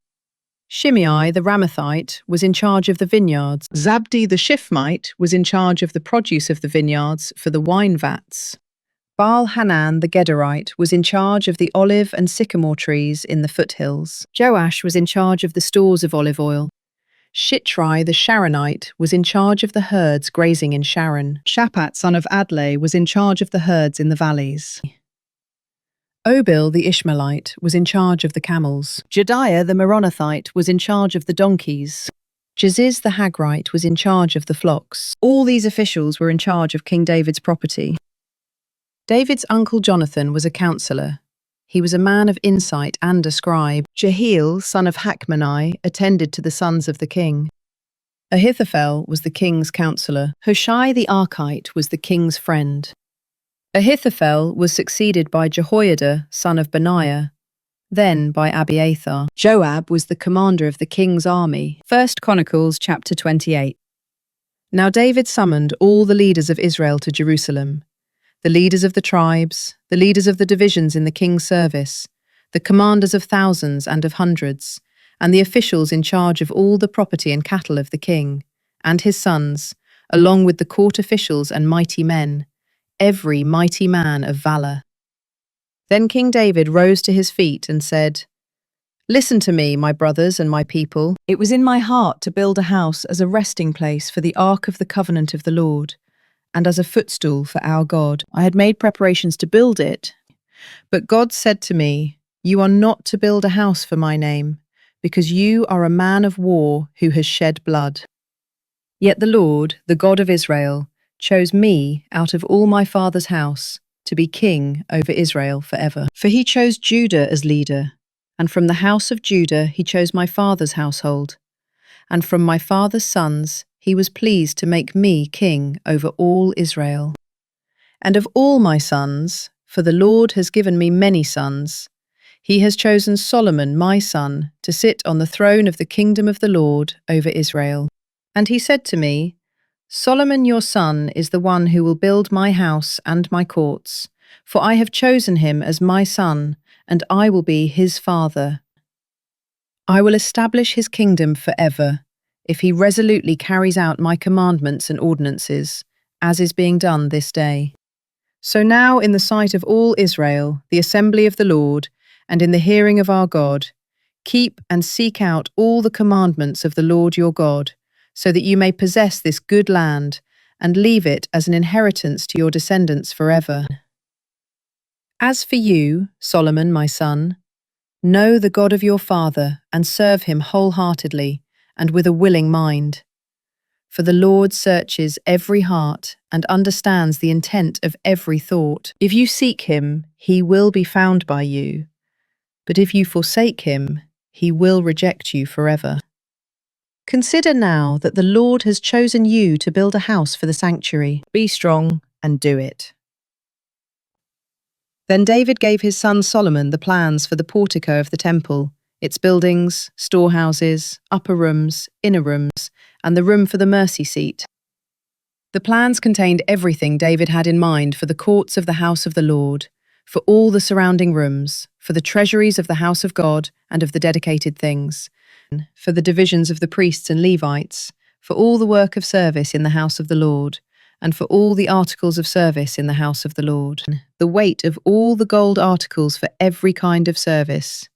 Shimei the Ramathite was in charge of the vineyards. Zabdi the Shifmite was in charge of the produce of the vineyards for the wine vats. Baal-Hanan the Gederite was in charge of the olive and sycamore trees in the foothills. Joash was in charge of the stores of olive oil. Shitrai the Sharonite was in charge of the herds grazing in Sharon. Shaphat son of Adlai was in charge of the herds in the valleys. Obil the Ishmaelite was in charge of the camels. Jediah the Meronothite was in charge of the donkeys. Jaziz the Hagrite was in charge of the flocks. All these officials were in charge of King David's property. David's uncle Jonathan was a counselor. He was a man of insight and a scribe. Jehiel, son of Hachmoni, attended to the sons of the king. Ahithophel was the king's counselor. Hushai the Archite was the king's friend. Ahithophel was succeeded by Jehoiada, son of Benaiah, then by Abiathar. Joab was the commander of the king's army. 1 Chronicles chapter 28. Now David summoned all the leaders of Israel to Jerusalem, the leaders of the tribes, the leaders of the divisions in the king's service, the commanders of thousands and of hundreds, and the officials in charge of all the property and cattle of the king, and his sons, along with the court officials and mighty men, every mighty man of valor. Then King David rose to his feet and said, "Listen to me, my brothers and my people. It was in my heart to build a house as a resting place for the ark of the covenant of the Lord, and as a footstool for our God. I had made preparations to build it. But God said to me, 'You are not to build a house for my name, because you are a man of war who has shed blood.' Yet the Lord, the God of Israel, chose me out of all my father's house to be king over Israel forever. For he chose Judah as leader, and from the house of Judah he chose my father's household. And from my father's sons he was pleased to make me king over all Israel. And of all my sons, for the Lord has given me many sons, he has chosen Solomon my son to sit on the throne of the kingdom of the Lord over Israel. And he said to me, 'Solomon your son is the one who will build my house and my courts, for I have chosen him as my son, and I will be his father. I will establish his kingdom forever, if he resolutely carries out my commandments and ordinances, as is being done this day.' So now in the sight of all Israel, the assembly of the Lord, and in the hearing of our God, keep and seek out all the commandments of the Lord your God, so that you may possess this good land, and leave it as an inheritance to your descendants forever. As for you, Solomon my son, know the God of your father, and serve him wholeheartedly, and with a willing mind. For the Lord searches every heart, and understands the intent of every thought. If you seek him, he will be found by you. But if you forsake him, he will reject you forever. Consider now that the Lord has chosen you to build a house for the sanctuary. Be strong and do it." Then David gave his son Solomon the plans for the portico of the temple, its buildings, storehouses, upper rooms, inner rooms, and the room for the mercy seat. The plans contained everything David had in mind for the courts of the house of the Lord, for all the surrounding rooms, for the treasuries of the house of God and of the dedicated things, for the divisions of the priests and Levites, for all the work of service in the house of the Lord, and for all the articles of service in the house of the Lord, the weight of all the gold articles for every kind of service,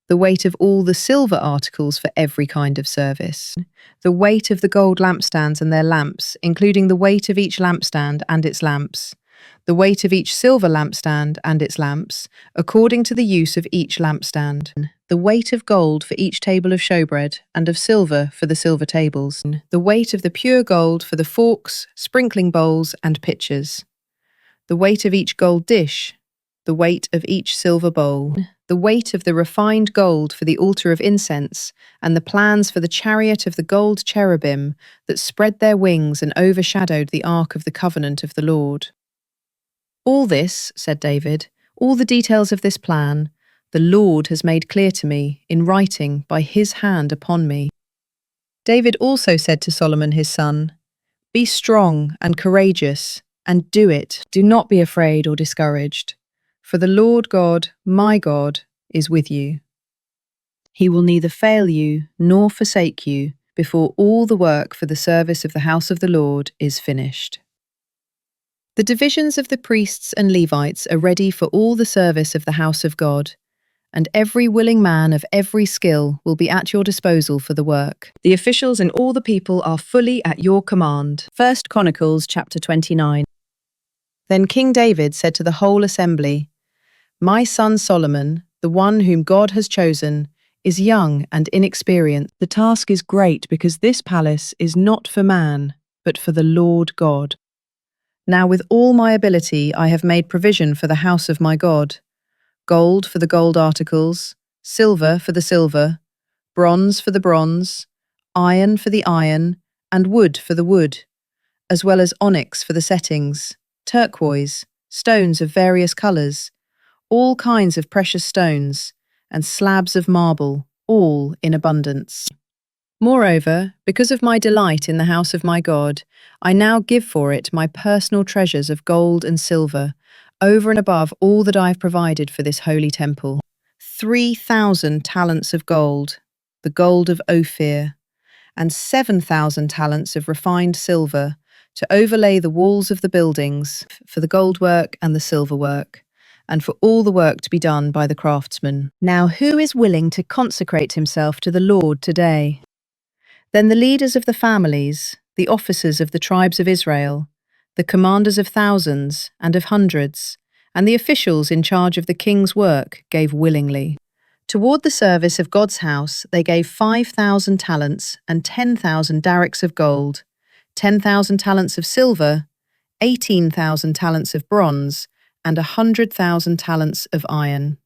the weight of all the silver articles for every kind of service, the weight of the gold lampstands and their lamps, including the weight of each lampstand and its lamps, the weight of each silver lampstand and its lamps, according to the use of each lampstand, the weight of gold for each table of showbread, and of silver for the silver tables, the weight of the pure gold for the forks, sprinkling bowls, and pitchers, the weight of each gold dish, the weight of each silver bowl, the weight of the refined gold for the altar of incense, and the plans for the chariot of the gold cherubim that spread their wings and overshadowed the ark of the covenant of the Lord. "All this," said David, "all the details of this plan, the Lord has made clear to me in writing by his hand upon me." David also said to Solomon his son, "Be strong and courageous, and do it. Do not be afraid or discouraged, for the Lord God, my God, is with you. He will neither fail you nor forsake you before all the work for the service of the house of the Lord is finished." The divisions of the priests and Levites are ready for all the service of the house of God, and every willing man of every skill will be at your disposal for the work. The officials and all the people are fully at your command. 1 Chronicles chapter 29. Then King David said to the whole assembly, "My son Solomon, the one whom God has chosen, is young and inexperienced. The task is great because this palace is not for man, but for the Lord God. Now with all my ability I have made provision for the house of my God, gold for the gold articles, silver for the silver, bronze for the bronze, iron for the iron, and wood for the wood, as well as onyx for the settings, turquoise, stones of various colours, all kinds of precious stones, and slabs of marble, all in abundance. Moreover, because of my delight in the house of my God, I now give for it my personal treasures of gold and silver, over and above all that I have provided for this holy temple. 3,000 talents of gold, the gold of Ophir, and 7,000 talents of refined silver, to overlay the walls of the buildings, for the gold work and the silver work, and for all the work to be done by the craftsmen. Now who is willing to consecrate himself to the Lord today? Then the leaders of the families, the officers of the tribes of Israel, the commanders of thousands and of hundreds, and the officials in charge of the king's work gave willingly. Toward the service of God's house they gave 5,000 talents and 10,000 darics of gold, 10,000 talents of silver, 18,000 talents of bronze, and 100,000 talents of iron.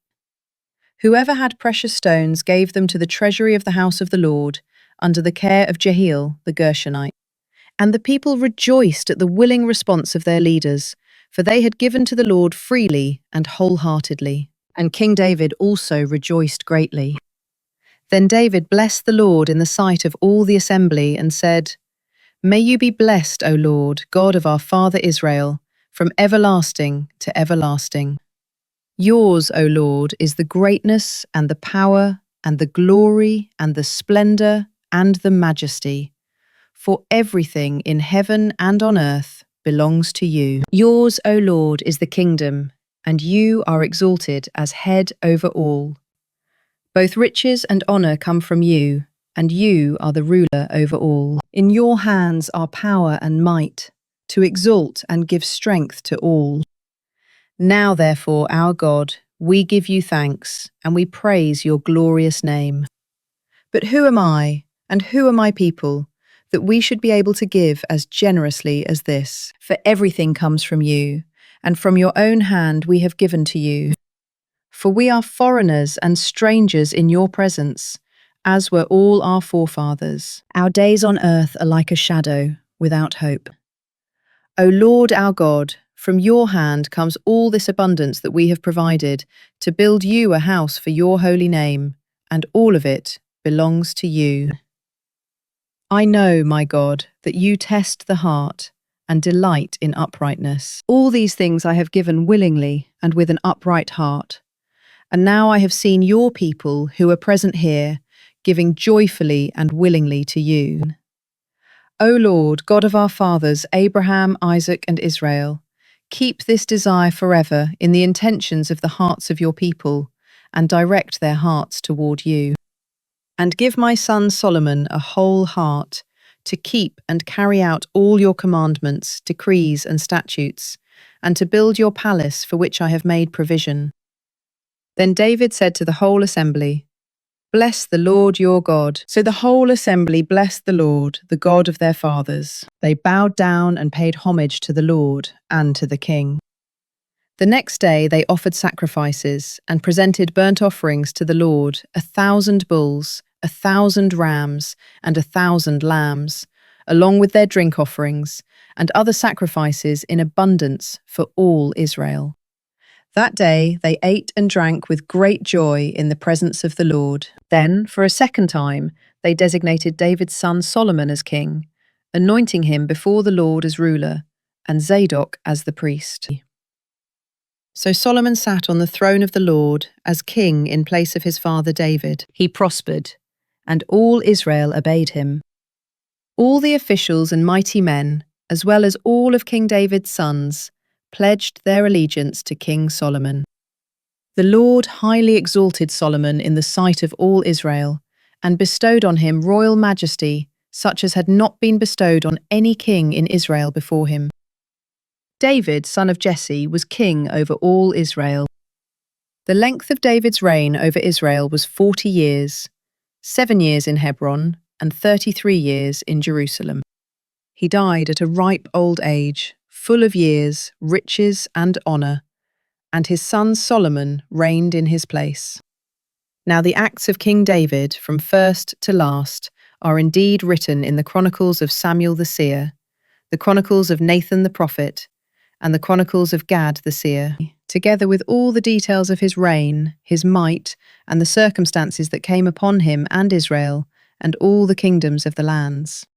Whoever had precious stones gave them to the treasury of the house of the Lord, under the care of Jehiel the Gershonite. And the people rejoiced at the willing response of their leaders, for they had given to the Lord freely and wholeheartedly. And King David also rejoiced greatly. Then David blessed the Lord in the sight of all the assembly and said, "May you be blessed, O Lord, God of our father Israel, from everlasting to everlasting. Yours, O Lord, is the greatness and the power and the glory and the splendor and the majesty, for everything in heaven and on earth belongs to you. Yours, O Lord, is the kingdom, and you are exalted as head over all. Both riches and honor come from you, and you are the ruler over all. In your hands are power and might, to exalt and give strength to all. Now, therefore, our God, we give you thanks, and we praise your glorious name. But who am I, and who are my people, that we should be able to give as generously as this? For everything comes from you, and from your own hand we have given to you. For we are foreigners and strangers in your presence, as were all our forefathers. Our days on earth are like a shadow, without hope. O Lord our God, from your hand comes all this abundance that we have provided, to build you a house for your holy name, and all of it belongs to you. I know, my God, that you test the heart and delight in uprightness. All these things I have given willingly and with an upright heart. And now I have seen your people who are present here, giving joyfully and willingly to you. O Lord, God of our fathers, Abraham, Isaac, and Israel, keep this desire forever in the intentions of the hearts of your people, and direct their hearts toward you. And give my son Solomon a whole heart, to keep and carry out all your commandments, decrees, and statutes, and to build your palace for which I have made provision." Then David said to the whole assembly, "Bless the Lord your God." So the whole assembly blessed the Lord, the God of their fathers. They bowed down and paid homage to the Lord and to the king. The next day they offered sacrifices and presented burnt offerings to the Lord, 1,000 bulls, 1,000 rams, and 1,000 lambs, along with their drink offerings, and other sacrifices in abundance for all Israel. That day they ate and drank with great joy in the presence of the Lord. Then, for a second time, they designated David's son Solomon as king, anointing him before the Lord as ruler, and Zadok as the priest. So Solomon sat on the throne of the Lord as king in place of his father David. He prospered, and all Israel obeyed him. All the officials and mighty men, as well as all of King David's sons, pledged their allegiance to King Solomon. The Lord highly exalted Solomon in the sight of all Israel, and bestowed on him royal majesty, such as had not been bestowed on any king in Israel before him. David, son of Jesse, was king over all Israel. The length of David's reign over Israel was 40 years, 7 years in Hebron and 33 years in Jerusalem. He died at a ripe old age, full of years, riches and honour, and his son Solomon reigned in his place. Now the acts of King David, from first to last, are indeed written in the Chronicles of Samuel the seer, the Chronicles of Nathan the prophet, and the Chronicles of Gad the seer, together with all the details of his reign, his might, and the circumstances that came upon him and Israel, and all the kingdoms of the lands.